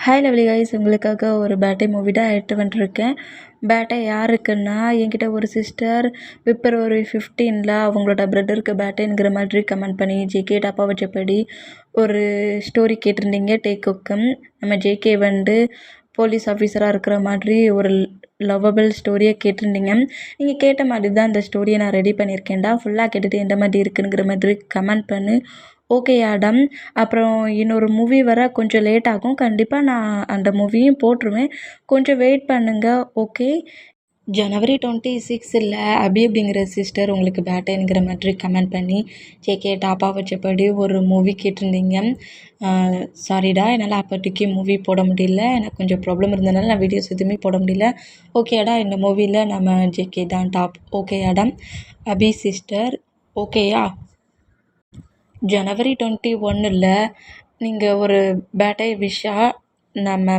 Hi lovely guys, உங்களுக்காக ஒரு பேட்டை movie தான் எடுத்து வந்துருக்கேன். பேட்டை யாருக்குன்னா, என்கிட்ட ஒரு சிஸ்டர் பிப்ரவரி 15 அவங்களோட பிரதருக்கு பேட்டைங்கிற மாதிரி கமெண்ட் பண்ணி ஜேகே டாப்பா வச்சபடி ஒரு ஸ்டோரி கேட்டிருந்தீங்க. டேக்குக்கும் நம்ம ஜேகே போலீஸ் ஆஃபீஸராக இருக்கிற மாதிரி ஒரு லவ்வபிள் ஸ்டோரியை கேட்டிருந்தீங்க. நீங்கள் கேட்ட மாதிரி தான் இந்த ஸ்டோரியை நான் ரெடி பண்ணியிருக்கேன்டா. ஃபுல்லாக கேட்டுட்டு எந்த மாதிரி இருக்குங்கிற மாதிரி கமெண்ட் பண்ணு. Okay Adam. அப்புறம் இன்னொரு மூவி வர கொஞ்சம் லேட் ஆகும். கண்டிப்பாக நான் அந்த மூவியும் போட்டுருவேன். கொஞ்சம் வெயிட் பண்ணுங்கள். ஓகே. ஜனவரி 26 அபி அப்படிங்கிற சிஸ்டர் உங்களுக்கு பேட்டைங்கிற மாதிரி கமெண்ட் பண்ணி ஜேகே டாப்பா வச்சபடி ஒரு மூவி கேட்டிருந்தீங்க. சாரிடா, என்னால் அப்போதைக்கு மூவி போட முடியல. எனக்கு கொஞ்சம் ப்ராப்ளம் இருந்ததுனால நான் வீடியோஸ் எதுவுமே போட முடியல. ஓகேடா, இந்த மூவியில் நம்ம ஜேகே தான் டாப். ஓகேடா அபி சிஸ்டர், ஓகேயா? ஜனவரி 21 நீங்கள் ஒரு பேட்டை விஷாக நம்ம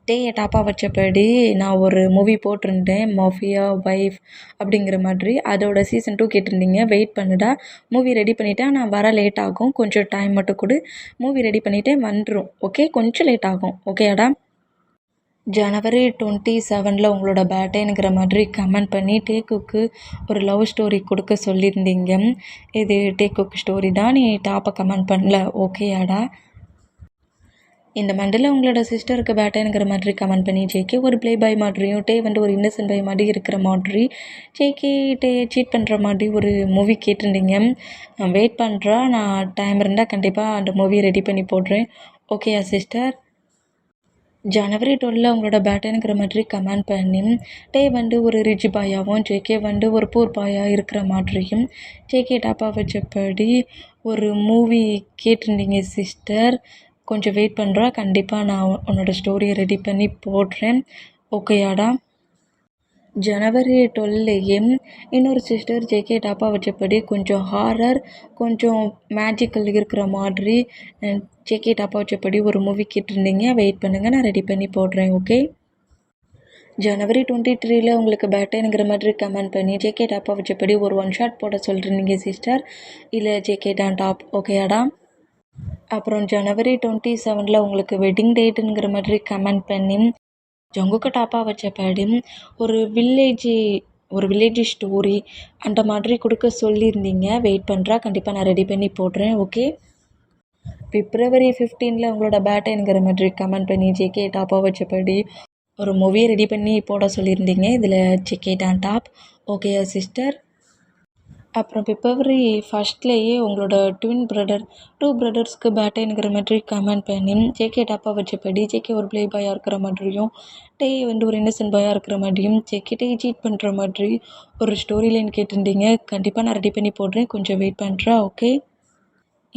டேயை டாப்பாக வச்சபடி நான் ஒரு மூவி போட்டிருந்தேன், மாஃபியா வைஃப் அப்படிங்கிற மாதிரி. அதோட சீசன் 2 கேட்டிருந்தீங்க. வெயிட் பண்ணுடா, மூவி ரெடி பண்ணிவிட்டேன். நான் வர லேட் ஆகும், கொஞ்சம் டைம் மட்டும் கொடு. மூவி ரெடி பண்ணிவிட்டேன், வந்துடும். ஓகே, கொஞ்சம் லேட் ஆகும். ஓகேடா. ஜனவரி 27 உங்களோட பேட்டைங்கிற மாதிரி கமெண்ட் பண்ணி டேக்குக்கு ஒரு லவ் ஸ்டோரி கொடுக்க சொல்லியிருந்தீங்க. இது டேக்குக்கு ஸ்டோரி தான், நீ டாப்பை கமெண்ட் பண்ணல. ஓகேயாடா. இந்த மண்டில் உங்களோட சிஸ்டருக்கு பேட்டைங்கிற மாதிரி கமெண்ட் பண்ணி ஜேகே ஒரு ப்ளே பாய் மாதிரியும் டே ஒரு இன்னசென்ட் பாய் மாதிரி இருக்கிற மாதிரி ஜேகே டே சீட் பண்ணுற மாதிரி ஒரு மூவி கேட்டிருந்தீங்க. வெயிட் பண்ணுறா, நான் டைம் இருந்தால் கண்டிப்பாக அந்த மூவி ரெடி பண்ணி போடுறேன். ஓகேயா சிஸ்டர்? ஜனவரி 12 உங்களோட பேட்டைங்கிற மாதிரி கமெண்ட் பண்ணி டே ஒரு ரிச் பாயாகவும் ஜேகே ஒரு பூர் பாயாக இருக்கிற மாதிரியும் ஜேகே டாப்பா வச்சபடி ஒரு மூவி கேட்டிருந்தீங்க சிஸ்டர். கொஞ்சம் வெயிட் பண்ணுறா, கண்டிப்பாக நான் உன்னோட ஸ்டோரியை ரெடி பண்ணி போடுறேன். ஓகேயாடா. ஜனவரி 12 இன்னொரு சிஸ்டர் ஜேகே டாப்பா வச்சபடி கொஞ்சம் ஹாரர், கொஞ்சம் மேஜிக்கல் இருக்கிற மாதிரி ஜேகே டாப்பா வச்சபடி ஒரு மூவி கேட்டிருந்தீங்க. வெயிட் பண்ணுங்கள், நான் ரெடி பண்ணி போடுறேன். ஓகே. ஜனவரி 23 உங்களுக்கு பேட்டைங்கிற மாதிரி கமெண்ட் பண்ணி ஜேகே டாப்பா வச்சபடி ஒரு ஒன் ஷாட் போட சொல்கிறீங்க சிஸ்டர். இல்லை ஜேகே தான் டாப். ஓகேயாடா. அப்புறம் ஜனவரி 27 உங்களுக்கு வெட்டிங் டேட்டுங்கிற மாதிரி கமெண்ட் பண்ணி ஜங்குக்கு டாப்பாக வச்சபடி ஒரு வில்லேஜ் ஸ்டோரி அந்த மாதிரி கொடுக்க சொல்லியிருந்தீங்க. வெயிட் பண்ணுறா, கண்டிப்பாக நான் ரெடி பண்ணி போடுறேன். ஓகே. பிப்ரவரி 15 உங்களோட பேட்டைங்கிற மாதிரி கமெண்ட் பண்ணி ஜேகே டாப்பாக வச்சபடி ஒரு மூவியை ரெடி பண்ணி போட சொல்லியிருந்தீங்க. இதில் ஜேகே தான் டாப். ஓகேயா சிஸ்டர்? அப்புறம் பிப்ரவரி 1 உங்களோட டூ பிரதர்ஸ்க்கு பேட்டைங்கிற மாதிரி கமெண்ட் பண்ணி ஜேகே டாப்பா வச்சபடி ஜேகே ஒரு ப்ளே பாயாக இருக்கிற மாதிரியும் டே ஒரு இன்னசென்ட் பாயாக இருக்கிற மாதிரியும் ஜேகே டே சீட் பண்ணுற மாதிரி ஒரு ஸ்டோரி லைன் கேட்டிருந்தீங்க. கண்டிப்பாக நான் ரெடி பண்ணி போடுறேன். கொஞ்சம் வெயிட் பண்ணுறேன். ஓகே.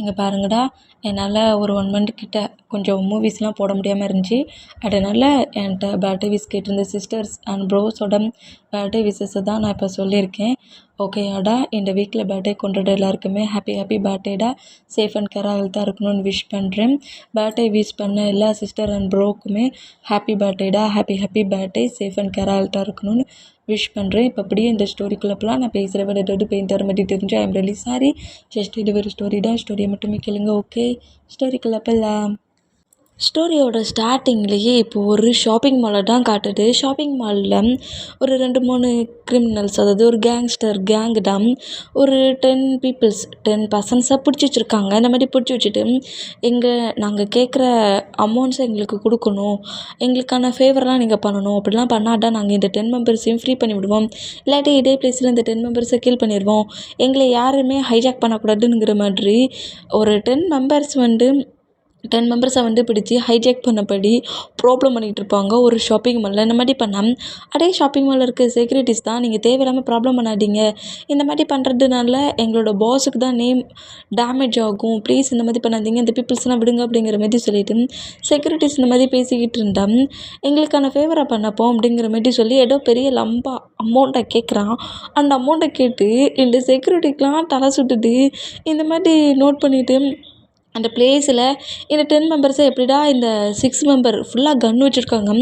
இங்கே பாருங்கடா, என்னால் ஒரு 1 மந்த் கிட்ட கொஞ்சம் மூவிஸ்லாம் போட முடியாமல் இருந்துச்சு. அதனால் என்கிட்ட பேர்த்டே விஷ் கேட்டிருந்த சிஸ்டர்ஸ் அண்ட் ப்ரோஸோட பேர்த்டே விஷஸை தான் நான் இப்போ சொல்லியிருக்கேன். ஓகேயாடா. இந்த வீக்கில் பேர்த்டே கொண்டாட எல்லாருக்குமே ஹாப்பி பேர்த்டேடா. சேஃப் அண்ட் கேராக ஹெல்த்தாக இருக்கணும்னு விஷ் பண்ணுறேன். பேர்த்டே விஷ் பண்ண எல்லா சிஸ்டர் அண்ட் ப்ரோக்குமே ஹாப்பி பேர்த்டேடா. Happy birthday. சேஃப் அண்ட் கேராக ஹெல்த்தாக இருக்கணும்னு விஷ் பண்ணுறேன். இப்போ அப்படியே இந்த ஸ்டோரிக்குள்ளே போகலாம். நான் பேசுகிற விட ஏதாவது பெயிண்டர் மாதிரி தெரிஞ்சு I am really sorry. Just இது ஒரு ஸ்டோரிடா. ஸ்டோரியை மட்டுமே கேளுங்க. ஓகே, ஸ்டோரிக்குள்ளே போகலாம். ஸ்டோரியோட ஸ்டார்டிங்லேயே இப்போது ஒரு ஷாப்பிங் மாலை தான் காட்டுது. ஷாப்பிங் மாலில் ஒரு 2-3 கிரிமினல்ஸ், அதாவது ஒரு கேங்ஸ்டர் கேங்கு தான் ஒரு 10 பர்சன்ஸை பிடிச்சி வச்சுருக்காங்க. இந்த மாதிரி பிடிச்சி வச்சுட்டு நாங்கள் கேட்குற அமௌண்ட்ஸை எங்களுக்கு கொடுக்கணும், எங்களுக்கான ஃபேவர்லாம் நீங்கள் பண்ணணும், அப்படிலாம் பண்ணாதான் நாங்கள் இந்த 10 மெம்பர்ஸையும் ஃப்ரீ பண்ணி விடுவோம், இல்லாட்டி இதே பிளேஸில் இந்த 10 மெம்பர்ஸை கில் பண்ணிடுவோம், எங்களை யாருமே ஹைஜாக் பண்ணக்கூடாதுங்கிற மாதிரி ஒரு 10 மெம்பர்ஸை பிடிச்சி ஹைஜாக் பண்ணபடி ப்ராப்ளம் பண்ணிகிட்டு இருப்பாங்க ஒரு ஷாப்பிங் மாலில். இந்த மாதிரி பண்ணால் அதே ஷாப்பிங் மாலில் இருக்க செக்யூரிட்டிஸ் தான், நீங்கள் தேவையில்லாமல் ப்ராப்ளம் பண்ணாதீங்க, இந்த மாதிரி பண்ணுறதுனால எங்களோட பாஸுக்கு தான் நேம் டேமேஜ் ஆகும், ப்ளீஸ் இந்த மாதிரி பண்ணாதீங்க, இந்த பீப்புள்ஸ்லாம் விடுங்க அப்படிங்கிற மாதிரி சொல்லிவிட்டு செக்யூரிட்டிஸ் இந்த மாதிரி பேசிக்கிட்டு இருந்தால் எங்களுக்கான ஃபேவரை பண்ணப்போம் அப்படிங்கிற மாதிரி சொல்லி ஏதோ பெரிய லம்பா அமௌண்ட்டை கேட்குறான். அந்த அமௌண்ட்டை கேட்டு இந்த செக்யூரிட்டிக்கெலாம் தலை சுட்டுது. இந்த மாதிரி நோட் பண்ணிவிட்டு அந்த பிளேஸில் இந்த 10 மெம்பர்ஸை எப்படிடா இந்த 6 மெம்பர் ஃபுல்லாக கன் வச்சுருக்காங்க,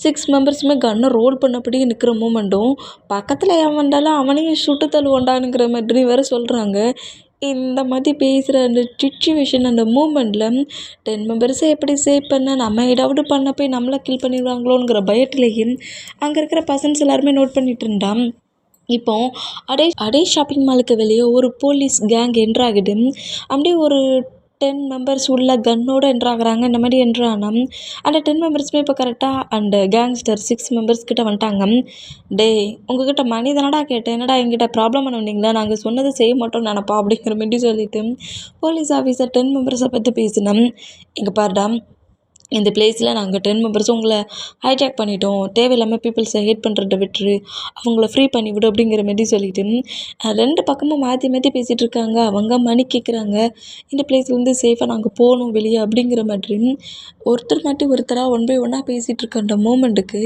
6 மெம்பர்ஸுமே கன்னை ரோல் பண்ணபடி நிற்கிற மூமெண்ட்டும் பக்கத்தில் எவன் வந்தாலும் அவனையும் சுட்டு தள்ளுவோண்டானுங்கிற மாதிரி வேறு சொல்கிறாங்க. இந்த மாதிரி பேசுகிற அந்த சிச்சுவேஷன் அந்த மூமெண்ட்டில் 10 மெம்பர்ஸை எப்படி சேவ் பண்ண நம்ம ஏதாவது பண்ண போய் நம்மளை கில் பண்ணிடுவாங்களோங்கிற பயத்துலேயும் அங்கே இருக்கிற பர்சன்ஸ் எல்லாருமே நோட் பண்ணிட்டு இருந்தான். இப்போ அடே ஷாப்பிங் மாலுக்கு வெளியே ஒரு போலீஸ் கேங் என்ட்ராகுது. அப்படியே ஒரு 10 மெம்பர்ஸ் உள்ள கன்னோடு என்ட்ராகிறாங்க. இந்த மாதிரி என்ட்ரானா அந்த 10 மெம்பர்ஸுமே இப்போ கரெக்டாக அந்த கேங்ஸ்டர் 6 மெம்பர்ஸ் கிட்ட வந்துட்டாங்க. டேய் உங்ககிட்ட மணி தானடா கேட்டேன், என்னடா எங்கிட்ட ப்ராப்ளம் பண்ண வந்தீங்களா, நாங்கள் சொன்னதை செய்ய மாட்டோம் நினப்பா அப்படிங்கிற மாதிரி சொல்லிட்டு போலீஸ் ஆஃபீஸர் 10 மெம்பர்ஸை பற்றி பேசினோம். இங்கே பாருடா, இந்த பிளேஸில் நாங்கள் 10 மெம்பர்ஸும் உங்களை ஹைஜாக் பண்ணிட்டோம், தேவையில்லாமல் பீப்புள்ஸை ஹேட் பண்ணுறத விட்டுரு, அவங்கள ஃப்ரீ பண்ணி விடு அப்படிங்கிற மாதிரி சொல்லிட்டு 2 பக்கமும் மாற்றி மாற்றி பேசிகிட்டு இருக்காங்க. அவங்க மணி கேட்குறாங்க, இந்த பிளேஸ்லேருந்து சேஃபாக நாங்கள் போகணும் வெளியே அப்படிங்கிற மாதிரி. ஒருத்தர் மாட்டி ஒருத்தராக ஒன் பை ஒன்னாக பேசிகிட்டு இருக்க அந்த மூமெண்ட்டுக்கு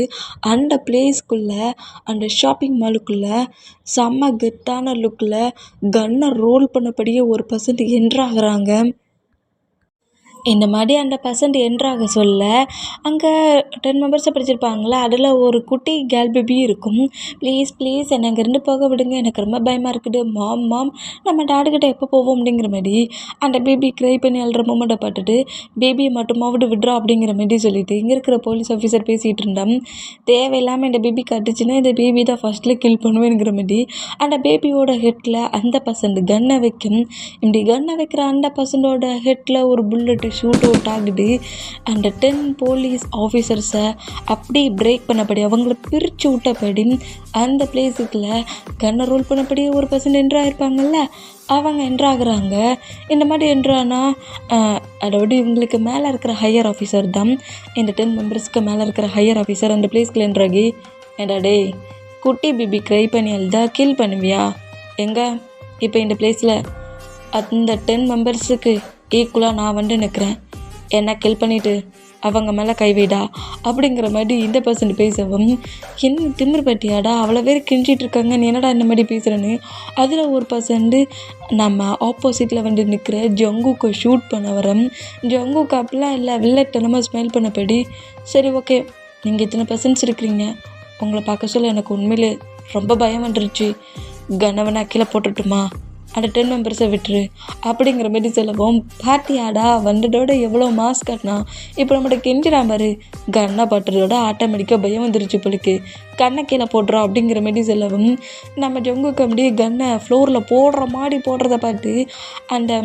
அந்த பிளேஸ்க்குள்ளே அந்த ஷாப்பிங் மாலுக்குள்ளே செம்ம கெத்தான லுக்கில் கன்னை ரோல் பண்ணபடியே ஒரு பர்சன்ட் என்ட்ராகிறாங்க. இந்த மாதிரி அந்த பர்சன்ட் என்ட்ராக சொல்ல அங்கே 10 மெம்பர்ஸை படிச்சிருப்பாங்களே, அதில் ஒரு குட்டி கேர்ள் பேபி இருக்கும். ப்ளீஸ் ப்ளீஸ் என்னை அங்கேருந்து போக விடுங்க, எனக்கு ரொம்ப பயமாக இருக்குது, மாம் மாம் நம்ம டாடிக்கிட்ட எப்போ போவோம் அப்படிங்கிற மாதிரி அந்த பேபி க்ரை பண்ணி அழுற மூமெண்ட்டை பார்த்துட்டு பேபியை மட்டுமாவது விட்றா அப்படிங்கிற மாதிரி சொல்லிட்டு இங்கே இருக்கிற போலீஸ் ஆஃபீஸர் பேசிகிட்டு இருந்தான். தேவையில்லாமல் இந்த பேபி கட்டுச்சுன்னா இந்த பேபி தான் ஃபஸ்ட்டில் கில் பண்ணுவேங்கிற மாதிரி அந்த பேபியோட ஹெட்டில் அந்த பர்சன்ட் கன்னை வைக்கும். இப்படி கன்னை வைக்கிற அந்த பர்சன்டோட ஹெட்டில் ஒரு புல்லட்டு ஷூட் அவுட் ஆகுது. அந்த 10 போலீஸ் ஆஃபீஸர்ஸை அப்படி பிரேக் பண்ணபடி அவங்கள பிரித்து விட்டபடி அந்த பிளேஸுக்குள்ள கன்னை ரோல் பண்ணபடி ஒரு பர்சன்ட் என்ட்ராகிருப்பாங்கல்ல, அவங்க என்ட்ராகிறாங்க. இந்த மாதிரி என்ட்ரானா அதோட இவங்களுக்கு மேலே இருக்கிற ஹையர் ஆஃபீஸர் தான், இந்த 10 மெம்பர்ஸ்க்கு மேலே இருக்கிற ஹையர் ஆஃபீஸர் அந்த பிளேஸ்க்குள்ள என்ட்ராகி, ஏண்டா டே குட்டி பேபி க்ரை பண்ணி அழுதா கில் பண்ணுவியா, எங்க இப்போ இந்த பிளேஸில் அந்த 10 மெம்பர்ஸுக்கு ஈக்குவலாக நான் வந்து நிற்கிறேன், என்னை கில் பண்ணிவிட்டு அவங்க மேலே கை வைடா அப்படிங்கிற மாதிரி இந்த பர்சன்ட் பேசவும், என்ன திமிர் பட்டியாடா அவ்வளோ பேர் கிஞ்சிட்டு இருக்காங்க, நீ என்னடா இந்த மாதிரி பேசுகிறேன்னு அதில் ஒரு பர்சன்ட்டு நம்ம ஆப்போசிட்டில் வந்து நிற்கிற ஜங்குக்கை ஷூட் பண்ண வரேன். ஜங்குக்கு அப்படிலாம் இல்லை, வில்லட்டனமாக ஸ்மைல் பண்ணபடி, சரி ஓகே நீங்கள் இத்தனை பர்சன்ட்ஸ் இருக்கிறீங்க, உங்களை பார்க்க சொல்ல எனக்கு உண்மையிலே ரொம்ப பயம் வந்துருச்சு, கனவனை கீழே போட்டுட்டுமா, அந்த 10 மெம்பர்ஸை விட்டுரு அப்படிங்கிற மாதிரி சொல்லவும், பாட்டியாடா வந்ததோட எவ்வளோ மாஸ் காட்டினா, இப்போ நம்மகிட்ட கெஞ்சிடாம பாரு, கண்ணை பட்டுறதோட ஆட்டோமேட்டிக்காக பயம் வந்துருச்சு போலுக்கு, கண்ணை கீழே போடுறோம் அப்படிங்கிற மாதிரி சொல்லவும், நம்ம ஜங்குக்கு அப்படியே கன்னை ஃப்ளோரில் போடுற மாதிரி போடுறத பார்த்து அந்த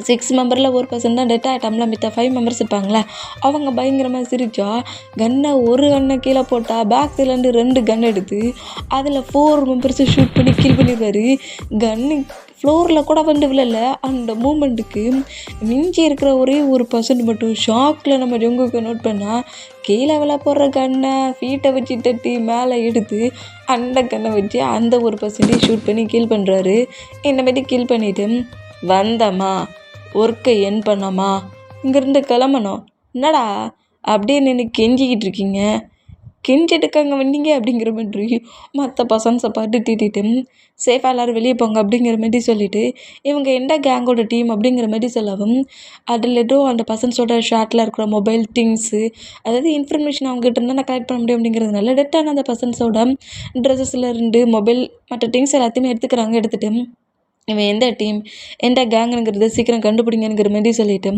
6 மெம்பரில் ஒரு பர்சன் தான் டெட் ஆகிட்டோம்ல, மித்த 5 மெம்பர்ஸ் இருப்பாங்களே அவங்க பயங்கரமாக சிரிச்சா கன்னை ஒரு கன்னை கீழே போட்டால் பேக் சைட்லேருந்து 2 கன் எடுத்து அதில் 4 மெம்பர்ஸை ஷூட் பண்ணி கில் பண்ணிடுவார். கன்னு ஃப்ளோரில் கூட வந்து விழல. அந்த மூமெண்ட்டுக்கு மிஞ்சி இருக்கிற ஒரே ஒரு பர்சன்ட் மட்டும் ஷாக்கில் நம்ம ஜங்குக்கு நோட் பண்ணால் கீழே விழ போடுற கன்னை ஃபீட்டை வச்சு தட்டி மேலே எடுத்து அந்த கன்னை வச்சு அந்த ஒரு பர்சன்டேஜ் ஷூட் பண்ணி கில் பண்ணுறாரு. இந்த மாதிரி கில் பண்ணிவிட்டு வந்தம்மா ஒர்க்கை என் பண்ணாமா இங்கேருந்து கிளம்பணும், என்னடா அப்படியே நின்று கெஞ்சிக்கிட்டு இருக்கீங்க, கெஞ்சிட்டுக்கு அங்கே வந்தீங்க அப்படிங்கிற மாதிரி மற்ற பசன்ஸை பார்த்து திட்டிட்டு சேஃபாக எல்லோரும் வெளியே போங்க அப்படிங்கிற மாதிரி சொல்லிவிட்டு இவங்க எந்த கேங்கோட டீம் அப்படிங்கிற மாதிரி சொல்லவும், அதில் ஏதோ அந்த பசன்ஸோட ஷார்ட்டில் இருக்கிற மொபைல் திங்ஸு, அதாவது இன்ஃபர்மேஷன் அவங்ககிட்ட இருந்தால் நான் கலெக்ட் பண்ண முடியும் அப்படிங்கிறதுனால டெட்டான அந்த பசன்ஸோட ட்ரெஸ்ஸஸ்லேருந்து மொபைல் மற்ற திங்ஸ் எல்லாத்தையுமே எடுத்துகிட்டு இவன் எந்த டீம் எந்த கேங்குங்கிறத சீக்கிரம் கண்டுபிடிங்கிற மாதிரி சொல்லிவிட்டு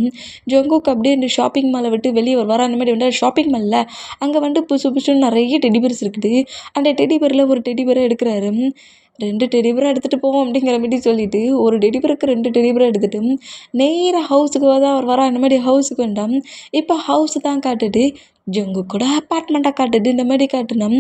ஜங்குக்கு அப்படியே இந்த ஷாப்பிங் மாலை விட்டு வெளியே வருவார். அந்த மாதிரி வந்து ஷாப்பிங் மாலில் அங்கே வந்து புதுசு புதுசுன்னு நிறைய டெடிபேர்ஸ் இருக்குது. அந்த டெடிபேரில் ஒரு டெடிபேரை எடுக்கிறாரு. 2 டெடிபேரை எடுத்துகிட்டு போவோம் அப்படிங்கிற மாதிரி சொல்லிவிட்டு ஒரு டெடிபேருக்கு 2 டெடிபேரை எடுத்துகிட்டு நேராக ஹவுஸுக்கு தான் அவர் வரா. அந்த மாதிரி ஹவுஸுக்கு வேண்டாம், இப்போ ஹவுஸு தான் காட்டுது, ஜங்கு கூட அப்பார்ட்மெண்ட்டாக காட்டுது. இந்த மாதிரி காட்டுனோம்,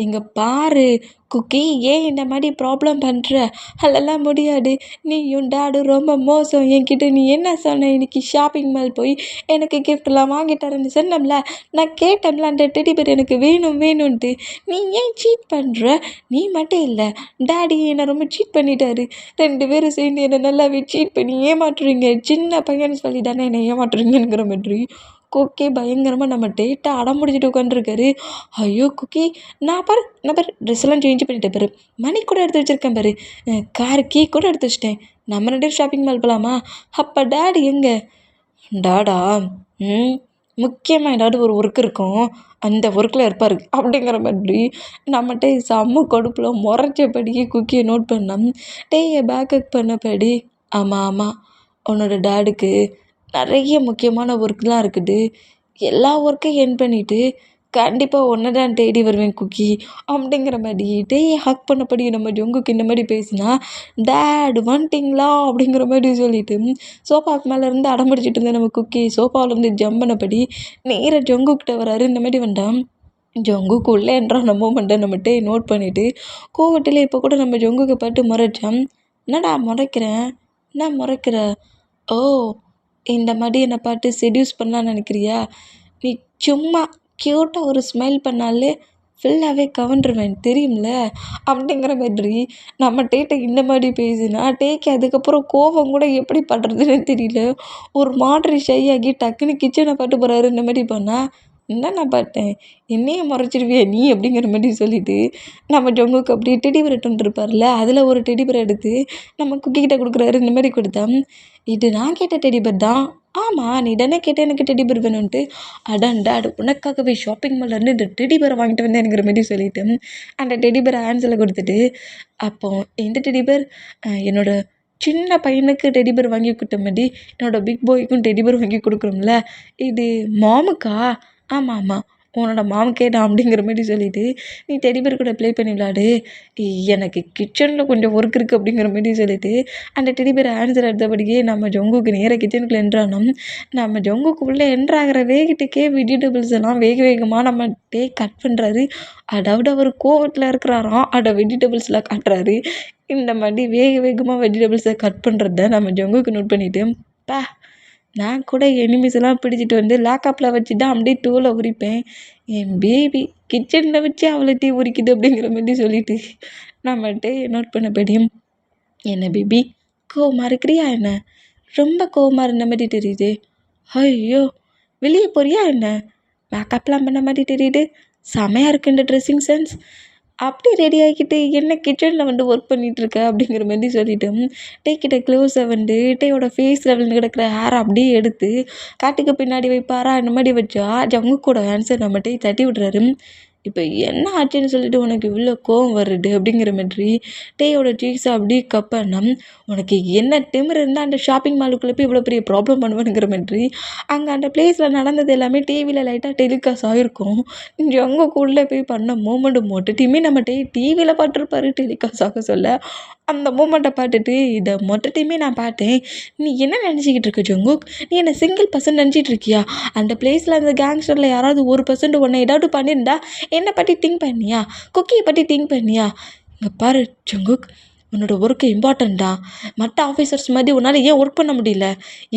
இங்கே பாரு குக்கி ஏன் இந்த மாதிரி ப்ராப்ளம் பண்ணுற, அதெல்லாம் முடியாது, நீயும் டாடும் ரொம்ப மோசம், என்கிட்ட நீ என்ன சொன்ன, இன்றைக்கி ஷாப்பிங் மால் போய் எனக்கு கிஃப்ட்லாம் வாங்கி தரேன்னு சொன்னோம்ல, நான் கேட்டோம்ல அந்த டெடிபேர் எனக்கு வேணும்ன்ட்டு, நீ ஏன் சீட் பண்ணுற, நீ மட்டும் இல்லை டாடி என்னை ரொம்ப சீட் பண்ணிட்டாரு, 2 பேரும் சேர்ந்து என்னை நல்லாவே சீட் பண்ணி ஏமாற்றுறீங்க, சின்ன பையன்னு சொல்லி தானே என்னை ஏமாற்றுறீங்கிற மாதிரி குக்கி பயங்கரமாக நம்ம டேட்டை அடம் முடிச்சுட்டு உட்காந்துருக்காரு. ஐயோ குக்கி நான் பாரு ட்ரெஸ் எல்லாம் சேஞ்ச் பண்ணிட்டேன் பாரு, மணி கூட எடுத்து வச்சுருக்கேன் பாரு, கார் கீ கூட எடுத்து வச்சிட்டேன், நம்ம 2 ஷாப்பிங் மால் போகலாமா, அப்போ டாடி எங்கே, டாடா முக்கியமாக ஏதாவது ஒரு ஒர்க் இருக்கும், அந்த ஒர்க்கில் இருப்பார் அப்படிங்கிற மாதிரி நம்மகிட்ட செம்ம கடுப்பில் முறைச்சபடியே குக்கியை நோட் பண்ணோம். டேயை பேக்கப் பண்ணபடி ஆமாம் ஆமாம், உன்னோட டேடுக்கு நிறைய முக்கியமான ஒர்க்லாம் இருக்குது. எல்லா ஒர்க்கையும் எண்ட் பண்ணிவிட்டு கண்டிப்பாக ஒன்றை தான் தேடி வருவேன் குக்கி அப்படிங்கிற மாதிரி டேயை ஹக் பண்ணபடி நம்ம ஜொங்குக்கு இந்த மாதிரி பேசினா, டேட் வந்துட்டிங்களா அப்படிங்கிற மாதிரி சொல்லிட்டு சோஃபாவுக்கு மேலே இருந்து அடம்பிடிச்சிட்டு இருந்த நம்ம குக்கி சோஃபாவிலேருந்து ஜம்ப் பண்ணபடி நேராக ஜொங்குக்கிட்ட வராரு. இந்த மாதிரி வேண்டாம் ஜொங்குக்கு உள்ளே என்றால் நம்ம மூமெண்ட்டை நம்ம டே நோட் பண்ணிவிட்டு கோவட்டில் இப்போ கூட நம்ம ஜொங்குக்கு பார்த்து முறைச்சான். என்னடா முறைக்கிறேன், என்ன முறைக்கிற? ஓ, இந்த மாதிரி என்னை பார்த்து செடியூஸ் பண்ணலான்னு நினைக்கிறியா? நீ சும்மா க்யூட்டாக ஒரு ஸ்மைல் பண்ணாலே ஃபுல்லாகவே கவர்ந்துருவேன் தெரியும்ல அப்படிங்கிற மாதிரி நம்ம டேட்டை இந்த மாதிரி பேசினா டேக்கு அதுக்கப்புறம் கோபம் கூட எப்படி பண்ணுறதுன்னு தெரியல. ஒரு மாதிரி ஷை ஆகி டக்குன்னு கிச்சனை பாட்டு போகிறாரு. இந்த மாதிரி பண்ணால் என்ன நான் பார்த்தேன், என்னையே முறைச்சிருவியா நீ அப்படிங்கிற மாதிரி சொல்லிட்டு நம்ம ஜொங்குக்கு அப்படியே டெடிபர் எடுத்துட்டு இருப்பார்ல, அதில் ஒரு டெடிபரை எடுத்து நம்ம குக்கிக்கிட்ட கொடுக்குறாரு. இந்த மாதிரி கொடுத்தா, இது நான் கேட்ட டெடிபர் தான். ஆமாம், நீ தானே கேட்ட எனக்கு டெடிபர் வேணும்ன்ட்டு. அடான்டா உனக்காகவே ஷாப்பிங் மால்லேருந்து இந்த டெடிபரை வாங்கிட்டு வந்தேனுங்கிற மாதிரி சொல்லிட்டு அந்த டெடிபரை ஹேண்ட்ஸில் கொடுத்துட்டு, அப்போ எந்த டெடிபர்? என்னோட சின்ன பையனுக்கு டெடிபர் வாங்கி கொடுத்த மாதிரி என்னோடய பிக் பாய்க்கும் டெடிபர் வாங்கி கொடுக்குறோம்ல, இது மாமுக்கா? ஆமாம் ஆமாம், உன்னோட மாமுக்கே தான் அப்படிங்கிற மாதிரி சொல்லிவிட்டு நீ டெடிபர் கூட ப்ளே பண்ணி விளாடு, எனக்கு கிச்சனில் கொஞ்சம் ஒர்க் இருக்குது அப்படிங்கிற மாதிரி சொல்லிவிட்டு அந்த டெடிபர் ஆன்சர் எடுத்தபடியே நம்ம ஜொங்குக்கு நேராக கிச்சனுக்குள்ளே என்ட்ரானோம். நம்ம ஜொங்குக்கு உள்ளே என்ட்ராகிற வேகத்துக்கே வெஜிடபிள்ஸ் எல்லாம் வேக வேகமாக நம்ம டே கட் பண்ணுறாரு. அதாவது அவர் கோவத்தில் இருக்கிறாராம், அதை வெஜிடபிள்ஸில் காட்டுறாரு. இந்த மாதிரி வேக வேகமாக வெஜிடபிள்ஸை கட் பண்ணுறத நம்ம ஜொங்குக்கு நோட் பண்ணிவிட்டு, பா நான் கூட எனிமீஸ் எல்லாம் பிடிச்சிட்டு வந்து லேப்டாப்பில் வச்சு தான் அப்படியே டூவில் உரிப்பேன், என் பேபி கிச்சனில் வச்சு அவளை டீ உரிக்குது அப்படிங்கிற மாதிரி சொல்லிட்டு நம்மகிட்ட நோட் பண்ணபடியும், என்ன பேபி கோவமாக இருக்கிறியா என்ன? ரொம்ப கோவமாக இருந்த மாதிரி தெரியுது. ஐயோ, வெளியே போறியா என்ன? மேக்கப்லாம் பண்ண மாதிரி தெரியுது, செமையாக இருக்கு இந்த ட்ரெஸ்ஸிங் சென்ஸ். அப்படி ரெடி ஆகிக்கிட்டு என்ன கிச்சனில் வந்து ஒர்க் பண்ணிகிட்ருக்க அப்படிங்கிற மாதிரி சொல்லிவிட்டு டேக்கிட்ட க்ளோஸை வந்து டேயோட ஃபேஸில் விழுந்து கிடக்கிற ஹேரை அப்படியே எடுத்து காட்டுக்கு பின்னாடி வைப்பாரா, இந்த மாதிரி வச்சா ஜங்கு கூட ஆன்சர் நம்ம டே தட்டி விட்றாரு. இப்போ என்ன ஆச்சுன்னு சொல்லிட்டு உனக்கு இவ்வளோ கோவம் வருது அப்படிங்கிற மாதிரி டேயோட சீக்ஸை அப்படியே கப்பனா, உனக்கு என்ன திமிரு இருந்தால் அந்த ஷாப்பிங் மாலுக்குள்ளே போய் இவ்வளோ பெரிய ப்ராப்ளம் பண்ணுவேனுங்கிற மாதிரி அங்கே அந்த பிளேஸில் நடந்தது எல்லாமே டிவியில் லைட்டாக டெலிகாஸ்ட் ஆகிருக்கும். ஜங்குக்குள்ளே போய் பண்ண மூமெண்ட்டு மொட்டத்தையுமே நம்ம டிவியில் பார்த்துருப்பாரு டெலிகாஸ்ட் ஆக சொல்ல. அந்த மூமெண்ட்டை பார்த்துட்டு இதை மொத்தத்தையுமே நான் பார்த்தேன். நீ என்ன நினச்சிக்கிட்டு இருக்க ஜங்குக்? நீ என்ன சிங்கிள் பர்சன் நினச்சிட்டு இருக்கியா? அந்த பிளேஸில் அந்த கேங்ஸ்டரில் யாராவது 1% உன்னை ஏதாவது பண்ணியிருந்தா என்னை பற்றி திங்க் பண்ணியா? குக்கியை பற்றி திங்க் பண்ணியா? இங்கே பாரு ஜங்குக், உன்னோட ஒர்க்கு இம்பார்ட்டன்ட் தான். மற்ற ஆஃபீஸர்ஸ் மாதிரி உன்னால் ஏன் ஒர்க் பண்ண முடியல?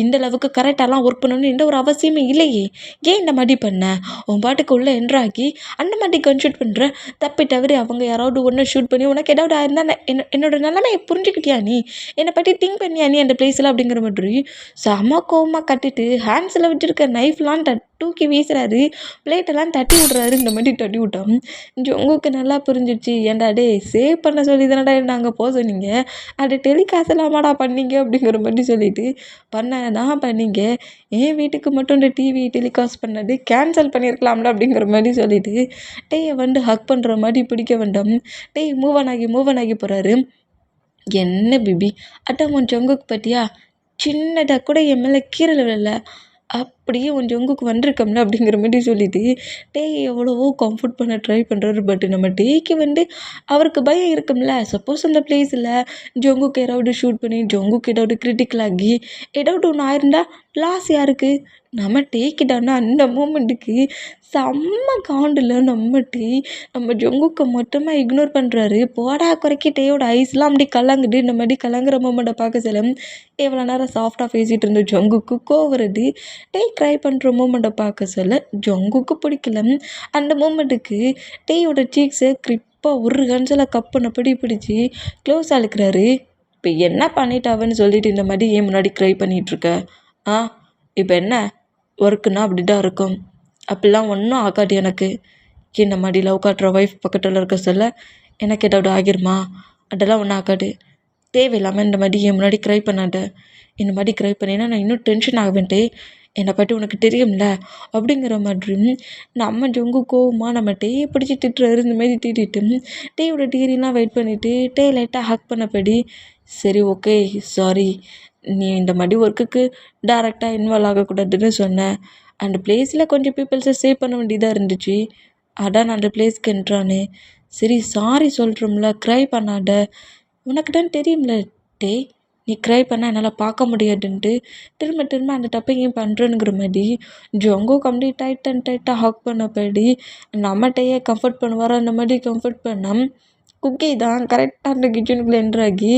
இந்த அளவுக்கு கரெக்டாலாம் ஒர்க் பண்ணணும்னு எந்த ஒரு அவசியமே இல்லையே. ஏன் இந்த மாதிரி பண்ண? உன் பாட்டுக்கு உள்ளே என்ட்ராக்கி அந்த மாதிரி கன்ஷூட் பண்ணுற. தப்பி தவிர அவங்க யாராவது ஒன்று ஷூட் பண்ணி உனக்கு ஏதாவது ஆயிருந்தால் என்னோட நிலைமையை புரிஞ்சுக்கிட்டியா நீ? என்னை பற்றி திங்க் பண்ணியா நீ அந்த பிளேஸில் அப்படிங்கிற மாதிரி செம கோவமாக கட்டிட்டு ஹேண்ட்ஸில் வச்சுருக்க நைஃப்லாம் தூக்கி வீசுறாரு. பிளேட்டெல்லாம் தட்டி விட்றாரு. இந்த மாதிரி தட்டி விட்டோம். ஜங்குக்கு நல்லா புரிஞ்சிடுச்சு. ஏன்டா டே சேவ் பண்ண சொல்லி தானடா நாங்கள் போக சொன்னீங்க, அது டெலிகாஸ்ட் எல்லாமாடா பண்ணீங்க அப்படிங்கிற மாதிரி சொல்லிட்டு பண்ணதான் பண்ணீங்க, என் வீட்டுக்கு மட்டும் இந்த டிவி டெலிகாஸ்ட் பண்ணது கேன்சல் பண்ணியிருக்கலாம்ல அப்படிங்கிற மாதிரி சொல்லிட்டு டேயை வந்து ஹக் பண்ணுற மாதிரி பிடிக்க வேண்டாம். டே மூவ் ஆன் ஆகி போகிறாரு. என்ன பேபி, அதான் உன் ஜங்குக்கு பார்த்தியா, சின்னதாக கூட என் மேலே கீரல் விழல, அப்படியே உன் ஜங்குக்கு வந்திருக்கோம்ல அப்படிங்கிற மாதிரி சொல்லிட்டு டேயை எவ்வளவோ கம்ஃபர்ட் பண்ண ட்ரை பண்ணுறாரு. பட் நம்ம டேக்கு வந்து அவருக்கு பயம் இருக்கும்ல, சப்போஸ் அந்த பிளேஸில் ஜங்குக்கு ஏதாவது ஷூட் பண்ணி ஜங்குக்கு ஏதாவது கிரிட்டிக்கல் ஆகி ஏதாவது ஒன்று ஆயிருந்தா லாஸ் யாருக்கு? நம்ம டேக்கிட்டான்னா அந்த மூமெண்ட்டுக்கு செம்ம காண்டில் நம்ம ஜங்குக்கு மொத்தமாக இக்னோர் பண்ணுறாரு. போடா குறைக்கி டேயோட ஐஸ்லாம் அப்படி கலங்குது. இந்த மாதிரி கலங்குற மூமெண்ட்டை பார்க்க சொல்ல எவ்வளோ நேரம் சாஃப்டாக பேசிகிட்டு இருந்த ஜங்குக்கு கோவம் வருது. டே க்ரை பண்ணுற மூமெண்ட்டை பார்க்க சொல்ல ஜங்குக்கு பிடிக்கல. அந்த மூமெண்ட்டுக்கு டேயோட சீக்ஸை கிரிப்பாக ஒரு கன்சில் கப் பண்ணபடி பிடிச்சி க்ளோஸ் அழுக்கிறாரு. இப்போ என்ன பண்ணிட்டாவன்னு சொல்லிட்டு இந்த மாதிரி ஏன் முன்னாடி க்ரை பண்ணிகிட்ருக்க? இப்போ என்ன ஒர்க்குன்னா அப்படி தான் இருக்கும். அப்படிலாம் ஒன்றும் ஆகாது எனக்கு. இந்த மாதிரி லவ் காட்டுற ஒய்ஃப் பக்கத்தில் இருக்க சொல்ல எனக்கு ஏதாவது ஆகிருமா? அதெல்லாம் ஒன்றும் ஆகாது. தேவையில்லாமல் இந்த மாதிரி என் முன்னாடி க்ரை பண்ணாத. இந்த மாதிரி க்ரை பண்ணினா நான் இன்னும் டென்ஷன் ஆகுவேன்ட்டே. என்னை பற்றி உனக்கு தெரியும்ல அப்படிங்கிற மாதிரி நம்ம ஜொங்கு கோவமாக நம்ம டேயை பிடிச்சி திட்டுறாரு. இந்த மாதிரி திட்டிட்டு டேயோட டிகிரிலாம் வெயிட் பண்ணிவிட்டு டே லைட்டாக ஹக் பண்ணபடி, சரி ஓகே சாரி, நீ இந்த மாதிரி ஒர்க்குக்கு டேரெக்டாக இன்வால்வ் ஆகக்கூடாதுன்னு சொன்னேன். அந்த பிளேஸில் கொஞ்சம் பீப்புள்ஸை சேவ் பண்ண வேண்டியதாக இருந்துச்சு, அதான் நான் அந்த பிளேஸ்க்கு என்ட்ரானே. சரி சாரி சொல்கிறோம்ல, க்ரை பண்ணாத, உனக்கு தான் தெரியும்ல டே, நீ க்ரை பண்ணால் என்னால் பார்க்க முடியாதுன்ட்டு திரும்ப திரும்ப அந்த தப்பை ஏன் பண்ணுறேனுங்கிற மாதிரி ஜொங்கோ கம்ப்ளீட் டைட்டாக ஹக் பண்ணபடி நம்ம டேயை கம்ஃபர்ட் பண்ணுவாரோ அந்த மாதிரி கம்ஃபர்ட் பண்ண குக்கி தான் கரெக்டாக அந்த கிச்சனுக்குள்ளே என்ட்ராகி,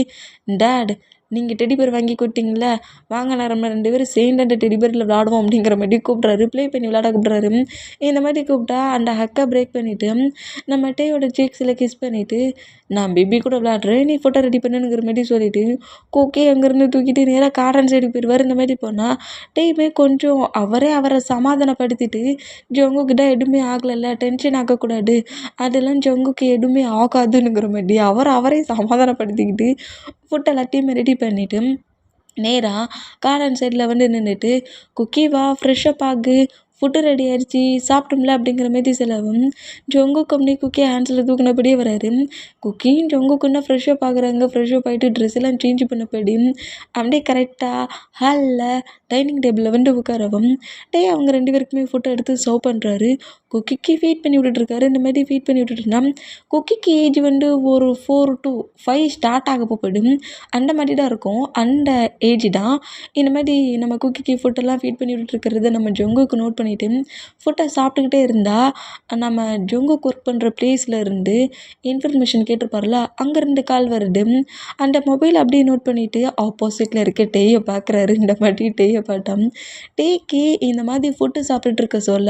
டேட் நீங்கள் டெடி பேர் வாங்கி கொடுத்தீங்களா, வாங்க நம்ம 2 பேரும் சேர்ந்து அந்த டெடி பேரில் விளாடுவோம் அப்படிங்கிற மாதிரி கூப்பிட்றாரு. ப்ளே பண்ணி விளாட கூப்பிட்றாரு. இந்த மாதிரி கூப்பிட்டா அந்த ஹக்கை பிரேக் பண்ணிவிட்டு நம்ம டேயோட சீக்ஸில் கிஸ் பண்ணிவிட்டு, நான் பேபி கூட விளாட்றேன், நீ ஃபோட்டோ ரெடி பண்ணுங்கிற மாதிரி சொல்லிவிட்டு குக்கி அங்கேருந்து தூக்கிட்டு நேராக கார்டன் சைடு போயிடுவார். இந்த மாதிரி போனால் டேயுமே கொஞ்சம் அவரை சமாதானப்படுத்திட்டு, ஜொங்குக்கிட்ட எதுவுமே ஆகலைல்ல, டென்ஷன் ஆகக்கூடாது, அதெல்லாம் ஜொங்குக்கு எதுவுமே ஆகாதுங்கிற மாதிரி அவரே சமாதானப்படுத்திக்கிட்டு ஃபுட் எல்லாத்தையுமே ரெடி பண்ணிவிட்டு நேராக கார்டன் சைடில் வந்து நின்றுட்டு, குக்கி வா ஃப்ரெஷ்ஷப் ஆகு, ஃபுட்டு ரெடி ஆயிடுச்சு, சாப்பிட்டோம்ல அப்படிங்கிற மாதிரி செலவும் ஜொங்குக்கு அப்படியே குக்கி ஹேண்ட்ஸில் தூக்கினபடியே வராரு. குக்கியும் ஜொங்குக்குன்னா ஃப்ரெஷ்ஷப் ஆகுறாங்க. ஃப்ரெஷ்ஷப் ஆகிட்டு ட்ரெஸ் எல்லாம் சேஞ்ச் பண்ணபடி அப்படியே கரெக்டாக ஹாலில் டைனிங் டேபிளில் வந்து உட்காரவும் அவங்க 2 பேருக்குமே ஃபோட்டோ எடுத்து சர்வ் பண்ணுறாரு. குக்கிக்கு ஃபீட் பண்ணி விட்டுட்ருக்காரு. இந்த மாதிரி ஃபீட் பண்ணி விட்டுட்டுருந்தா குக்கிக்கு ஏஜ் வந்து ஒரு 4 to 5 ஸ்டார்ட் ஆக போகுது. அந்த மாதிரி தான் இருக்கும். அந்த ஏஜ் தான் இந்த மாதிரி நம்ம குக்கிக்கு ஃபுட்டெல்லாம் ஃபீட் பண்ணி விட்டுருக்கிறத நம்ம ஜொங்குக்கு நோட் பண்ணிவிட்டு ஃபுட்டை சாப்பிட்டுக்கிட்டே இருந்தால் நம்ம ஜொங்குக்கு ஒர்க் பண்ணுற பிளேஸில் இருந்து இன்ஃபர்மேஷன் கேட்டிருப்பார்ல, அங்கேருந்து கால் வருது. அந்த மொபைல் அப்படியே நோட் பண்ணிவிட்டு ஆப்போசிட்டில் இருக்க டேயை பார்க்குறாரு. இந்த மாதிரி டேயை பார்த்தா டேக்கு இந்த மாதிரி ஃபுட்டு சாப்பிட்டுட்ருக்க சொல்ல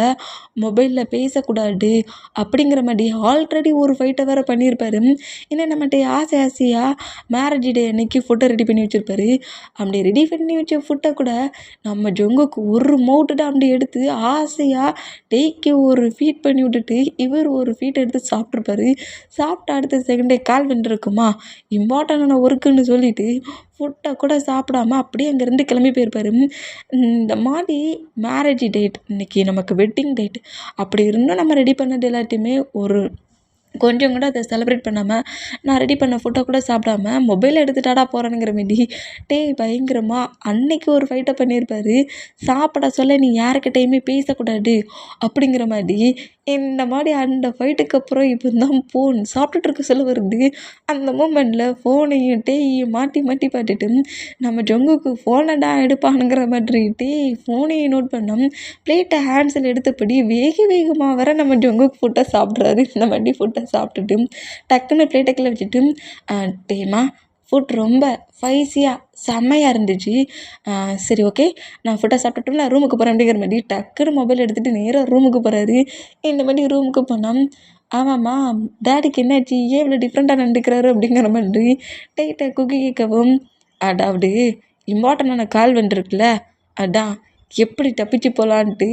மொபைலில் பேசக்கூடாது அப்படிங்கிற மாதிரி ஆல்ரெடி ஒரு ஃபைட்டை வேறு பண்ணியிருப்பாரு. ஏன்னா நம்ம டே ஆசையாக மேரேஜ் டே அன்னைக்கு ஃபுட்டை ரெடி பண்ணி வச்சுருப்பாரு. அப்படி ரெடி பண்ணி வச்ச ஃபுட்டை கூட நம்ம ஜொங்குக்கு ஒரு மவுட்டு தான் அப்படி எடுத்து ஆசையாக டேக்கு ஒரு ஃபீட் பண்ணி விட்டுட்டு இவர் ஒரு ஃபீட் எடுத்து சாப்பிட்ருப்பாரு. சாப்பிட்ட அடுத்த செகண்டே கால் வந்துருக்குமா இம்பார்ட்டண்டான ஒர்க்குன்னு சொல்லிட்டு ஃபுட்டை கூட சாப்பிடாம அப்படியே அங்கேருந்து கிளம்பி போயிருப்பாரு. இந்த மாதிரி மேரேஜ் டேட் இன்றைக்கி நமக்கு வெட்டிங் டேட் அப்படி இருந்தும் நம்ம ரெடி பண்ணது எல்லாத்தையுமே ஒரு கொஞ்சம் கூட அதை செலிப்ரேட் பண்ணாமல் நான் ரெடி பண்ண ஃபோட்டோ கூட சாப்பிடாம மொபைலை எடுத்துட்டாடா போகிறேனுங்கிற மாரி பயங்கரமாக அன்னைக்கு ஒரு ஃபைட்டை பண்ணியிருப்பாரு. சாப்பிட சொல்ல நீ யாருக்கிட்டையுமே பேசக்கூடாது அப்படிங்கிற மாதிரி இந்த மாதிரி அந்த ஃபைட்டுக்கு அப்புறம் இப்போ தான் ஃபோன் சாப்பிட்டுட்ருக்க சொல்ல வருது. அந்த மூமெண்ட்டில் ஃபோனையும் டேயையும் மாற்றி மாற்றி பார்த்துட்டு நம்ம ஜொங்குக்கு ஃபோனைடா எடுப்பானுங்கிற மாதிரி ஃபோனையும் நோட் பண்ணோம். பிளேட்டை ஹேண்ட்ஸில் எடுத்தபடி வேகமாக வர நம்ம ஜொங்குக்கு ஃபுட்டை சாப்பிட்றாரு. இந்த மாதிரி ஃபுட்டை சாப்பிட்டுட்டு டக்குன்னு பிளேட்டை கீழே வச்சுட்டு, டேமா ஃபுட் ரொம்ப ஸ்பைசியாக செம்மையாக இருந்துச்சு, சரி ஓகே நான் ஃபுட்டை சாப்பிட்டுட்டோம்ல ரூமுக்கு போகிறேன் அப்படிங்கிற மாதிரி டக்குன்னு மொபைல் எடுத்துகிட்டு நேராக ரூமுக்கு போகிறாரு. இந்த மாதிரி ரூமுக்கு போனால் ஆமாம்மா டேடிக்கு என்னாச்சு, ஏன் இவ்வளோ டிஃப்ரெண்ட்டாக நடந்துக்கிறாரு அப்படிங்கிற மாதிரி டேட்டை குக்கி கேட்கவும், அதாவது இம்பார்ட்டண்டான கால் வந்துருக்குல்ல, அதான் எப்படி தப்பிச்சு போகலான்ட்டு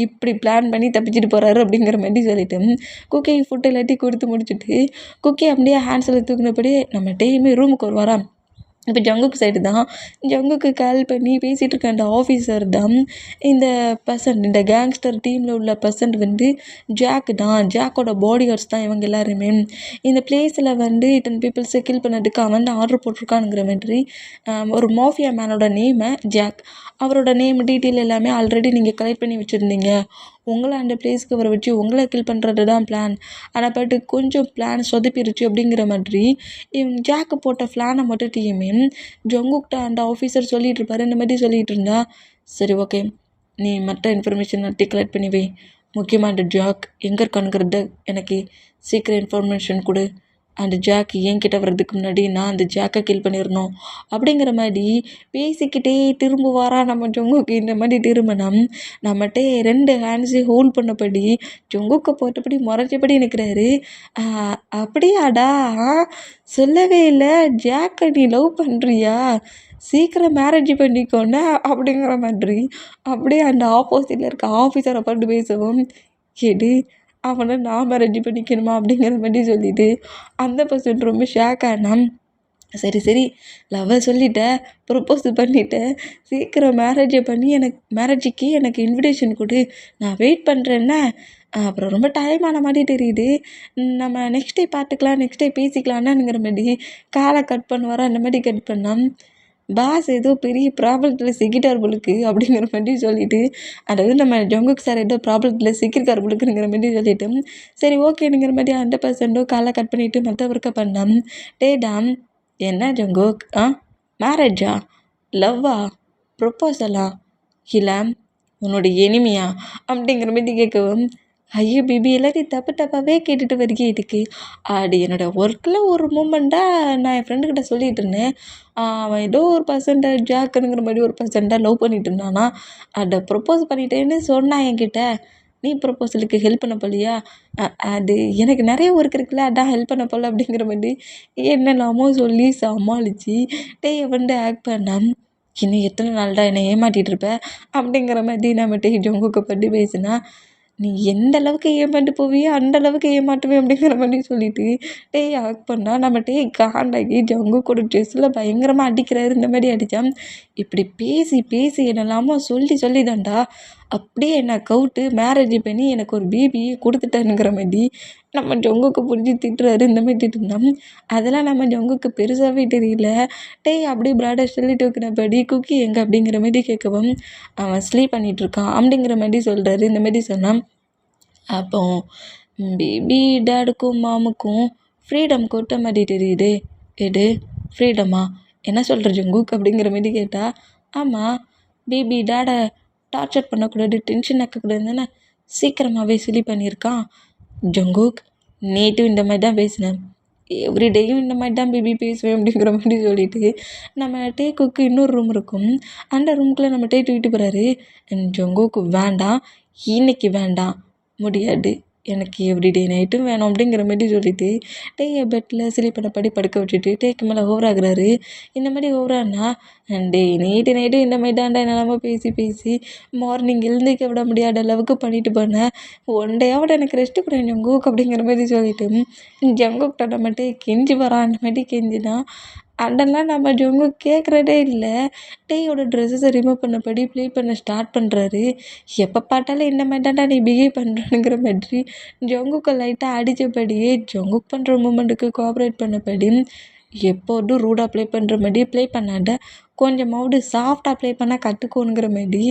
இப்படி பிளான் பண்ணி தப்பிச்சுட்டு போகிறாரு அப்படிங்கிற மாதிரி சொல்லிட்டு குக்கி ஃபுட்டு எல்லாத்தையும் கொடுத்து முடிச்சுட்டு குக்கி அப்படியே ஹேண்ட்ஸில் தூக்கினபடியே நம்ம டேயுமே ரூமுக்கு வருவாராம். இப்போ ஜங்குக்கு சைடு தான் ஜங்குக்கு கால் பண்ணி பேசிகிட்டு இருக்க அந்த ஆஃபீஸர் தான் இந்த பர்சன், இந்த கேங்ஸ்டர் டீமில் உள்ள பர்சன் வந்து ஜாக் தான். ஜாக்கோட பாடி கார்ட்ஸ் தான் இவங்க எல்லாருமே. இந்த பிளேஸில் வந்து இத்தனை பீப்புள்ஸை கில் பண்ணதுக்கு அவன் தான் ஆர்டர் போட்டிருக்கானுங்கிற மாதிரி ஒரு மாஃபியா மேனோட நேமை ஜாக், அவரோட நேம் டீட்டெயில் எல்லாமே ஆல்ரெடி நீங்கள் கலெக்ட் பண்ணி வச்சுருந்தீங்க. உங்களை அந்த பிளேஸ்க்கு வர வச்சு உங்களை கில் பண்ணுறது தான் பிளான், ஆனால் பட்டு கொஞ்சம் பிளான் சொதப்பிருச்சு அப்படிங்கிற மாதிரி இவங்க ஜாக்கு போட்ட பிளானை மட்டும் டீமே ஜங்குக்கிட்ட அந்த ஆஃபீஸர் சொல்லிகிட்டு இருப்பாரு. இந்த மாதிரி சொல்லிகிட்டு இருந்தா, சரி ஓகே நீ மற்ற இன்ஃபர்மேஷன் எல்லாத்தையும் கலெக்ட் பண்ணி வை, முக்கியமாக அந்த ஜாக் எங்கே இருக்கானுங்கிறத எனக்கு சீக்கிரம் இன்ஃபர்மேஷன் கொடு, அந்த ஜாக் என்கிட்ட வர்றதுக்கு முன்னாடி நான் அந்த ஜாக்கை கில் பண்ணிடணும் அப்படிங்கிற மாதிரி பேசிக்கிட்டே திரும்புவாரா நம்ம ஜொங்குக்கு. இந்த மாதிரி திரும்பினம் நம்மகிட்ட 2 ஹேண்ட்ஸையும் ஹோல்ட் பண்ணபடி ஜொங்குக்கு போட்டபடி முறைச்சபடி நிற்கிறாரு. அப்படியாடா, சொல்லவே இல்லை, ஜாக்கை நீ லவ் பண்ணுறியா, சீக்கிரம் மேரேஜ் பண்ணிக்கோண்ணே அப்படிங்கிற மாதிரி அப்படியே அந்த ஆப்போசிட்டில் இருக்க ஆஃபீஸரை பார்த்து பேசவும், எடு அவனை நான் மேரேஜ் பண்ணிக்கணுமா அப்படிங்கிற மாதிரி சொல்லிட்டு அந்த பர்சன் ரொம்ப ஷாக் ஆனால் சரி சரி, லவ்வை சொல்லிட்டேன், ப்ரொப்போஸ் பண்ணிட்டேன், சீக்கிரம் மேரேஜை பண்ணி மேரேஜுக்கு எனக்கு இன்விடேஷன் கொடு, நான் வெயிட் பண்ணுறேன்னே. அப்புறம் ரொம்ப டைம் ஆன மாதிரி தெரியுது, நம்ம நெக்ஸ்ட் டே பார்த்துக்கலாம், நெக்ஸ்ட் டே பேசிக்கலான்னுங்கிற மாதிரி காலை கட் பண்ணுவாரா, அந்த மாதிரி கட் பண்ணால் பாஸ் ஏதோ பெரிய ப்ராப்ளத்தில் சிக்கிட்டார் போலுக்கு அப்படிங்கிற மாதிரி சொல்லிவிட்டு, அதாவது நம்ம ஜங்குக் சார் ஏதோ ப்ராப்ளத்தில் சிக்கியிருக்கார் போலுக்குங்கிற மாதிரி சொல்லிவிட்டு, சரி ஓகேங்கிற மாதிரி 100% காலை கட் பண்ணிவிட்டு மற்ற ஒர்க்கை பண்ணான். டேடாம், என்ன ஜங்குக், மேரேஜா, லவ்வா, ப்ரொப்போசலா, இல்லை உன்னோட எனிமியா அப்படிங்கிற மாதிரி கேட்கவும், ஐயோ பேபி எல்லாத்தையும் தப்பாகவே கேட்டுட்டு வரைக்கும் இதுக்கு அது என்னோடய ஒர்க்கில் ஒரு மூமெண்ட்டாக நான் என் ஃப்ரெண்டுக்கிட்ட சொல்லிகிட்டு இருந்தேன். அவன் ஏதோ ஒரு பர்சன்ட்டை ஜாக்குங்கிற மாதிரி ஒரு பர்சன்ட்டை லவ் பண்ணிட்டு இருந்தானா, அதை ப்ரொப்போஸ் பண்ணிட்டேன்னு சொன்னான் என்கிட்ட. நீ ப்ரொப்போசலுக்கு ஹெல்ப் பண்ண போலியா, அது எனக்கு நிறைய ஒர்க் இருக்குல்ல, அதான் ஹெல்ப் பண்ண போல அப்படிங்கிற மாதிரி என்னெல்லாமோ சொல்லி சமாளித்து டேயை வந்து ஆக்ட் பண்ணான். இன்னும் எத்தனை நாள்டா என்னை ஏமாற்றிட்டு இருப்ப அப்படிங்கிற மாதிரி நம்ம டே ஜங்குக்கை பற்றி பேசினா, நீ எந்த அளவுக்கு ஏமாண்டு போவியோ அந்த அளவுக்கு ஏமாட்டுவேன் அப்படிங்கிற மாதிரி சொல்லிட்டு டேய் ஆக்ட் பண்ணால் நம்ம டே காண்டாகி ஜங்குக்கோட ட்ரெஸ்ஸில் பயங்கரமாக அடிக்கிறாரு, இந்த மாதிரி அடித்தான். இப்படி பேசி பேசி என்னெல்லாமோ சொல்லி தான்டா அப்படியே என்னை கவுட்டு மேரேஜ் பண்ணி எனக்கு ஒரு பேபி கொடுத்துட்டானுங்கிற மாதிரி நம்ம ஜங்குக்கு புரிஞ்சு திட்டுறாரு, இந்த மாதிரி திட்டுனா அதெல்லாம் நம்ம ஜங்குக்கு பெருசாகவே தெரியல. டேய் அப்படியே ப்ராடர் சொல்லிட்டு வைக்கிறபடி குக்கி எங்கே அப்படிங்கிற மாதிரி கேட்கவும், அவன் ஸ்லீப் பண்ணிகிட்ருக்கான் அப்படிங்கிற மாதிரி சொல்கிறாரு, இந்த மாதிரி சொன்னான். அப்போ பேபி டேடுக்கும் மாமுக்கும் ஃப்ரீடம் கொடுத்த மாதிரி தெரியுது. எடு ஃப்ரீடமா, என்ன சொல்கிற ஜங்குக் அப்படிங்கிற மாதிரி கேட்டால், ஆமாம் பேபி டேடை டார்ச்சர் பண்ணக்கூடாது, டென்ஷன் ஆக்கக்கூடாது தானே சீக்கிரமாகவே ஸ்லீப் பண்ணியிருக்கான். ஜங்குக், நேட்டும் இந்த மாதிரி தான் பேசினேன், எவ்ரிடேயும் இந்த மாதிரி தான் பேபி பேசுவேன் அப்படிங்கிற மாதிரி சொல்லிவிட்டு நம்ம டேக்குக்கு இன்னொரு ரூம் இருக்கும், அந்த ரூமுக்குள்ளே நம்ம டே தூக்கிட்டு போகிறாரு. ஜங்குக்கு வேண்டாம், இன்னைக்கு வேண்டாம், முடியாது, எனக்கு எவ்ரிடே நைட்டும் வேணும் அப்படிங்கிற மாதிரி சொல்லிவிட்டு டேயை பெட்டில் ஸ்லீப் பண்ணபடி படுக்க வச்சுட்டு டேக்கு மேலே ஓவராகிறாரு. இந்த மாதிரி ஓவரானா டே நைட்டும் இந்த மாதிரி தாண்டா என்னெல்லாமோ பேசி பேசி மார்னிங் எழுந்திரிக்க விட முடியாத அளவுக்கு பண்ணிட்டு போனேன், ஒன் டேவோட எனக்கு ரெஸ்ட்டு கூட ஜங்குக் அப்படிங்கிற மாதிரி சொல்லிவிட்டு ஜங்குக்கிட்ட நம்ம டே கெஞ்சி வரான், அந்த மாதிரி கெஞ்சினா அதெல்லாம் நம்ம ஜங்குக் கேட்குறதே இல்லை. டேயோட ட்ரெஸ்ஸஸை ரிமூவ் பண்ணபடி ப்ளே பண்ண ஸ்டார்ட் பண்ணுறாரு. எப்போ பார்த்தாலும் இந்த மாதிரி தான்டா நீ பிஹேவ் பண்ணுறனுங்கிற மாதிரி ஜங்குக்கை லைட்டாக அடித்தபடியே ஜங்குக் பண்ணுற மூமெண்ட்டுக்கு கோஆப்ரேட் பண்ணபடி எப்போதும் ரூடாக ப்ளே பண்ணுற மாதிரி ப்ளே பண்ணாத, கொஞ்சமாவது சாஃப்டாக ப்ளே பண்ணால் கற்றுக்கோணுங்கிற மாதிரி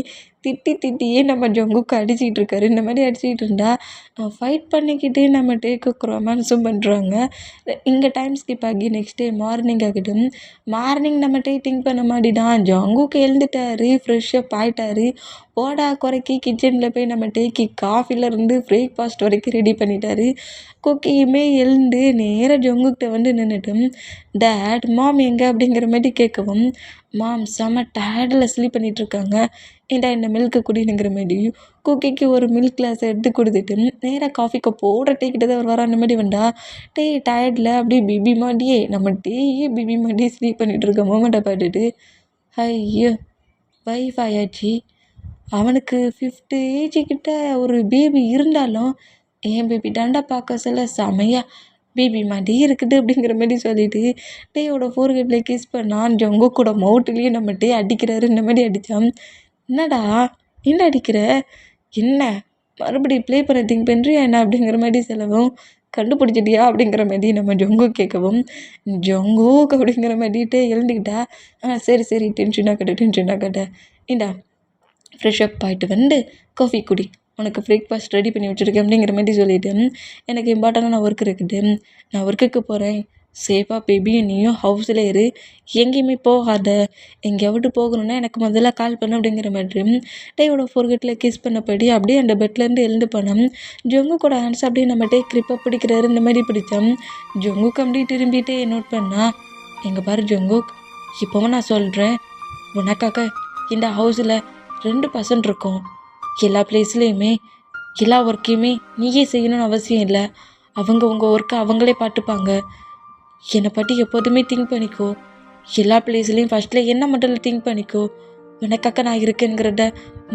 திட்டியே நம்ம ஜங்குக்கு அடிச்சிக்கிட்டு இருக்காரு. இந்த மாதிரி அடிச்சிக்கிட்டு இருந்தால் ஃபைட் பண்ணிக்கிட்டே நம்ம டேக்கு ரொமான்ஸும் பண்ணுறாங்க. இங்கே டைம் ஸ்கிப் ஆகி நெக்ஸ்ட் டே மார்னிங் ஆகிடும். மார்னிங் நம்ம டே திங்க் பண்ண மாதிரி தான் ஜங்குக்கு எழுந்துட்டாரு, ஃப்ரெஷ்ஷப் ஆகிட்டாரு. போடா குறைக்கி கிச்சனில் போய் நம்ம டேக்கு காஃபிலேருந்து பிரேக்ஃபாஸ்ட் வரைக்கும் ரெடி பண்ணிட்டாரு. குக்கியுமே எழுந்து நேராக ஜங்குக்கிட்ட வந்து நின்றுட்டும், டேட் மாம் எங்கே அப்படிங்கிற மாதிரி கேட்கவும், மாம் செம்ம டயர்டில் ஸ்லீப் பண்ணிகிட்ருக்காங்க, இந்த மில்க்கு குடினுங்கிற மாதிரி குக்கிக்கு ஒரு மில்க் கிளாஸ் எடுத்து கொடுத்துட்டு நேராக காஃபி கப் போடுற டீ கிட்ட தான் வர அந்த மாதிரி வந்தா டே டயர்டில் அப்படியே பிபி மாட்டியே நம்ம டேயே பிபி மாட்டியே ஸ்லீப் பண்ணிகிட்டு இருக்க மோமெண்ட்டை பார்த்துட்டு, ஐயோ வைஃப் ஆயாச்சு, அவனுக்கு 50 ஏஜ் கிட்ட ஒரு பேபி இருந்தாலும் என் பேபி தாண்டா பார்க்க சொல்ல செமையா பேபி மாதிரி இருக்குது அப்படிங்கிற மாதிரி சொல்லிட்டு டேயோட ஃபோர்ஹெட்டில் கிஸ் பண்ணான். ஜங்குக்கோட மவுத்துலேயே நம்ம டே அடிக்கிறாரு, இந்த மாதிரி அடித்தான். என்னடா என்ன அடிக்கிற, என்ன மறுபடியும் ப்ளே பண்ண திங்க் பண்ணுறியா என்ன அப்படிங்கிற மாதிரி சொல்லவும், கண்டுபிடிச்சிட்டியா அப்படிங்கிற மாதிரி நம்ம ஜங்குக் கேட்கவும், ஜங்குக் அப்படிங்கிற மாதிரிட்டே எழுந்துக்கிட்டா, சரி டென்ஷனாக கட்ட இந்தா ஃப்ரெஷ்அப் ஆகிட்டு வந்து காஃபி குடி, உனக்கு பிரேக்ஃபாஸ்ட் ரெடி பண்ணி வச்சுருக்கேன் அப்படிங்கிற மாதிரி சொல்லிவிட்டு, எனக்கு இம்பார்ட்டண்டான ஒர்க் இருக்குது, நான் ஒர்க்குக்கு போகிறேன், சேஃபாக பேபி நீயும் ஹவுஸில் இரு, எங்கேயுமே போகாத, எங்கேயாவது போகணுன்னா எனக்கு முதல்ல கால் பண்ணு அப்படிங்கிற மாதிரி டேயோட ஃபோர்கெட்டில் கிஸ் பண்ணபடி அப்படியே அந்த பெட்லேருந்து எழுந்து போனோம். ஜங்குக்கோட ஹேண்ட்ஸ் அப்படியே நம்ம டே கிரிப்பாக பிடிக்கிறாரு, இந்த மாதிரி பிடிச்சோம். ஜங்குக்கு அப்படியே திரும்பிட்டே நோட் பண்ணா, எங்கே பாரு ஜங்குக், இப்போவும் நான் சொல்கிறேன், உனக்காக இந்த ஹவுஸில் 2% இருக்கும், எல்லா பிளேஸ்லேயுமே எல்லா ஒர்க்கையுமே நீயே செய்யணும்னு அவசியம் இல்லை, அவங்க உங்கள் ஒர்க்கை அவங்களே பார்த்துப்பாங்க, என்னை பற்றி எப்போதுமே திங்க் பண்ணிக்கோ, எல்லா பிளேஸ்லேயும் ஃபஸ்ட்டில் என்ன மட்டும் திங்க் பண்ணிக்கோ, உனக்காக நான் இருக்கேங்கிறத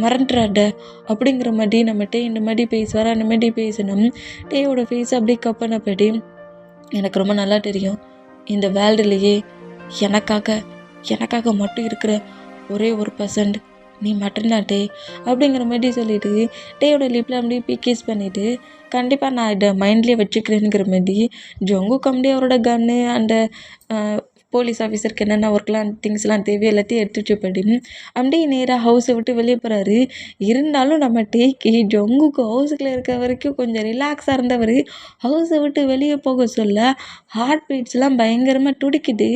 மறந்துடாத அப்படிங்கிற மாதிரி நம்மகிட்ட இந்த மாதிரி பேசுவார். அந்த மாதிரி பேசணும். டேயோட ஃபேஸ் அப்படியே கப்பனப்படி, எனக்கு ரொம்ப நல்லா தெரியும், இந்த வேர்ல்டுலேயே எனக்காக எனக்காக மட்டும் இருக்கிற ஒரே ஒரு பர்சன்ட் நீ மட்டும்டா டே அப்படிங்கிற மாதிரி சொல்லிட்டு டேயோட லிப்பில் அப்படியே கிஸ் பண்ணிவிட்டு கண்டிப்பாக நான் இதை மைண்ட்லேயே வச்சுக்கிறேங்கிற மாதிரி ஜங்குக் அப்படியே அவரோட கன்னு அண்டு போலீஸ் ஆஃபீஸருக்கு என்னென்ன ஒர்க்லாம் திங்ஸ்லாம் தேவையோ எல்லாத்தையும் எடுத்து வச்சுப்படி அப்படியே நேராக ஹவுஸை விட்டு வெளியே போகிறாரு. இருந்தாலும் நம்ம டேக்கி ஜங்குக்கு ஹவுஸுக்குள்ளே இருக்க வரைக்கும் கொஞ்சம் ரிலாக்ஸாக இருந்தவர் ஹவுஸை விட்டு வெளியே போக சொல்ல ஹார்ட் பீட்ஸ்லாம் பயங்கரமாக துடிக்குது.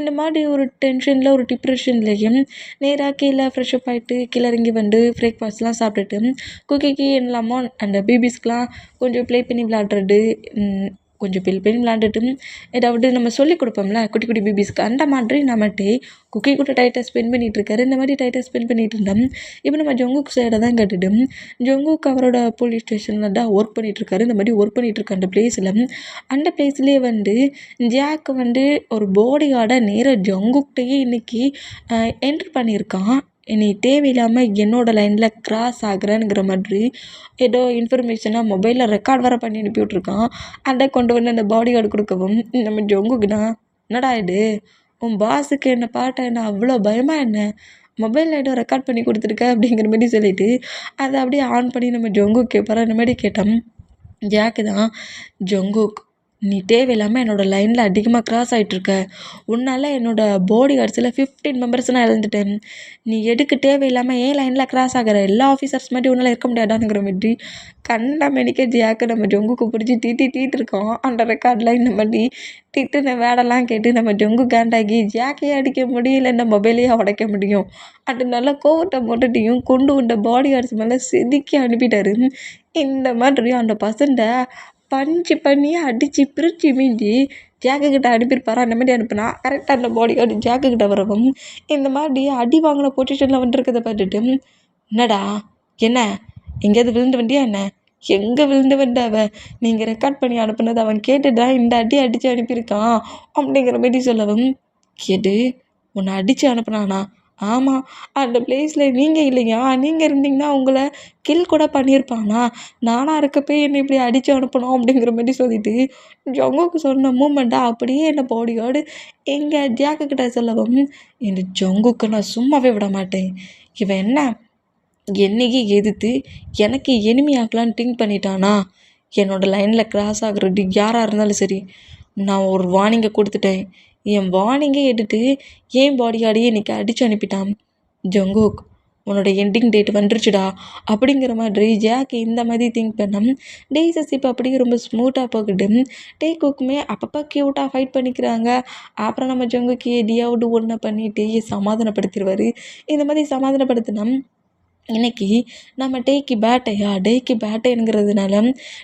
இந்த மாதிரி ஒரு டென்ஷனில் ஒரு டிப்ரெஷன்லேயும் நேராக கீழே ஃப்ரெஷ்அப் ஆகிட்டு கீழே இறங்கி வந்து பிரேக்ஃபாஸ்ட்லாம் சாப்பிட்டுட்டு குக்கிக்கு என்னலாமோ அந்த பேபிஸ்க்கெலாம் கொஞ்சம் ப்ளே பண்ணி விளாட்றது, கொஞ்சம் ப்ளே பண்ணி விளாண்டுட்டு ஏதாவது நம்ம சொல்லிக் கொடுப்போம்ல குட்டி குட்டி பேபிஸ்க்கு, அந்த மாதிரி நம்மகிட்டே குக்கி கூட டைட்டாக ஸ்பெண்ட் பண்ணிகிட்ருக்காரு. இந்த மாதிரி டைட்டாக ஸ்பெண்ட் பண்ணிகிட்டு இருந்தோம். இப்போ நம்ம ஜங்குக் சைடை தான் கேட்டுட்டு ஜங்குக் அவரோட போலீஸ் ஸ்டேஷனில் தான் ஒர்க் பண்ணிகிட்ருக்காரு. இந்த மாதிரி ஒர்க் பண்ணிகிட்ருக்க அந்த பிளேஸில் அந்த பிளேஸ்லேயே வந்து ஜாக் வந்து ஒரு பாடி கார்டை நேராக ஜங்குக்கிட்டேயே இன்றைக்கி என்ட்ரு பண்ணியிருக்கான். நீ தேவையில்லாமல் என்னோடய லைனில் க்ராஸ் ஆகுறேங்கிற மாதிரி ஏதோ இன்ஃபர்மேஷனாக மொபைலில் ரெக்கார்ட் வர பண்ணி அனுப்பி விட்ருக்கான். அதை கொண்டு வந்து அந்த பாடி கார்டு கொடுக்கவும் நம்ம ஜங்குக்குனா என்னடா இது உன் பாஸுக்கு என்னை பாட்ட என்ன அவ்வளோ பயமாக என்ன மொபைலில் ஏதோ ரெக்கார்ட் பண்ணி கொடுத்துருக்க அப்படிங்கிற மாதிரி சொல்லிவிட்டு அதை அப்படியே ஆன் பண்ணி நம்ம ஜங்குக் கேட்பாரு. அந்த மாதிரி கேட்டோம். ஜாக்கு தான் ஜங்குக் நீ தேவையில்லாமல் என்னோடய லைனில் அதிகமாக க்ராஸ் ஆகிட்ருக்க. உன்னால் என்னோடய பாடி கார்ட்ஸில் 15 மெம்பர்ஸ் நான் இழந்துட்டேன். நீ எதுக்கு தேவையில்லாமல் ஏன் லைனில் க்ராஸ் ஆகிற எல்லா ஆஃபீஸர்ஸ் மாதிரி உன்னால் இருக்க முடியாதானுங்கிற மாதிரி கண்டா மெடிக்க ஜாக்கு நம்ம ஜங்குக்கு பிடிச்சி தீட்டு இருக்கோம். அந்த ரெக்கார்டில் இந்த மாதிரி திட்டுன வேடெல்லாம் கேட்டு நம்ம ஜங்கு காண்டாகி ஜாக்கையே அடிக்க முடியல, இந்த மொபைலையே உடைக்க முடியும். அது நல்லா கோவத்தை போட்டுட்டையும் கொண்டு வந்த பாடி கார்ட்ஸ் மேலே செதுக்கி அனுப்பிட்டாரு. இந்த மாதிரி அந்த பசண்டை பஞ்சு பண்ணி அடித்து பிரித்து மீஞ்சி ஜாக்குக்கிட்ட அனுப்பியிருப்பாரா. அந்த மாதிரி அனுப்புனா கரெக்டாக அந்த பாடி கார்டு ஜாக்குக்கிட்ட வரவும் இந்த மாதிரி அடி வாங்கின பொசிஷனில் வந்துருக்கதை பார்த்துட்டு என்னடா என்ன எங்கேயாவது விழுந்து வண்டியா என்ன, எங்கே விழுந்து வந்த நீங்கள் ரெக்கார்ட் பண்ணி அனுப்புனது அவன் கேட்டுதான் இந்த அடி அடித்து அனுப்பியிருக்கான் அப்படிங்கிற மாதிரி சொல்லவும் கேட்டு உன்னை அடித்து அனுப்புனானா? ஆமாம், அந்த பிளேஸில் நீங்கள் இல்லையா, நீங்கள் இருந்தீங்கன்னா உங்களை கில் கூட பண்ணியிருப்பானா? நானாக இருக்கப்போ என்னை இப்படி அடித்து அனுப்பணும் அப்படிங்கிற மாதிரி சொல்லிட்டு ஜங்குக்கு சொன்ன மூமெண்ட்டாக அப்படியே என்னை பாடி கார்டு எங்கள் ஜாக்குக்கிட்ட சொல்லவும் இந்த ஜங்குக்கு நான் சும்மாவே விட மாட்டேன். இவன் என்ன என்னையே எதிர்த்து எனக்கு எனிமி ஆக்கலான்னு திங்க் பண்ணிட்டானா? என்னோடய லைனில் க்ராஸ் ஆகுறது யாராக இருந்தாலும் சரி, நான் ஒரு வார்னிங்கை கொடுத்துட்டேன். என் வார்னிங்கே எடுத்து ஏன் பாடி கார்டையே இன்றைக்கி அடித்து அனுப்பிட்டான். ஜங்குக் உன்னோட எண்டிங் டேட் வந்துருச்சுடா அப்படிங்கிற மாதிரி ஜாக் இந்த மாதிரி திங்க் பண்ணோம். டேஸஸ் இப்போ அப்படியே ரொம்ப ஸ்மூத்தாக போகுது. டேக்குக்குமே அப்பப்போ க்யூட்டாக ஃபைட் பண்ணிக்கிறாங்க. அப்புறம் நம்ம ஜங்குக்கு எதையாவது ஒன்று பண்ணிட்டு சமாதானப்படுத்திடுவார். இந்த மாதிரி சமாதானப்படுத்தினா இன்றைக்கி நம்ம டேக்கு பேட்டைங்கிறதுனால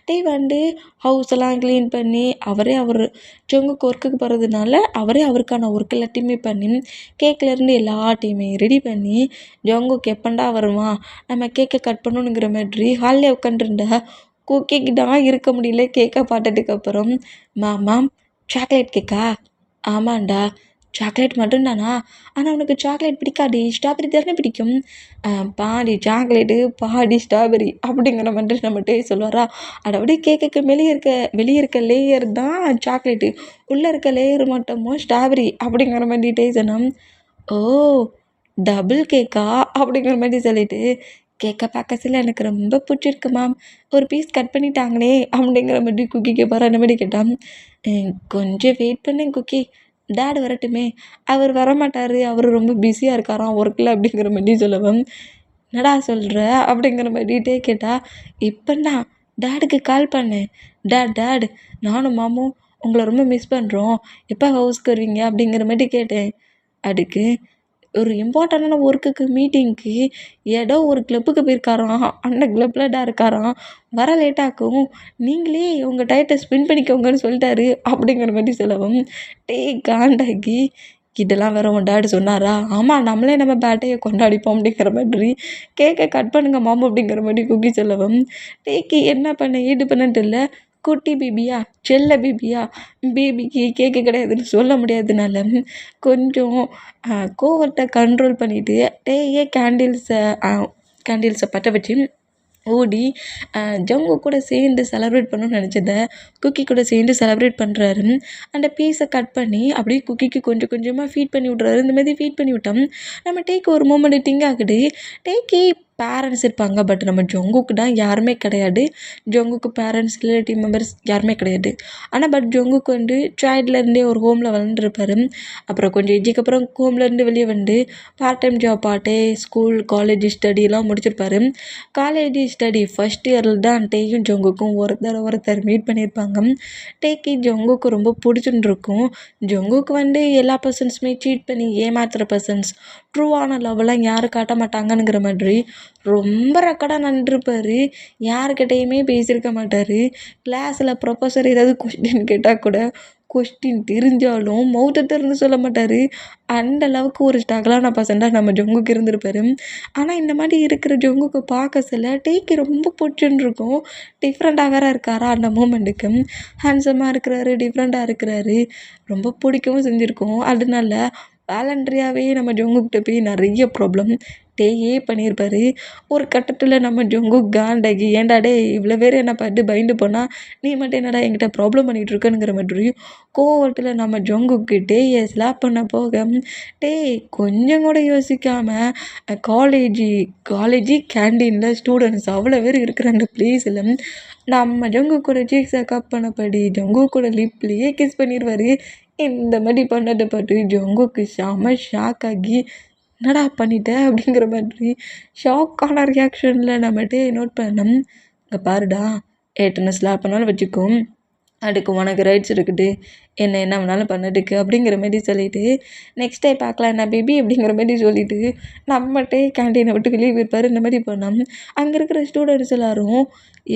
டே வந்து ஹவுஸ் எல்லாம் க்ளீன் பண்ணி அவர் ஜங்குக்கு ஒர்க்குக்கு போகிறதுனால அவருக்கான ஒர்க் எல்லாத்தையுமே பண்ணி கேக்லேருந்து எல்லாத்தையுமே ரெடி பண்ணி ஜங்குக்கு எப்பண்டா வருவான் நம்ம கேக்கை கட் பண்ணணுங்கிற மாதிரி ஹாலில் உட்காந்துருந்தா குக்கிக்கு தான் இருக்க முடியல. கேக்கை பார்த்ததுக்கப்புறம் மேம் சாக்லேட் கேக்கா? ஆமாண்டா சாக்லேட் மட்டும்தானா? ஆனால் உனக்கு சாக்லேட் பிடிக்காது, ஸ்ட்ராபெரி தானே பிடிக்கும். பாதி சாக்லேட்டு பாதி ஸ்ட்ராபெரி அப்படிங்கிற மாதிரி நம்மகிட்டே சொல்லுவாரா. அதாவது கேக்குக்கு வெளியே இருக்க லேயர் தான் சாக்லேட்டு, உள்ளே இருக்க லேயர் மட்டுமோ ஸ்ட்ராபெரி அப்படிங்கிற மாதிரிட்டே சொன்னோம். ஓ டபுள் கேக்கா அப்படிங்கிற மாதிரி சொல்லிட்டு கேக்கை பார்க்கறதுல எனக்கு ரொம்ப பிடிச்சிருக்கு மேம், ஒரு பீஸ் கட் பண்ணிட்டாங்களே அப்படிங்கிற மாதிரி குக்கி கேட்பாரு. அந்த மாதிரி கேட்டான். கொஞ்சம் வெயிட் பண்ணேன் குக்கி, டேட் வரட்டுமே, அவர் வரமாட்டார், அவர் ரொம்ப பிஸியாக இருக்காராம் ஒர்க்கில் அப்படிங்கிற மாதிரி சொல்லவும் என்னடா சொல்கிற அப்படிங்கிற மாதிரிட்டே கேட்டால் இப்போன்னா டேடுக்கு கால் பண்ணேன். டேட் நானும் மாமும் உங்களை ரொம்ப மிஸ் பண்ணுறோம், எப்போ ஹவுஸ்க்கு வருவீங்க அப்படிங்கிற மாதிரி கேட்டேன். அதுக்கு ஒரு இம்பார்ட்டண்டான ஒர்க்குக்கு மீட்டிங்க்கு ஏதோ ஒரு கிளப்புக்கு போயிருக்காராம், அந்த கிளப்பில் தான் இருக்காராம், வர லேட்டாக்கும், நீங்களே உங்கள் டயத்தை ஸ்பெண்ட் பண்ணிக்கோங்கன்னு சொல்லிட்டாரு அப்படிங்கிற மாதிரி சொல்லவும் காண்டாகி இதெல்லாம் வேற உன் டேடு சொன்னாரா? ஆமாம், நம்மளே நம்ம பேட்டையை கொண்டாடிப்போம் அப்படிங்கிற மாதிரி கேக்கை கட் பண்ணுங்க மாமா அப்படிங்கிற மாதிரி குக்கி சொல்லவும் டேக்கு என்ன பண்ண ஏது பண்ணன்ட்டு இல்லை, குட்டி பேபியா செல்ல பேபியா, பேபிக்கு கேக்கு கிடையாதுன்னு சொல்ல முடியாதுனால கொஞ்சம் கோவத்தை கண்ட்ரோல் பண்ணிவிட்டு டேயே கேண்டில்ஸை பற்ற வச்சு ஓடி ஜங்குக் கூட சேர்ந்து செலப்ரேட் பண்ணணும்னு நினச்சத குக்கி கூட சேர்ந்து செலப்ரேட் பண்ணுறாரு. அந்த பீஸை கட் பண்ணி அப்படியே குக்கிக்கு கொஞ்சம் கொஞ்சமாக ஃபீட் பண்ணி விட்றாரு. இந்த மாதிரி ஃபீட் பண்ணி விட்டோம். நம்ம டேக்கு ஒரு மூமெண்ட் திங்க் ஆகுது. டேக்கு பேரண்ட்ஸ் இருப்பாங்க, பட் நம்ம ஜங்குக்கு தான் யாருமே கிடையாது. ஜங்குக்கு பேரண்ட்ஸ் ரிலேட்டிவ் மெம்பர்ஸ் யாருமே கிடையாது. ஆனால் பட் ஜங்குக்கு வந்து சைல்ட்லேருந்தே ஒரு ஹோமில் வளர்ந்துருப்பாரு. அப்புறம் கொஞ்சம் ஏஜுக்கு அப்புறம் ஹோம்லேருந்து வெளியே வந்து பார்ட் டைம் ஜாப் பாட்டே ஸ்கூல் காலேஜ் ஸ்டடியெல்லாம் முடிச்சிருப்பாரு. காலேஜ் ஸ்டடி ஃபஸ்ட் இயரில் தான் டேயும் ஜங்குக்கும் ஒருத்தர் மீட் பண்ணியிருப்பாங்க. டேக்கு ஜங்குக்கு ரொம்ப பிடிச்சிருந்துருக்கும். ஜங்குக்கு வந்து எல்லா பர்சன்ஸுமே சீட் பண்ணி ஏமாத்துகிற பர்சன்ஸ், ட்ரூவான லவ்வெல்லாம் யாரும் காட்ட மாட்டாங்கங்கிற மாதிரி ரொம்ப ரெக்கார்டாக நின்றுருப்பார். யாருக்கிட்டேயுமே பேசியிருக்க மாட்டார். கிளாஸில் ப்ரொஃபஸர் ஏதாவது கொஸ்டின் கேட்டால் கூட கொஸ்டின் தெரிஞ்சாலும் மவுத்தை திறந்து சொல்ல மாட்டார். அந்த அளவுக்கு ஒரு ஸ்ட்ரகிளான பர்சன்டாக நம்ம ஜங்குக்கு இருந்திருப்பார். ஆனால் இந்த மாதிரி இருக்கிற ஜங்குக்கு பார்க்க சில டேக்கு ரொம்ப பிடிச்சுன்னு இருக்கும். டிஃப்ரெண்ட்டாக வேறு இருக்காரா அந்த மூமெண்ட்டுக்கு. ஹேண்ட்ஸமாக இருக்கிறாரு, டிஃப்ரெண்ட்டாக இருக்கிறாரு, ரொம்ப பிடிக்கவும் செஞ்சுருக்கோம். அதனால வாலண்ட்ரியாகவே நம்ம ஜங்குக்கிட்ட போய் நிறைய ப்ராப்ளம் டேயே பண்ணியிருப்பார். ஒரு கட்டத்தில் நம்ம ஜங்குக் காண்டாகி, ஏன்டா டே இவ்வளோ பேர் என்னை பார்த்து பயந்து போனால் நீ மட்டும் என்னடா என்கிட்ட ப்ராப்ளம் பண்ணிகிட்டு இருக்கேனுங்கிற மாதிரி கோவத்தில் நம்ம ஜங்குக்கு டேயை ஸ்லாப் பண்ண போக, டே கொஞ்சம் கூட யோசிக்காமல் காலேஜ் கேண்டீனில் ஸ்டூடெண்ட்ஸ் அவ்வளோ பேர் இருக்கிற அந்த பிளேஸில் நம்ம ஜங்குக் கூட சீக்ஸை கப் பண்ணப்படி ஜங்குக் கூட லிப்லேயே கிஸ் பண்ணிடுவார். இந்த மாதிரி பண்ணதை பார்த்து ஜங்குக்கு செம ஷாக் ஆகி, என்னடா பண்ணிட்ட அப்படிங்கிற மாதிரி ஷாக்கான ரியாக்ஷனில் நம்மகிட்டே நோட் பண்ணோம். இங்கே பாருடா, ஏட்டனை ஸ்லாப் பண்ணாலும் வச்சுக்கோ, அதுக்கு உனக்கு ரைட்ஸ் இருக்குது, என்ன வேணாலும் பண்ணதுக்கு அப்படிங்கிற மாதிரி சொல்லிவிட்டு நெக்ஸ்ட் டே பார்க்கலாம் என்ன பேபி அப்படிங்கிற மாதிரி சொல்லிவிட்டு நம்மகிட்டே கேண்டீனை விட்டு வெளியே போயிருப்பார். இந்த மாதிரி பண்ணோம். அங்கே இருக்கிற ஸ்டூடெண்ட்ஸ் எல்லோரும்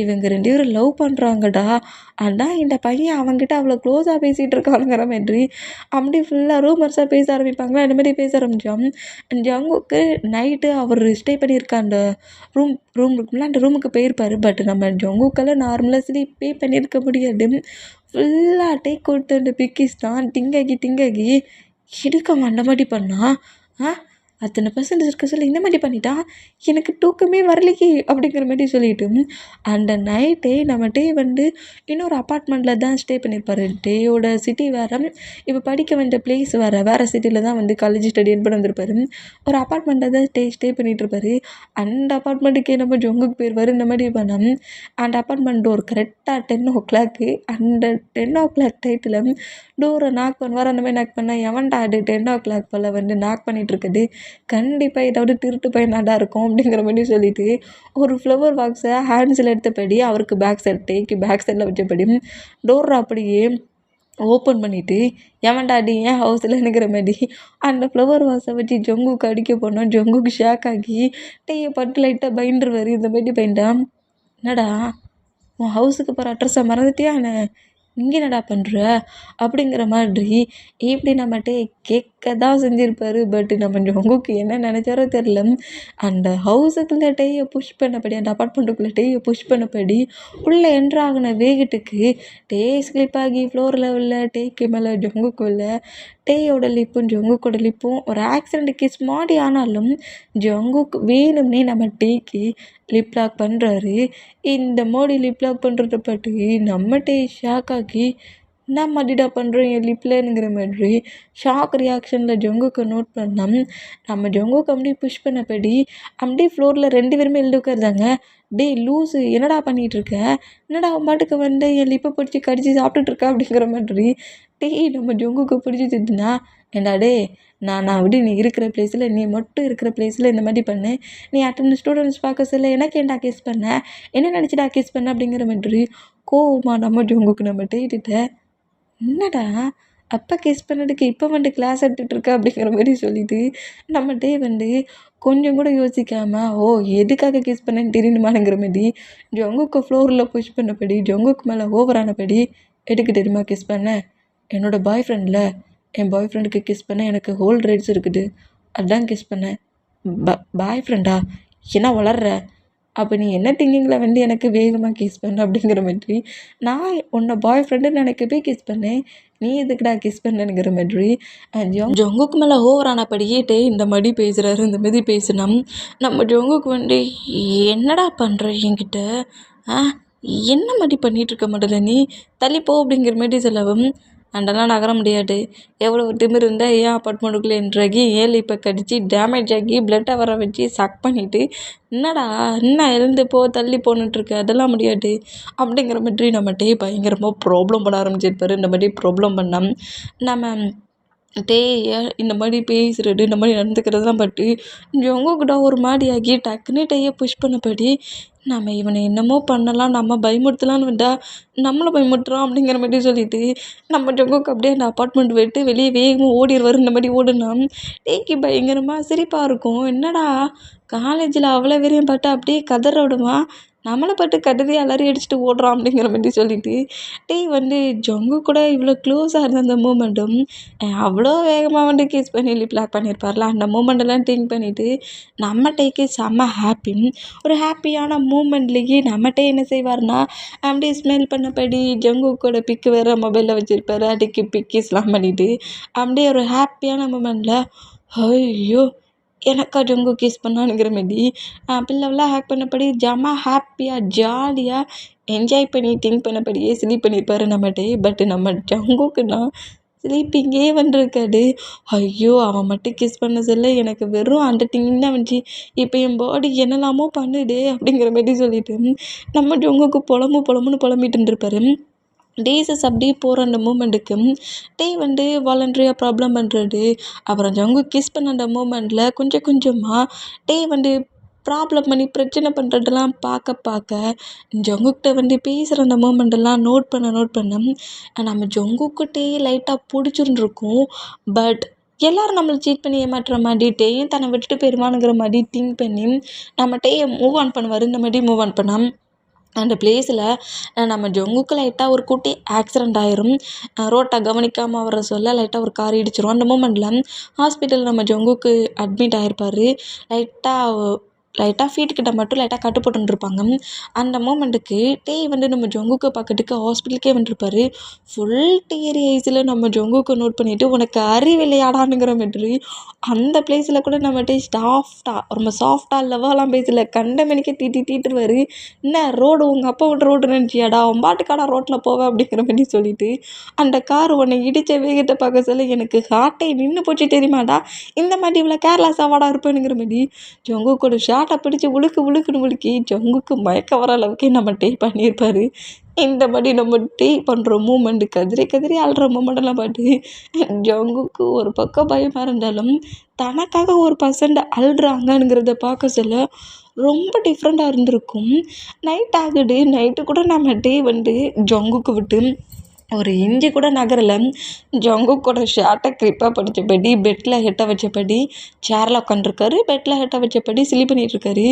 இவங்க 2 பேரும் லவ் பண்ணுறாங்கடா, ஆனால் இந்த பையன் அவங்ககிட்ட அவ்வளோ க்ளோஸாக பேசிகிட்டு இருக்காங்கிற மாதிரி அப்படி ஃபுல்லாக ரூமர்ஸாக பேச ஆரம்பிப்பாங்களா. இந்த மாதிரி பேச ஆரம்பித்தோம். ஜங்குக்கு நைட்டு அவர் ஸ்டே பண்ணியிருக்க அந்த ரூம் இருக்கும்ல, அந்த ரூமுக்கு போயிருப்பார். பட் நம்ம ஜங்குக்கெல்லாம் நார்மலாக ஸ்லீப்பே பண்ணியிருக்க முடியாது. ஃபுல்லாக டேக் அவுட் அந்த பிக்கிஸ் தான் டிங்காகி எடுக்காம அந்த மாதிரி பண்ணால் அத்தனை பர்சன்டேஜ் இருக்க சொல்லி இந்த மாதிரி பண்ணிட்டா எனக்கு தூக்கமே வரலையே அப்படிங்கிற மாதிரி சொல்லிட்டு அந்த நைட்டே நம்ம டே வந்து இன்னொரு அப்பார்ட்மெண்ட்டில் தான் ஸ்டே பண்ணியிருப்பார். டேயோட சிட்டி வேறு, இப்போ படிக்க வந்த பிளேஸ் வேறு சிட்டியில் தான் வந்து காலேஜ் ஸ்டடி பண்ணி வந்திருப்பார். ஒரு அப்பார்ட்மெண்ட்டில் தான் ஸ்டே பண்ணிகிட்டு இருப்பார். அந்த அப்பார்ட்மெண்ட்டுக்கே நம்ம ஜங்குக்கு போயிடுவார். இந்த மாதிரி பண்ணோம். அந்த அப்பார்ட்மெண்ட் டோர் கரெக்டாக 10 o'clock, அந்த 10 o'clock டைத்தில் டோரை நாக் பண்ணுவார். அந்த மாதிரி நாக் பண்ணால் எவன்டா அது 10 o'clock போல் வந்து நாக் பண்ணிகிட்டு இருக்குது, கண்டிப்பாக ஏதாவது திருட்டு பையனாக தான் இருக்கும் அப்படிங்கிற மாதிரி சொல்லிவிட்டு ஒரு ஃப்ளவர் பாக்ஸை ஹேண்ட்ஸில் எடுத்தபடி அவருக்கு டேக்கு பேக் சைடில் வச்சபடி டோரை அப்படியே ஓப்பன் பண்ணிவிட்டு எவன்டா அடி ஏன் ஹவுஸில் இருக்கிற மாதிரி அந்த ஃப்ளவர் வாஷை வச்சு ஜங்குக்கு அடிக்க போனோம். ஜங்குக்கு ஷாக் ஆகி டேயை பட்டு லைட்டாக பயந்துருவார். இந்த மாதிரி பயந்தான், என்னடா உன் ஹவுஸுக்கு போகிற அட்ரஸை மறந்துட்டியா என்ன, இங்கே என்னடா பண்ணுற அப்படிங்கிற மாதிரி இப்படி நம்மகிட்ட கேட்க தான் செஞ்சுருப்பார். பட் நம்ம ஜங்குக்கு என்ன நினச்சாரோ தெரில. அந்த ஹவுஸுக்குள்ளே டேயை புஷ் பண்ணபடி, அந்த அப்பார்ட்மெண்ட்டுக்குள்ளே டேயை புஷ் பண்ணபடி உள்ளே என்ட்ராகின வேகத்துக்கு டே ஸ்லிப் ஆகி ஃப்ளோரில் உள்ள டேக்கு மேலே ஜங்குக்கு உள்ள டேயோட லிப்பும் ஜங்குக்கோட லிப்பும் ஒரு ஆக்சிடெண்ட் கேஸ் மாதிரி ஆனாலும் ஜங்குக்கு வேணும்னே நம்ம டேக்கு லிப் லாக் பண்ணுறாரு. இந்த மோடி லிப் லாக் பண்ணுறத பற்றி நம்ம டே ஷாக் ஆகி என்ன மாதிரிடா பண்ணுறோம் என் லிப்லங்கிற மாதிரி ஷாக் ரியாக்ஷனில் ஜங்குக்கு நோட் பண்ணோம். நம்ம ஜங்குக்கு அப்படியே புஷ் பண்ணபடி அப்படியே ஃப்ளோரில் 2 பேருமே எழுதி உட்காருதாங்க. டே லூஸு என்னடா பண்ணிகிட்ருக்க, என்னடா அவன் பாட்டுக்கு வந்து என் லிப்பை பிடிச்சி கடிச்சு சாப்பிட்டுட்ருக்கா அப்படிங்கிற மாதிரி நம்ம ஜங்குக்கு பிடிச்சிதுன்னா, ஏண்டா டே நான் விட நீ இருக்கிற பிளேஸில், நீ மட்டும் இருக்கிற பிளேஸில் இந்த மாதிரி பண்ணு, நீ அத்தனை ஸ்டூடெண்ட்ஸ் பார்க்க சொல்ல எனக்கு ஏன்டா கிஸ் பண்ண, என்ன நினச்சிடா கிஸ் பண்ண அப்படிங்கிற மாதிரி கோவமாக நம்ம ஜங்குக்கு நம்ம டேக்கிட்ட, என்னடா அப்போ கிஸ் பண்ணதுக்கு இப்போ வந்து கிளாஸ் எடுத்துகிட்ருக்க அப்படிங்கிற மாதிரி சொல்லிவிட்டு நம்ம டே வந்து கொஞ்சம் கூட யோசிக்காமல் ஓ எதுக்காக கிஸ் பண்ணேன்னு தெரியணுமானுங்கிற மாதிரி ஜங்குக்கு ஃப்ளோரில் புஷ் பண்ணபடி ஜங்குக்கு மேலே ஓவரானபடி எதுக்கு தெரியுமா கிஸ் பண்ணேன், என்னோடய பாய் ஃப்ரெண்டுக்கு கிஸ் பண்ண எனக்கு ஹோல் ரைட்ஸ் இருக்குது, அதான் கிஸ் பண்ணேன். பாய் ஃப்ரெண்டா என்ன வளர்ற, அப்போ நீ என்ன திங்கிங்கில் வந்து எனக்கு வேகமாக கிஸ் பண்ண அப்படிங்கிற மாதிரி. நான் உன்னை பாய் ஃப்ரெண்டுன்னு நினைக்கவே கிஸ் பண்ணேன். நீ எதுக்குடா கிஸ் பண்ணேங்கிற மாதிரி. ஜங்குக்கு மேலே ஓவரானபடியே இந்த மாதிரி பேசுகிறாரு. இந்த மாதிரி பேசுனா நம்ம ஜங்குக்கு வந்து என்னடா பண்ணுற என்கிட்ட என்ன மாதிரி பண்ணிகிட்ருக்க மாட்டேல நீ தள்ளிப்போ அப்படிங்கிற மாதிரி சொல்லவும் அண்டெல்லாம் நகர முடியாது. எவ்வளோ திமிரு இருந்தால் ஏன் அப்பார்ட்மெண்ட்டுக்குள்ளே என்ட்ராகி ஏழு இப்போ கடிச்சு டேமேஜ் ஆகி பிளட்டை வர வச்சு சக் பண்ணிவிட்டு என்னடா என்ன எழுந்து போ தள்ளி போன்னுட்ருக்கு அதெல்லாம் முடியாது அப்படிங்கிற மாதிரி நம்மகிட்டே பயங்கரமாக ப்ராப்ளம் பண்ண ஆரம்பிச்சிருப்பாரு. இந்த மாதிரி ப்ராப்ளம் பண்ணால் நம்ம இந்த மாதிரி பேசுகிறது இந்த மாதிரி நடந்துக்கிறதுலாம் பட்டு ஜங்குக்கிட்ட ஒரு மாதிரி ஆகி டக்குன்னு டேயை புஷ் பண்ணபடி நம்ம இவனை என்னமோ பண்ணலாம் நம்ம பயமுறுத்தலான்னு வந்தா நம்மளை பயமுறுத்துறோம் அப்படிங்கிற மாதிரி சொல்லிட்டு நம்ம ஜங்குக்கு அப்படியே அந்த அப்பார்ட்மெண்ட் விட்டு வெளியே வேகமாக ஓடிடுவார். இந்த மாதிரி ஓடுனா டேக்கு பயங்கரமாக சிரிப்பாக இருக்கும். என்னடா காலேஜில் அவ்வளோ வெறியும் பட்டு அப்படியே கதற விடுவான், நம்மளை பட்டு கடுதையை அலறி அடிச்சுட்டு ஓடுறான் அப்படிங்கிற மாதிரி சொல்லிட்டு வந்து ஜங்கு கூட இவ்வளோ க்ளோஸாக இருந்த அந்த மூமெண்ட்டும் அவ்வளோ வேகமாக வந்து கிஸ் பண்ணி லிப்லாக் பண்ணியிருப்பார்ல, அந்த மூமெண்டெல்லாம் திங்க் பண்ணிவிட்டு நம்ம டேக்கு செம்ம ஹாப்பி. ஒரு ஹாப்பியான மூமெண்ட்லேயே நம்ம என்ன செய்வார்னா அப்படியே ஸ்மெல் பண்ணபடி ஜங்குக்கோட பிக்கு வேறு மொபைலில் வச்சுருப்பாரு. அதுக்கு பிக்கிஸ்லாம் பண்ணிவிட்டு அப்படியே ஒரு ஹாப்பியான மூமெண்ட்டில் ஐயோ எனக்கா ஜங்கு கிஸ் பண்ணானுங்கிற மாரி பிள்ளவெல்லாம் ஹேக் பண்ணபடி ஜமா ஹாப்பியாக ஜாலியாக என்ஜாய் பண்ணி திங்க் பண்ணபடியே ஸ்லீப் பண்ணியிருப்பாரு நம்மகிட்டே. பட் நம்ம ஜங்குக்குன்னா ஸ்லீப்பிங்கே வந்துருக்காது. ஐயோ அவன் மட்டும் கிஸ் பண்ண சொல்ல எனக்கு வெறும் அந்த திங்கிங் தான் வந்துச்சு. இப்போ என் பாடி என்னெல்லாமோ பண்ணுதே அப்படிங்கிற மாதிரி சொல்லிட்டு நம்ம ஜங்குக்கு புலம்புன்னு புலம்பிட்டு இருந்திருப்பாரு. டேஸஸ் அப்படியே போகிற அந்த மூமெண்ட்டுக்கு வந்து வாலண்ட்ரியாக ப்ராப்ளம் பண்ணுறது, அப்புறம் ஜங்கு கிஸ் பண்ண அந்த மூமெண்ட்டில் கொஞ்சம் கொஞ்சமாக வந்து ப்ராப்ளம் பண்ணி பிரச்சனை பண்ணுறதெல்லாம் பார்க்க ஜங்குக்கிட்ட வந்து பேசுகிற அந்த மூமெண்டெல்லாம் நோட் பண்ண நம்ம ஜங்குக்கிட்டே லைட்டாக பிடிச்சிருந்துருக்கும். பட் எல்லோரும் நம்மளை சீட் பண்ணி ஏமாற்றுற மாதிரி டேயும் தன்னை விட்டுட்டு போயிடுவானுங்கிற மாதிரி திங்க் பண்ணி நம்ம டேயை மூவ் ஆன் பண்ணுவார். இந்த மாதிரி மூவ் ஆன் பண்ணால் அந்த பிளேஸில் நம்ம ஜங்குக்கு லைட்டாக ஒரு குட்டி ஆக்சிடெண்ட் ஆயிரும். ரோட்டை கவனிக்காமல் வர சொல்ல லைட்டாக ஒரு கார் இடிச்சிரும். அந்த மூமெண்ட்டில் ஹாஸ்பிட்டல் நம்ம ஜங்குக்கு அட்மிட் ஆகிருப்பார். லைட்டாக ஃபீட்டுக்கிட்ட மட்டும் லைட்டாக கட்டு போட்டுருப்பாங்க. அந்த மூமெண்ட்டுக்கு வந்து நம்ம ஜங்குக்கு பக்கத்துக்கு ஹாஸ்பிட்டலுக்கே வந்துருப்பார். ஃபுல் டியரி ஐஸில் நம்ம ஜங்குக்கு நோட் பண்ணிவிட்டு உனக்கு அறிவில்லையாடானுங்கிற மாதிரி அந்த பிளேஸில் கூட நம்ம ரொம்ப சாஃப்டாக லெவலாம் பேசல கண்ட மணிக்கே தீட்டுருவார். என்ன ரோடு உங்கள் அப்பா விட்டு ரோடு நினச்சியாடா அவன் பாட்டுக்காடா ரோட்டில் போவேன் அப்படிங்கிற மாதிரி சொல்லிட்டு அந்த கார் உன்னை இடித்த வேகத்தை பார்க்க சொல்ல எனக்கு ஹார்ட்டே நின்று போச்சு தெரியுமாடா, இந்த மாதிரி இவ்வளோ கேர்லெஸ்ஸாவாடா இருப்பேனுங்கிற மாதிரி ஜங்குக்கோட ஷார்ட்டை பிடிச்சி உழுக்கி ஜங்குக்கு மயக்க வர அளவுக்கே நம்ம பண்ணியிருப்பார். இந்த மாதிரி நம்ம பண்ணுற மூமெண்ட்டு கதிரி அழுற மூமெண்டெல்லாம் பார்த்து ஜங்குக்கு ஒரு பக்கம் பயமாக இருந்தாலும் தனக்காக ஒரு பர்சன்ட் அழுறாங்கங்கிறத பார்க்க சொல்ல ரொம்ப டிஃப்ரெண்ட்டாக இருந்திருக்கும். நைட் ஆகுது, நைட்டு கூட நம்ம வந்து ஜங்குக்கு விட்டு ஒரு இஞ்சி கூட நகரலை. ஜங்குக்கோட ஷார்ட்டை க்ரிப்பாக படித்தபடி பெட்டில் ஹெட்டை வச்சபடி சேரில் உட்காந்துருக்காரு. பெட்டில் ஹெட்டை வச்சபடி ஸ்லீப் பண்ணிகிட்ருக்காரு.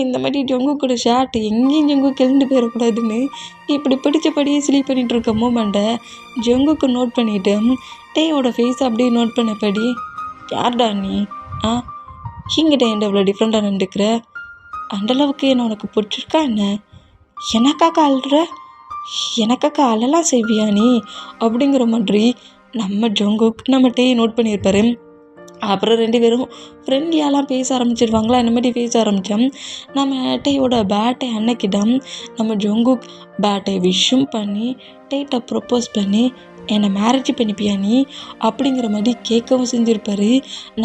இந்த மாதிரி ஜங்குக்கோட ஷார்ட் எங்கேயும் ஜங்கு கிளண்டு போயிடக்கூடாதுன்னு இப்படி பிடிச்சபடியே ஸ்லீப் பண்ணிகிட்ருக்க மூமெண்ட்டை ஜங்குக்கு நோட் பண்ணிவிட்டு டேயோட ஃபேஸை அப்படியே நோட் பண்ணபடி யார்டா நீ என்கிட்ட என்கிட்ட இவ்வளோ டிஃப்ரெண்ட்டாக நின்றுக்கிற, அந்தளவுக்கு என்ன உனக்கு பிடிச்சிருக்கா என்ன, எனக்காக அழுற, எனக்காக அழலாம் செய்வியா நீ அப்படிங்கிற மாதிரி நம்ம ஜங்குக்கு நம்ம நோட் பண்ணியிருப்பாரு. அப்புறம் 2 பேரும் ஃப்ரெண்ட்லியாலாம் பேச ஆரம்பிச்சிடுவாங்களா. இந்த மாதிரி பேச ஆரம்பித்தோம். நம்ம டேயோட பேட்டை அன்னைக்கிடம் நம்ம ஜங்குக் பேட்டை விஷும் பண்ணி டேட்டை ப்ரப்போஸ் பண்ணி என்னை மேரேஜ் பண்ணிப்பியா நீ அப்படிங்கிற மாதிரி கேட்கவும் செஞ்சுருப்பாரு.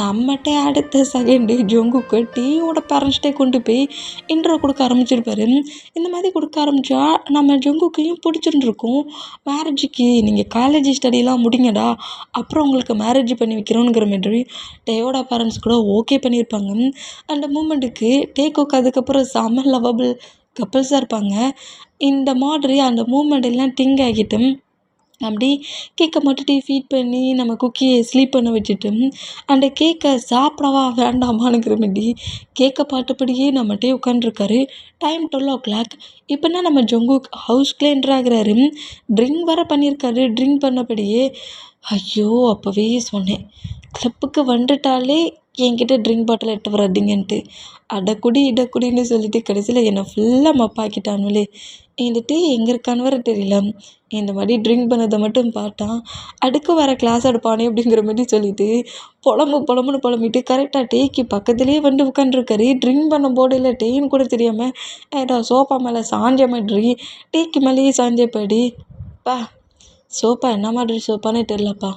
நம்மகிட்ட அடுத்த செகண்டு ஜங்குக்கு டேயோட பேரண்ட்ஸ்டே கொண்டு போய் இன்ட்ரோ கொடுக்க ஆரம்பிச்சிருப்பாரு. இந்த மாதிரி கொடுக்க ஆரம்பித்தா நம்ம ஜங்குக்கையும் பிடிச்சிருந்துருக்கும். மேரேஜுக்கு நீங்கள் காலேஜ் ஸ்டடியெலாம் முடிங்கடா, அப்புறம் உங்களுக்கு மேரேஜ் பண்ணி வைக்கிறோங்கிற மாதிரி டேயோட பேரண்ட்ஸ் கூட ஓகே பண்ணியிருப்பாங்க. அந்த மூமெண்ட்டுக்கு டேக்கு அதுக்கப்புறம் செம்ம லவபிள் கப்புள்ஸாக இருப்பாங்க. இந்த மாதிரி அந்த மூமெண்ட் எல்லாம் திங்க் ஆகிட்டு அப்படி கேக்கை மட்டும் ஃபீட் பண்ணி நம்ம குக்கியை ஸ்லீப் பண்ண வச்சுட்டு அந்த கேக்கை சாப்பிடவா வேண்டாமானுங்கிற மாதிரி கேக்கை பார்த்தபடியே நம்மகிட்டே உட்காந்துருக்காரு. Time 12 o'clock. இப்போனா நம்ம ஜங்குக் ஹவுஸ்க்குள்ளே என்ட்ராகிறாரு. ட்ரிங்க் வேறு பண்ணியிருக்காரு. ட்ரிங்க் பண்ணபடியே ஐயோ அப்போவே சொன்னேன், கிளப்புக்கு வந்துட்டாலே என்கிட்ட ட்ரிங்க் பாட்டில் எட்டு வராதீங்கன்ட்டு அடக்குடி இடக்குடின்னு சொல்லிட்டு கடைசியில் என்னை ஃபுல்லாக மப்பாக்கிட்டானுங்களே. இந்த டீ எங்கே இருக்கான்னு வேற தெரியல. இந்த மாதிரி ட்ரிங்க் பண்ணதை மட்டும் பார்த்தான். அடுக்கு வர கிளாஸ் எடுப்பானே அப்படிங்கிற மாதிரி சொல்லிட்டு புலம்புன்னு புலம்பிட்டு கரெக்டாக டீக்கு பக்கத்துலேயே வந்து உட்காந்துருக்காரு. ட்ரிங்க் பண்ண போர்டில் டீன்னு கூட தெரியாமல் ஏதோ சோஃபா மேலே சாஞ்ச மாதிரி டீக்கு மேலேயே சாஞ்சப்படி பா சோஃபா என்ன மாதிரி சோஃபானே தெரிலப்பா.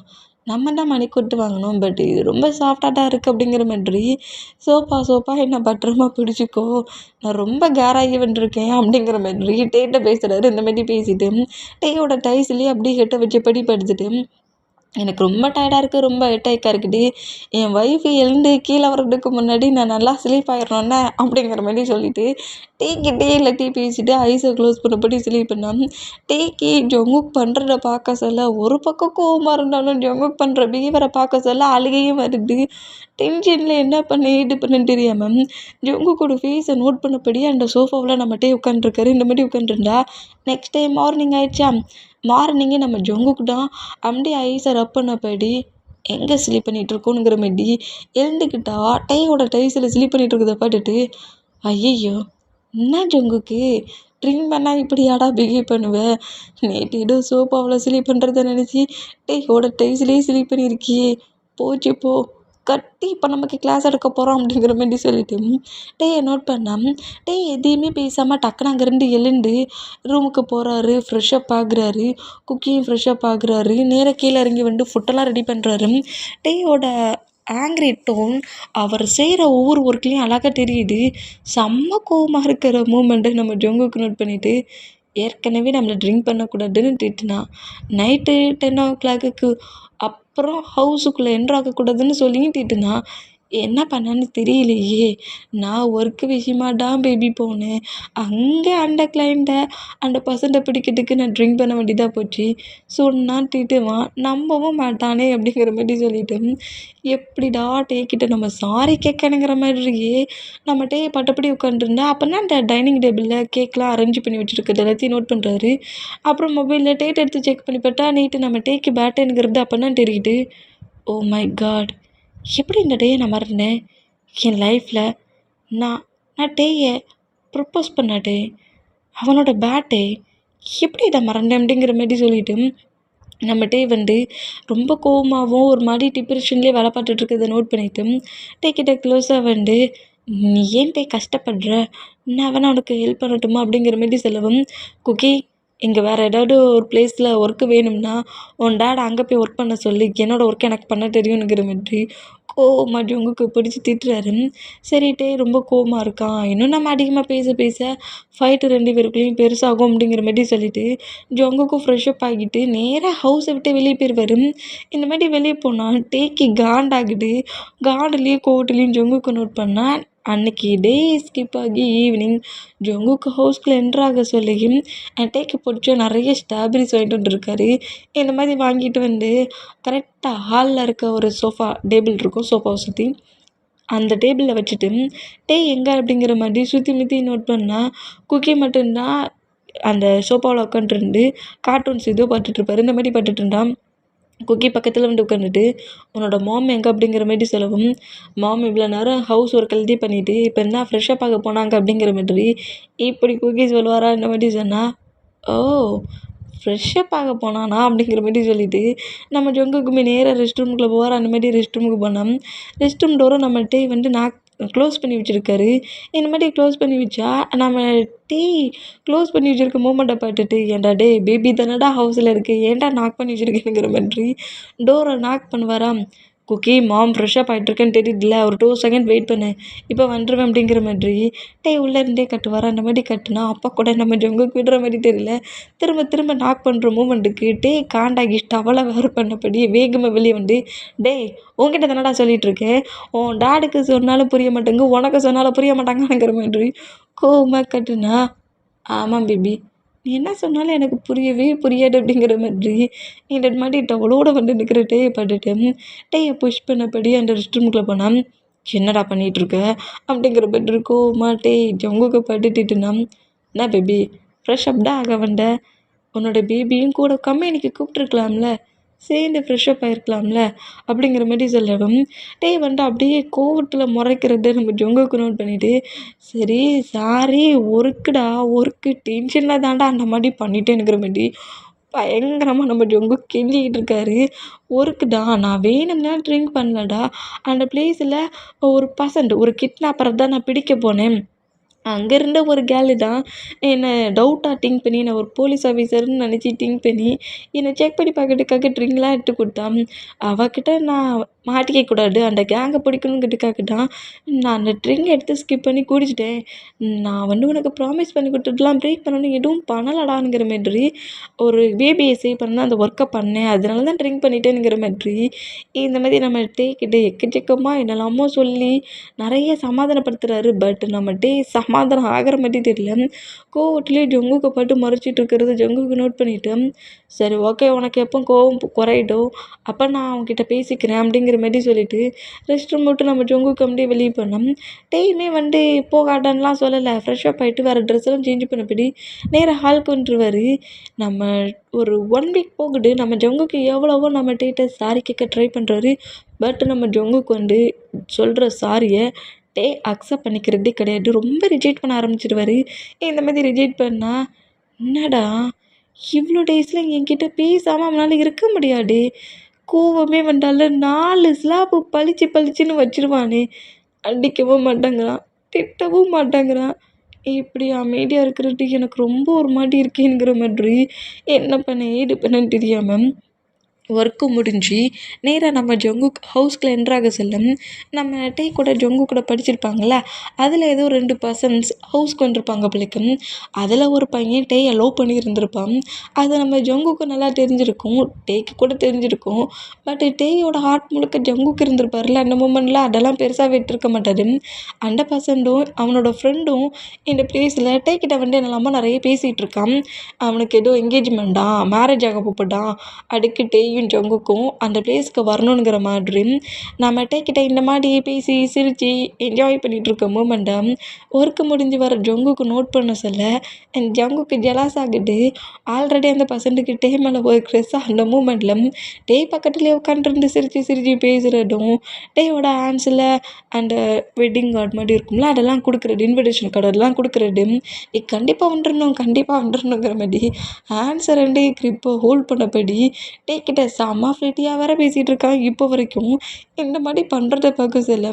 நம்ம தான் மணி கொடுத்து வாங்கினோம். பட் இது ரொம்ப சாஃப்டாக இருக்குது அப்படிங்கிற மாதிரி சோஃபா என்ன பத்திரமா பிடிச்சிக்கோ, நான் ரொம்ப கேராகி வந்துருக்கேன் அப்படிங்கிற மாதிரி டேட்ட பேசுகிறாரு. இந்த மாதிரி பேசிட்டு டேயோட டைஸ்லேயே அப்படியே ஹெட்டை வச்சபடி படுத்துட்டு எனக்கு ரொம்ப டயர்டாக இருக்குது, ரொம்ப ஹெட்டேக்காக இருக்குது, என் ஒய்ஃபு எழுந்து கீழே வர்றதுக்கு முன்னாடி நான் நல்லா ஸ்லீப் ஆயிடணுன்னே அப்படிங்கிற மாதிரி சொல்லிவிட்டு டீக்கிட்டே இல்லை டீ பேசிட்டு ஐஸை க்ளோஸ் பண்ணபடி ஸ்லீப் பண்ணான். டீக்கு ஜொங்குக் பண்ணுறத பார்க்க சொல்ல ஒரு பக்கம் கோவமாக இருந்தாலும் ஜொங்குக் பண்ணுற பிஹேவியரை பார்க்க சொல்ல அழுகையும் வருது. டென்ஷனில் என்ன பண்ண ஏது பண்ணன்னு தெரியாமல் ஜொங்குக்கோட ஃபேஸை நோட் பண்ணபடி அந்த சோஃபாவில் நம்ம டே உட்காந்துருக்காரு. இந்த மாதிரி உட்காந்துருந்தா நெக்ஸ்ட் டே மார்னிங் ஆயிடுச்சா. மார்னிங்கே நம்ம ஜொங்குக்கு தான் அப்படியே ஐஸை ரப் பண்ணபடி எங்கே ஸ்லீப் பண்ணிகிட்ருக்கோனுங்கிற மாதிரி எழுந்துக்கிட்டா டையோட டைஸில் ஸ்லீப் பண்ணிகிட்டு இருக்கிறத பார்த்துட்டு ஐயையோ என்ன ஜொங்குக்கு ட்ரிங்க் பண்ணால் இப்படியாடா பிஹேவ் பண்ணுவேன், நேற்று ஏதோ சோஃபாவில் ஸ்லீப் பண்ணுறத நினச்சி டையோட டைஸ்லேயே ஸ்லீப் பண்ணியிருக்கியே, போச்சு போ கட்டி இப்போ நமக்கு கிளாஸ் எடுக்க போகிறோம் அப்படிங்கிற மாதிரி சொல்லிட்டு டேயை நோட் பண்ணால் டே எதையுமே பேசாமல் டக்குன்னு அங்கேருந்து எழுந்து ரூமுக்கு போகிறாரு. ஃப்ரெஷ்ஷப் ஆகுறாரு. குக்கியும் ஃப்ரெஷ்ஷப் ஆகுறாரு. நேராக கீழே இறங்கி வந்து ஃபுட்டெல்லாம் ரெடி பண்ணுறாரு. டேயோட ஆங்க்ரி டோன் அவர் செய்கிற ஒவ்வொரு ஒர்க்லேயும் அழகாக தெரியுது. செம்ம கோவமாக இருக்கிற மூமெண்ட்டை நம்ம ஜொங்குக்கு நோட் பண்ணிவிட்டு ஏற்கனவே நம்மளை ட்ரிங்க் பண்ணக்கூடாதுன்னு திட்டினா நைட்டு 10 o'clock அப்புறம் ஹவுஸுக்குள்ளே என்ட்ரு ஆகக்கூடாதுன்னு சொல்லியும் திட்டினா என்ன பண்ணான்னு தெரியலையே. நான் ஒர்க்கு விஷயமா தான் பேபி போனேன். அங்கே அந்த கிளைண்ட்டை அந்த பர்சன்ட்டை பிடிக்கிறதுக்கு நான் ட்ரிங்க் பண்ண வேண்டியதாக போச்சு. சொன்னால் திட்டுவான், நம்பவும் மாட்டானே அப்படிங்கிற மாதிரி சொல்லிட்டு எப்படிடா டேக்கிட்ட நம்ம சாரி கேட்கணுங்கிற மாதிரியே நம்ம டே பட்டப்படி உட்காந்துருந்தா அப்போனா அந்த டைனிங் டேபிளில் கேக்லாம் அரேஞ்ச் பண்ணி வச்சுருக்கிறது எல்லாத்தையும் நோட் பண்ணுறாரு. அப்புறம் மொபைலில் டேட் எடுத்து செக் பண்ணி பார்த்தா நீட்டு நம்ம டேக்கு பேட்டேனுங்கிறது அப்போ தான் தெரியுது. ஓ மை காட், எப்படி இந்த டேயை நான் மறந்தேன். என் லைஃப்பில் நான் நான் டேயை ப்ரப்போஸ் பண்ண டே, அவனோட பேட்டே, எப்படி இதை மறந்தேன் அப்படிங்கிற மாதிரி சொல்லிவிட்டு நம்ம டே வந்து ரொம்ப கோவமாகவும் ஒரு மாதிரி டிப்ரெஷன்லேயே வேலை பார்த்துட்ருக்கதை நோட் பண்ணிவிட்டு டே கிட்ட க்ளோஸாக வந்து நீ ஏன் டே கஷ்டப்படுற, நான் வேணா உனக்கு ஹெல்ப் பண்ணட்டுமா அப்படிங்கிற மாதிரி சொல்லவும் குக்கி இங்கே வேறு ஏதாவது ஒரு ப்ளேஸில் ஒர்க்கு வேணும்னா உன் டேட் அங்கே போய் ஒர்க் பண்ண சொல்லி என்னோடய ஒர்க் எனக்கு பண்ண தெரியும்ங்கிற மாதிரி கோவமாக ஜொங்குக்கு பிடிச்சி திட்டுறாரு. சரிட்டே ரொம்ப கோவமாக இருக்கான், இன்னும் நம்ம அதிகமாக பேச ஃபைட்டு 2 பேருக்குள்ளேயும் பெருசாகும் அப்படிங்கிற மாதிரி சொல்லிவிட்டு ஜொங்குக்கும் ஃப்ரெஷ்ஷப் ஆகிட்டு நேராக ஹவுஸை விட்டு வெளியே போயிடுவார். இந்த மாதிரி வெளியே போனால் டேக்கு காண்டாகுது. காண்டுலேயும் கோவத்துலேயும் ஜொங்குக்கு நோட் பண்ணால் அன்னைக்கு டே ஸ்கிப் ஆகி ஈவினிங் ஜொங்குக்கு ஹவுஸ்குள்ளே என்ட்ராக சொல்லியும் டேக்கு பிடிச்ச நிறைய ஸ்ட்ராபெரிஸ் வாங்கிட்டு வந்துருக்காரு. இந்த மாதிரி வாங்கிட்டு வந்து கரெக்டாக ஹாலில் இருக்க ஒரு சோஃபா டேபிள் இருக்கும், சோஃபாவை சுற்றி அந்த டேபிளில் வச்சுட்டு டே எங்கே அப்படிங்கிற மாதிரி சுற்றி முற்றி நோட் பண்ணால் குக்கி மட்டும்தான் அந்த சோஃபாவில் உட்காந்துருந்து கார்ட்டூன்ஸ் ஏதோ பார்த்துட்ருப்பாரு. இந்த மாதிரி பார்த்துட்டு இருந்தான். குக்கி பக்கத்தில் வந்து உட்காந்துட்டு உன்னோட மாம் எங்கே அப்படிங்கிற மாதிரி சொல்லவும் மாம் இவ்வளோ நேரம் ஹவுஸ் ஒர்க் எழுதி பண்ணிவிட்டு இப்போ என்ன ஃப்ரெஷ்ஷப் ஆக போனாங்க அப்படிங்கிற மாதிரி இப்படி குக்கி சொல்லுவாரா இந்த மாதிரி சொன்னால் ஓ ஃப்ரெஷ்ஷப் ஆக போனானா அப்படிங்கிற மாதிரி சொல்லிவிட்டு நம்ம ஜொங்குக்குமே நேராக ரெஸ்ட் ரூமுக்குள்ளே போவார். அந்த மாதிரி ரெஸ்ட் ரூமுக்கு போனோம். ரெஸ்ட் ரூம் டோரை நம்ம டே வந்து க்ளோஸ் பண்ணி வச்சுருக்காரு. இந்த மாதிரி க்ளோஸ் பண்ணி வச்சா நம்ம டீ க்ளோஸ் பண்ணி வச்சுருக்க மூமெண்ட்டை பார்த்துட்டு ஏன்டா டே பேபி தானடா ஹவுஸில் இருக்குது, ஏன்டா நாக் பண்ணி வச்சுருக்கேனுங்கிற மாதிரி டோரை நாக் பண்ணுவாரா. குக்கி மாம் ஃப்ரெஷ்ஷப் ஆகிட்ருக்கேன்னு தெரியுதுல, ஒரு 2 செகண்ட் வெயிட் பண்ணு, இப்போ வந்துடுவேன் அப்படிங்கிற மாதிரி டே உள்ளே இருந்தே கட்டுவார். அந்த மாதிரி கட்டுனா அப்பா கூட நம்ம ஜொங்குக்கு விடுற மாதிரி தெரியல. திரும்ப நாக் பண்ணுற மூமெண்ட்டுக்கு டே காண்டாகி டவலை வேறு பண்ணபடி வேகமாக வெளியே வந்து டே உங்ககிட்ட தானடா சொல்லிகிட்ருக்கேன், உன் டேடுக்கு சொன்னாலும் புரிய மாட்டேங்க, உனக்கு சொன்னாலும் புரிய மாட்டாங்கங்கிற மாதிரி கோவமாக கட்டுனா ஆமாம் பேபி நீ என்ன சொன்னாலும் எனக்கு புரியவே புரியாது அப்படிங்கிற மாதிரி இந்த மாதிரி டவலோடு வந்து நிற்கிற டேயை பார்த்துட்டு டேயை புஷ் பண்ணபடி அந்த ரெஸ்ட் ரூமுக்குள்ளே போனால் என்னடா பண்ணிகிட்ருக்க அப்படிங்கிற மாதிரி கோவமாக டே ஜொங்குக்கு பட்டுட்டுனா என்ன பேபி ஃப்ரெஷ் அப் தான் ஆக வந்த, உன்னோட பேபியும் கூட கம்பெனிக்கு கூப்பிட்ருக்கலாம்ல, சேர்ந்து ஃப்ரெஷ்அப் ஆயிருக்கலாம்ல அப்படிங்கிற மாதிரி சொல்லவும், டேய் வந்துட்டு அப்படியே கோவத்தில் முறைக்கிறத நம்ம ஜொங்குக்கு நோட் பண்ணிவிட்டு, சரி சாரி ஒர்க்குடா ஒர்க்கு டென்ஷனில் தான்டா அந்த மாதிரி பண்ணிட்டேனுங்கிற மாதிரி பயங்கரமாக நம்ம ஜொங்கு கெஞ்சிக்கிட்டு இருக்காரு. ஒர்க்குடா நான் வேணும்னா ட்ரிங்க் பண்ணலடா, அந்த பிளேஸில் ஒரு கிட்னாப்பரை தான் நான் பிடிக்க போனேன். அங்கே இருந்த ஒரு கேர்ளு தான் என்னை டவுட்டாக திங்க் பண்ணி நான் ஒரு போலீஸ் ஆஃபீஸர்னு நினச்சி திங்க் பண்ணி என்னை செக் பண்ணி பார்க்கறதுக்காக ட்ரிங்க்லாம் எடுத்து கொடுத்தான். அவகிட்ட நான் மாட்டிக்கக்கூடாது, அந்த கேங்கை பிடிக்கணுங்கிறதுக்காக தான் நான் அந்த ட்ரிங்க் எடுத்து ஸ்கிப் பண்ணி குடிச்சிட்டேன். நான் உனக்கு ப்ராமிஸ் பண்ணி கொடுத்துட்டுலாம் பிரேக் பண்ணணும் எதுவும் பண்ணலடாங்கிற மாதிரி ஒரு பேபியை சேவ் பண்ண அந்த ஒர்க்கை பண்ணேன், அதனால தான் ட்ரிங்க் பண்ணிட்டேனுங்கிற மாதிரி இந்த மாதிரி நம்ம டேக்கிட்ட எக்கச்சக்கமாக என்னெல்லாமோ சொல்லி நிறைய சமாதானப்படுத்துகிறாரு. பட் நம்ம சமாதானம் ஆகிற மாதிரி தெரியல. கோவத்துலேயே ஜங்குக்கை பாட்டு மறைச்சிட்டு இருக்கிறது ஜங்குக்கு நோட் பண்ணிவிட்டு, சரி ஓகே உனக்கு எப்போ கோவம் குறையிட்டோ அப்போ நான் அவங்ககிட்ட பேசிக்கிறேன் அப்படிங்கிற மாதிரி சொல்லிவிட்டு ரெஸ்ட் ரூம் விட்டு நம்ம ஜங்குக்கு அப்படியே வெளியே போனோம். டேயுமே வந்து போகாட்டான்லாம் சொல்லலை, ஃப்ரெஷ்அப் ஆகிட்டு வேறு ட்ரெஸ்ஸெல்லாம் சேஞ்ச் பண்ணபடி நேராக ஹாலுக்கு வந்துருவார். நம்ம ஒரு 1 வீக் போகுது, நம்ம ஜங்குக்கு எவ்வளவோ நம்ம டேட்டை சாரி கேட்க ட்ரை பண்ணுறாரு. பட் நம்ம ஜங்குக்கு வந்து சொல்கிற சாரியை அக்செப்ட் பண்ணிக்கிறதே கிடையாது. ரொம்ப ரிஜெக்ட் பண்ண ஆரம்பிச்சிடுவார். இந்த மாதிரி ரிஜெக்ட் பண்ணால், என்னடா இவ்வளோ டேஸில் என்கிட்ட பேசாமல் அவனால் இருக்க முடியாது, கோவமே வந்தாலும் 4 ஸ்லாப்பு பளிச்சு பளிச்சுன்னு வச்சிருவானே, அடிக்கவும் மாட்டேங்கிறான், திட்டவும் மாட்டேங்கிறான். இப்படி அமைதியாக இருக்கிறது எனக்கு ரொம்ப ஒரு மாதிரி இருக்கேங்கிற மாதிரி என்ன பண்ண ஏது பண்ணன்னு தெரியாமல் ஒர்க்கு முடிஞ்சு நேராக நம்ம ஜங்குக் ஹவுஸ்குள்ளே என்ட்ராக செல்லும். நம்ம கூட ஜங்கு கூட படிச்சிருப்பாங்கள்ல, அதில் ஏதோ 2 பர்சன்ஸ் ஹவுஸ்க்கு வந்திருப்பாங்க போலக்கும். அதில் ஒரு பையன் டேயை லவ் பண்ணியிருந்திருப்பான். அது நம்ம ஜங்குக்கு நல்லா தெரிஞ்சிருக்கும், டேக்கு கூட தெரிஞ்சிருக்கும். பட் டேயோட ஹார்ட் முழுக்க ஜங்குக்கு இருந்திருப்பார்ல அந்த மூமெண்ட்டில், அதெல்லாம் பெருசாக விட்டுருக்க மாட்டாரு. அந்த பர்சன்டும் அவனோட ஃப்ரெண்டும் இந்த பிளேஸில் டேக்கிட்ட வந்து என்னெல்லாமோ நிறைய பேசிகிட்டு இருக்கான். அவனுக்கு ஏதோ என்கேஜ்மெண்ட்டா, மேரேஜ் ஆக போப்பட்டான், அதுக்கு டேயும் ஜங்குக்கும் அந்த பிளேஸ்க்கு வரணுங்கிற மாதிரி நம்ம டேக்கிட்ட இந்த மாதிரி பேசி சிரித்து என்ஜாய் பண்ணிகிட்டு இருக்க மூமெண்ட்டை ஒர்க்கு முடிஞ்சு வர ஜங்குக்கு நோட் பண்ண சொல்ல ஜங்குக்கு ஜெலாஸ் ஆகிட்டு ஆல்ரெடி அந்த பர்சன்ட்டுக்கு டே மேலே ஒரு க்ரெஸ் அந்த மூமெண்ட்டில் டே பக்கத்துலேயே உட்காந்துருந்து சிரித்து சிரித்து பேசுகிறதும், டேயோட ஹேண்ட்ஸில் அந்த வெட்டிங் கார்டு மாதிரி இருக்கும்ல அதெல்லாம் கொடுக்குறது, இன்விடேஷன் கார்டு அதெல்லாம் கொடுக்குறது, கண்டிப்பாக வந்துடணுங்கிற மாதிரி ஹேண்ட்ஸை 2 கிரிப்பை ஹோல்ட் பண்ணபடி டேக்கிட்ட செம்ம ஃப்ரெண்ட்லியாக வேறு பேசிகிட்டு இருக்கான். இப்போ வரைக்கும் இந்த மாதிரி பண்ணுறத பார்க்க சொல்ல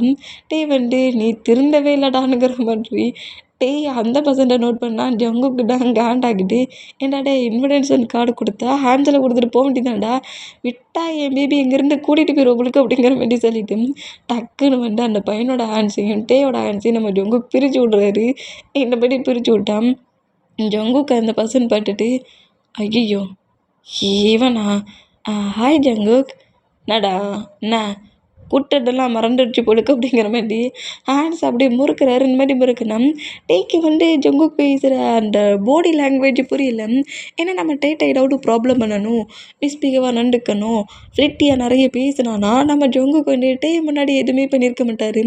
வந்து நீ திருந்தவே இல்லடானுங்கிற மாதிரி அந்த பர்சன்ட்டை நோட் பண்ணால் ஜங்குக்கு தான் காண்டாகிட்டு, என்னடா இன்விடேஷன் கார்டு கொடுத்தா ஹேண்ட்ஸில் கொடுத்துட்டு போக வேண்டியதாண்டா, விட்டா என் பேபி இங்கேருந்து கூட்டிகிட்டு போயிடும் உங்களுக்கு அப்படிங்கிற மாதிரி சொல்லிட்டு டக்குன்னு வந்து அந்த பையனோட ஹேண்ட்ஸையும் டேயோட ஹேண்ட்ஸையும் நம்ம ஜங்குக்கு பிரித்து விட்றாரு. இந்த மாதிரி பிரித்து விட்டான். ஜங்குக்கு அந்த பர்சன் பார்த்துட்டு, ஐயோ இவனா, ஹாய் ஜங்குக், என்னடா என்ன கூட்டதெல்லாம் மறந்துடுச்சு போலுக்கு அப்படிங்கிற மாதிரி ஹேண்ட்ஸ் அப்படியே முறுக்கிறாரு. இந்த மாதிரி முறுக்குனா டேக்கு வந்து ஜங்குக் பேசுகிற அந்த பாடி லாங்குவேஜ் புரியல. ஏன்னா நம்ம டேட்டை ஏதாவது ப்ராப்ளம் பண்ணணும், மிஸ்பிஹேவாக நடந்துக்கணும், ஃப்ளிட்டியாக நிறைய பேசினானா நம்ம ஜங்குக்கு வந்து டே முன்னாடி எதுவுமே பண்ணியிருக்க மாட்டார்.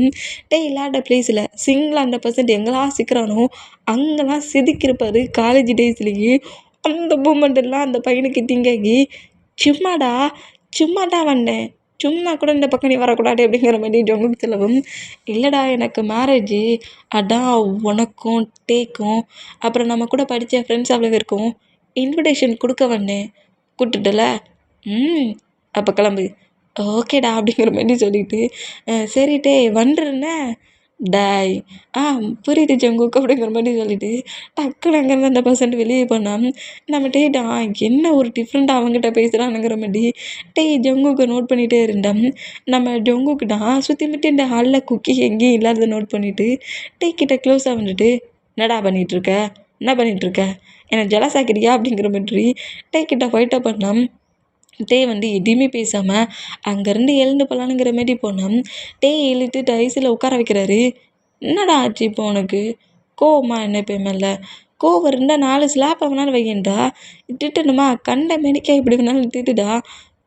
டே இல்லாத பிளேஸில் சிங்கிளாக அந்த பர்சன்ட் எங்கெல்லாம் சிக்கிறானோ அங்கெல்லாம் செதுக்கியிருப்பார் காலேஜ் டேஸ்லேயே. அந்த மூமெண்டெல்லாம் அந்த பையனுக்கு திங்காகி, சும்மா தான் வந்தேன், சும்மா கூட இந்த பக்கம் நீ வரக்கூடாது அப்படிங்கிற மாதிரி ஜங்குக்கு சொல்லவும், இல்லைடா எனக்கு மேரேஜு, அதான் உனக்கும் டேக்கும் அப்புறம் நம்ம கூட படித்த ஃப்ரெண்ட்ஸ் அவ்வளோ இருக்கும் இன்விடேஷன் கொடுக்க வந்தேன், கூப்பிட்டுட்டல, அப்போ கிளம்பு, ஓகேடா அப்படிங்கிற மாதிரி சொல்லிவிட்டு சரி டே வந்துருன்னே டாய் புரியுது ஜங்குக்கு அப்படிங்கிற மாதிரி சொல்லிவிட்டு டக்குன்னு அங்கேருந்து அந்த பர்சன்ட் வெளியே போனால் நம்ம டேட்டா என்ன ஒரு டிஃப்ரெண்ட்டாக அவங்ககிட்ட பேசுகிறானுங்கிற மாதிரி ஜங்குக்கு நோட் பண்ணிகிட்டே இருந்தேன். நம்ம ஜங்குக்கு தான் சுற்றி முற்றி இந்த ஹாலில் குக்கி எங்கேயும் இல்லாத நோட் பண்ணிவிட்டு கிட்ட க்ளோஸாக வந்துட்டு, என்னடா பண்ணிகிட்ருக்க, என்ன பண்ணிகிட்ருக்க, என்னை ஜெலஸ் ஆக்கிறியா அப்படிங்கிற மாதிரி கிட்ட ஃபைட்டாக பண்ணான். வந்து எதுவுமே பேசாமல் அங்கேருந்து எழுந்து போகலானுங்கிற மாதிரி போனான். இழுத்துட்டு ஐசியில் உட்கார வைக்கிறாரு. என்னடா ஆச்சு இப்போ உனக்கு, கோவமா என்ன இப்போ மேலே, கோவம் இருந்தால் 4 ஸ்லாப் வேணாலும் வையண்டா, திட்டணுமா கண்ட மெனிக்கா இப்படி வேணாலும் திட்டுடா,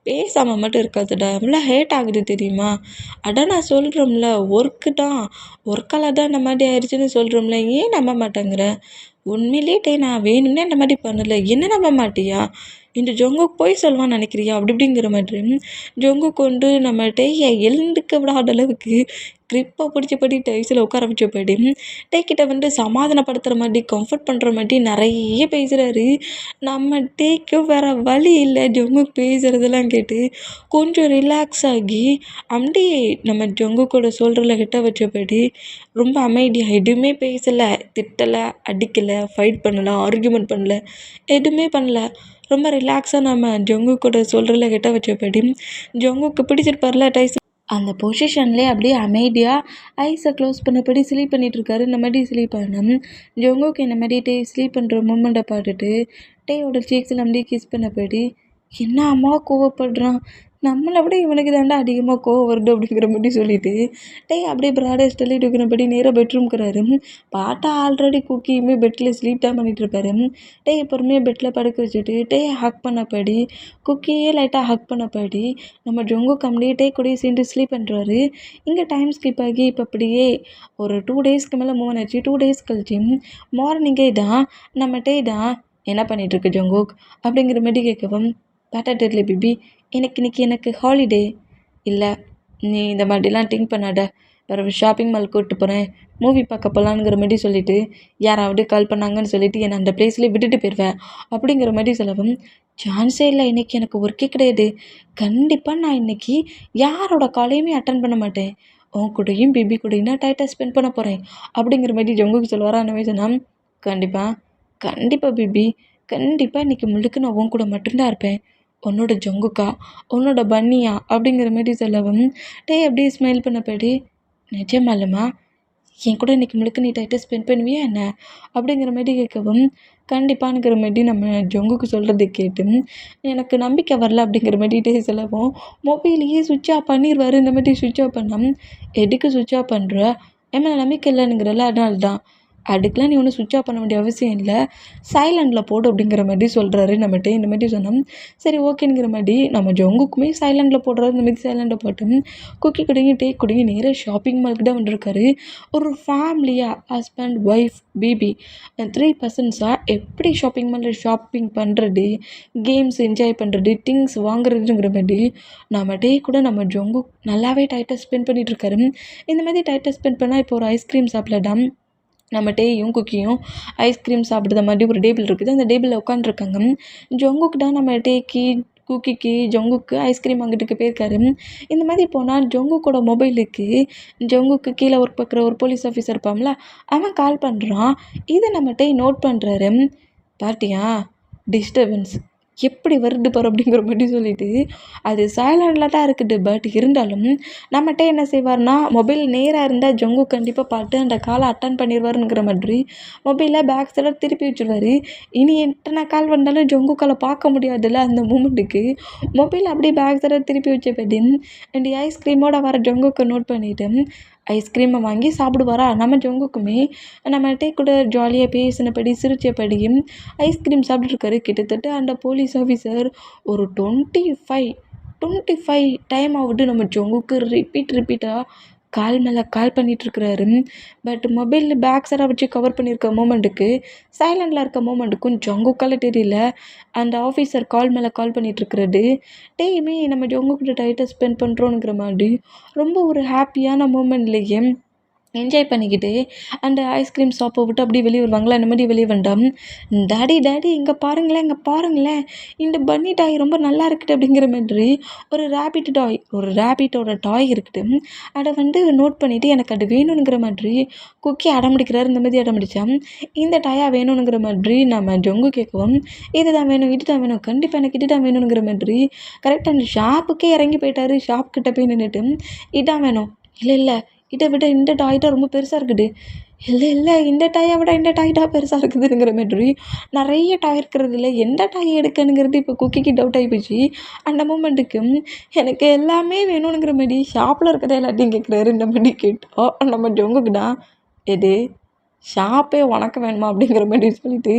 பேசாமல் மட்டும் இருக்காதுடா, இவ்வளோ ஹேட் ஆகுது தெரியுமா, அதான் நான் சொல்கிறோம்ல ஒர்க்கால் தான் இந்த மாதிரி ஆயிடுச்சுன்னு சொல்கிறோம்ல, ஏன் நம்ப மாட்டேங்கிற, உண்மையிலே நான் வேணும்னே இந்த மாதிரி பண்ணலை, என்ன நம்ப மாட்டியா, இந்த ஜொங்குக் போய் சொல்லுவான்னு நினைக்கிறியா அப்படி இப்படிங்கிற மாதிரி ஜொங்குக் வந்து நம்ம டேயை எழுந்துக்க விடாத அளவுக்கு க்ரிப்பாக பிடிச்சபடி டைஸில் உட்கார வச்சபடி டேக்கிட்ட வந்து சமாதானப்படுத்துகிற மாதிரி கம்ஃபர்ட் பண்ணுற மாதிரி நிறைய பேசுகிறாரு. நம்ம டேக்கும் வேறு வழி இல்லை ஜொங்குக் பேசுகிறதெல்லாம் கேட்டு கொஞ்சம் ரிலாக்ஸ் ஆகி அப்படியே நம்ம ஜொங்குக்கோட சொல்கிறல கிட்ட வச்சபடி ரொம்ப அமைதியாக எதுவுமே பேசலை, திட்டலை, அடிக்கலை, ஃபைட் பண்ணலை, ஆர்கியூமெண்ட் பண்ணல, எதுவுமே பண்ணல. ரொம்ப ரிலாக்ஸாக நம்ம ஜொங்குக்கூட சொல்கிறல கிட்ட வச்சபடி ஜொங்குக்கு பிடிச்சிருப்பார்ல டைஸ் அந்த பொசிஷன்லேயே அப்படியே அமைதியாக ஐஸை க்ளோஸ் பண்ணபடி ஸ்லீப் பண்ணிகிட்ருக்காரு. இந்த மாதிரி ஸ்லீப் பண்ண ஜொங்குக்கு இந்த மாதிரி டே ஸ்லீப் பண்ணுற மூமெண்ட்டை பார்த்துட்டு டேயோட சீக்ஸில் அப்படியே கிஸ் பண்ணபடி என்ன அம்மா கோவப்படுறான், நம்மளை விட இவனுக்கு தாண்டா அதிகமாக கோவம் வருது அப்படிங்கிற மாதிரி சொல்லிட்டு டேய் அப்படியே ப்ராடஸ் தள்ளிட்டு இருக்கிறபடி நேராக பெட்ரூம்க்குறாரு. பாட்டா ஆல்ரெடி குக்கியுமே பெட்டில் ஸ்லீப் தான் பண்ணிகிட்டு இருப்பாரு. டேய் பொறுமையாக பெட்டில் படுக்க வச்சுட்டு டேயை ஹக் பண்ணபடி குக்கியே லைட்டாக ஹக் பண்ணபடி நம்ம ஜொங்கு கம்மியே டே கூடயே சேர்ந்து ஸ்லீப் பண்ணுறாரு. இங்கே டைம் ஸ்கிப் ஆகி இப்போ அப்படியே ஒரு 2 டேஸ்க்கு மேலே மூவ் ஆச்சு. 2 டேஸ் கழிச்சு மார்னிங்கே தான் நம்ம டே தான் என்ன பண்ணிகிட்ருக்கு ஜொங்குக் அப்படிங்கிற மாதிரி கேட்கவும் பேட்டா டெட்லி பேபி எனக்கு ஹாலிடே இல்லை, நீ இந்த மாதிரிலாம் திங்க் பண்ணாத, வேறு ஷாப்பிங் மால் கூப்பிட்டு போகிறேன், மூவி பார்க்க போகலான்ங்கிற மாதிரி சொல்லிவிட்டு யாராவது கால் பண்ணாங்கன்னு சொல்லிவிட்டு என்னை அந்த பிளேஸ்லேயே விட்டுட்டு போயிடுவேன் அப்படிங்கிற மாதிரி சொல்லவும் சான்ஸே இல்லை, இன்றைக்கி எனக்கு ஒர்க்கே கிடையாது, கண்டிப்பாக நான் இன்றைக்கி யாரோட காலையுமே அட்டன் பண்ண மாட்டேன், உன் கூடயும் பேபி கூடயும் நான் டைட்டாக ஸ்பெண்ட் பண்ண போகிறேன் அப்படிங்கிற மாதிரி ஜொங்குக்கு சொல்லுவாரா. அந்த மாதிரி சொன்னால் கண்டிப்பாக பேபி, கண்டிப்பாக இன்றைக்கி முழுக்க நான் உன் கூட மட்டும்தான் இருப்பேன், உன்னோட ஜொங்குக்கா, உன்னோட பன்னியா அப்படிங்கிற மாதிரி சொல்லவும் டே அப்படியே ஸ்மைல் பண்ணபடி நிஜமாலுமா என் கூட இன்றைக்கி முழுக்க நீ டைட்டாக ஸ்பெண்ட் பண்ணுவியா என்ன அப்படிங்கிற மாதிரி கேட்கவும் கண்டிப்பானுங்கிற மாதிரி நம்ம ஜொங்குக்கு சொல்கிறத கேட்டு எனக்கு நம்பிக்கை வரல அப்படிங்கிற மாதிரி டே சொல்லவும் மொபைலையே சுவிட்ச் ஆஃப் பண்ணிடுவார். இந்த மாதிரி சுவிட்ச் ஆஃப் பண்ணால் எதுக்கு சுவிட்ச் ஆஃப் பண்ணுற, என் மேலே நம்பிக்கை இல்லைனுங்கிறல, அதனால தான், அதுக்கெலாம் நீ ஒன்றும் சுவிட்ச் ஆஃப் பண்ண வேண்டிய அவசியம் இல்லை, சைலண்டில் போடு அப்படிங்கிற மாதிரி சொல்கிறாரு நம்மகிட்ட. இந்த மாதிரி சொன்னோம் சரி ஓகேங்கிற மாதிரி நம்ம ஜொங்குக்குமே சைலண்டில் போடுறாரு. இந்த மாதிரி சைலண்டில் போட்டு குக்கி கூடயும் டே கூடயும் நேராக ஷாப்பிங் மாலுக்கு தான் வந்திருக்காரு. ஒரு ஃபேமிலியாக ஹஸ்பண்ட் ஒய்ஃப் பேபி 3 பர்சன்ஸாக எப்படி ஷாப்பிங் மாலில் ஷாப்பிங் பண்ணுறது, கேம்ஸ் என்ஜாய் பண்ணுறது, திங்ஸ் வாங்குறதுங்கிற மாதிரி நம்ம டே கூட நம்ம ஜொங்கு நல்லாவே டைட்டாக ஸ்பெண்ட் பண்ணிகிட்ருக்காரு. இந்த மாதிரி டைட்டாக ஸ்பெண்ட் பண்ணால் இப்போ ஒரு ஐஸ்கிரீம் சாப்பிடலாம். நம்ம டேயும் குக்கியும் ஐஸ்கிரீம் சாப்பிட்ற மாதிரி ஒரு டேபிள் இருக்குது. அந்த டேபிளில் உட்காந்துருக்காங்க. ஜொங்குக்கு தான் நம்ம டேக்கு குக்கிக்கு ஜொங்குக்கு ஐஸ்கிரீம் வாங்கிட்டு போயிருக்காரு. இந்த மாதிரி போனால் ஜொங்குக்கோட மொபைலுக்கு ஜொங்குக்கு கீழே ஒர்க் பார்க்குற ஒரு போலீஸ் ஆஃபீஸர் இருப்பான்ல, அவன் கால் பண்ணுறான். இதை நம்ம டே நோட் பண்ணுறாரு. பார்த்தியா டிஸ்டர்பன்ஸ் எப்படி வருது பாரு அப்படிங்கிற மாதிரி சொல்லிட்டு அது சைலண்டில் தான் இருக்குது. பட் இருந்தாலும் நம்மகிட்ட என்ன செய்வார்னா மொபைல் நேராக இருந்தால் ஜொங்கு கண்டிப்பாக பார்த்து அந்த காலை அட்டன் பண்ணிடுவாருங்கிற மாதிரி மொபைலில் பேக் சைடாக திருப்பி வச்சுருவார். இனி எத்தனை கால் வந்தாலும் ஜொங்கு காலை பார்க்க முடியாதுல்ல அந்த மூமெண்ட்டுக்கு மொபைல் அப்படியே பேக் சைடாக திருப்பி வச்சபடி அண்ட் ஐஸ்கிரீமோட வர ஜொங்குக்கு நோட் பண்ணிவிட்டு ஐஸ்கிரீமை வாங்கி சாப்பிடுவாரா. நம்ம ஜொங்குக்குமே நம்ம டே கூட ஜாலியாக பேசினபடி சிரிச்சபடியும் ஐஸ்கிரீம் சாப்பிட்ருக்காரு. கிட்டத்தட்ட அந்த போலீஸ் ஆஃபீஸர் ஒரு 25 டைம் ஆகுது நம்ம ஜொங்குக்கு ரிப்பீட்டாக கால் மேலே கால் பண்ணிகிட்ருக்குறாரு. பட் மொபைலில் பேக் சைடாக வச்சு கவர் பண்ணியிருக்க மூமெண்ட்டுக்கு சைலண்டில் இருக்க மூமெண்ட்டுக்கும் ஜொங்குக்கால தெரியல. அந்த ஆஃபீஸர் கால் மேலே கால் பண்ணிகிட்ருக்கிறது டேயுமே நம்ம ஜொங்குக்கிட்ட டைட்டாக ஸ்பெண்ட் பண்ணுறோங்கிற மாதிரி ரொம்ப ஒரு ஹாப்பியான மூமெண்ட்லேயே என்ஜாய் பண்ணிக்கிட்டு அந்த ஐஸ்கிரீம் ஷாப்பை விட்டு அப்படியே வெளியே வருவாங்களா. அந்த மாதிரி வெளியே வேண்டாம். டாடி இங்கே பாருங்களேன் இந்த பன்னி டாய் ரொம்ப நல்லா இருக்குது அப்படிங்கிற மாதிரி ஒரு ரேபிட்டோட டாய் இருக்குது. அதை வந்து நோட் பண்ணிவிட்டு எனக்கு அது வேணுங்கிற மாதிரி குக்கி அடம்பிடிக்கிறாரு. இந்த மாதிரி அடம்பிடிச்சா இந்த டாயாக வேணுங்கிற மாதிரி நம்ம ஜொங்கு கேட்கவும் இது தான் வேணும் கண்டிப்பாக எனக்கு இது தான் வேணுங்கிற மாதிரி கரெக்டாக அந்த ஷாப்புக்கே இறங்கி போயிட்டாரு. ஷாப்கிட்ட போய் நின்றுட்டு இதான் வேணும், இல்லை இதை விட இந்த டாய் தான் ரொம்ப பெருசாக இருக்குது, இல்லை இந்த டாயை விட இந்த டாய் தான் பெருசாக இருக்குதுங்கிற மாதிரி நிறைய டாய் இருக்கிறது இல்லை, எந்த டாய் எடுக்கணுங்கிறது இப்போ குக்கிக்கு டவுட் ஆகி போச்சு. அந்த மூமெண்ட்டுக்கு எனக்கு எல்லாமே வேணுங்கிற மாதிரி ஷாப்பில் இருக்கிறத எல்லாத்தையும் கேட்குறாரு. இந்த மாதிரி கேட்டோம் நம்ம ஜொங்குக்கு தான் எது ஷாப்பே உனக்கு வேணுமா அப்படிங்கிற மாதிரி சொல்லிட்டு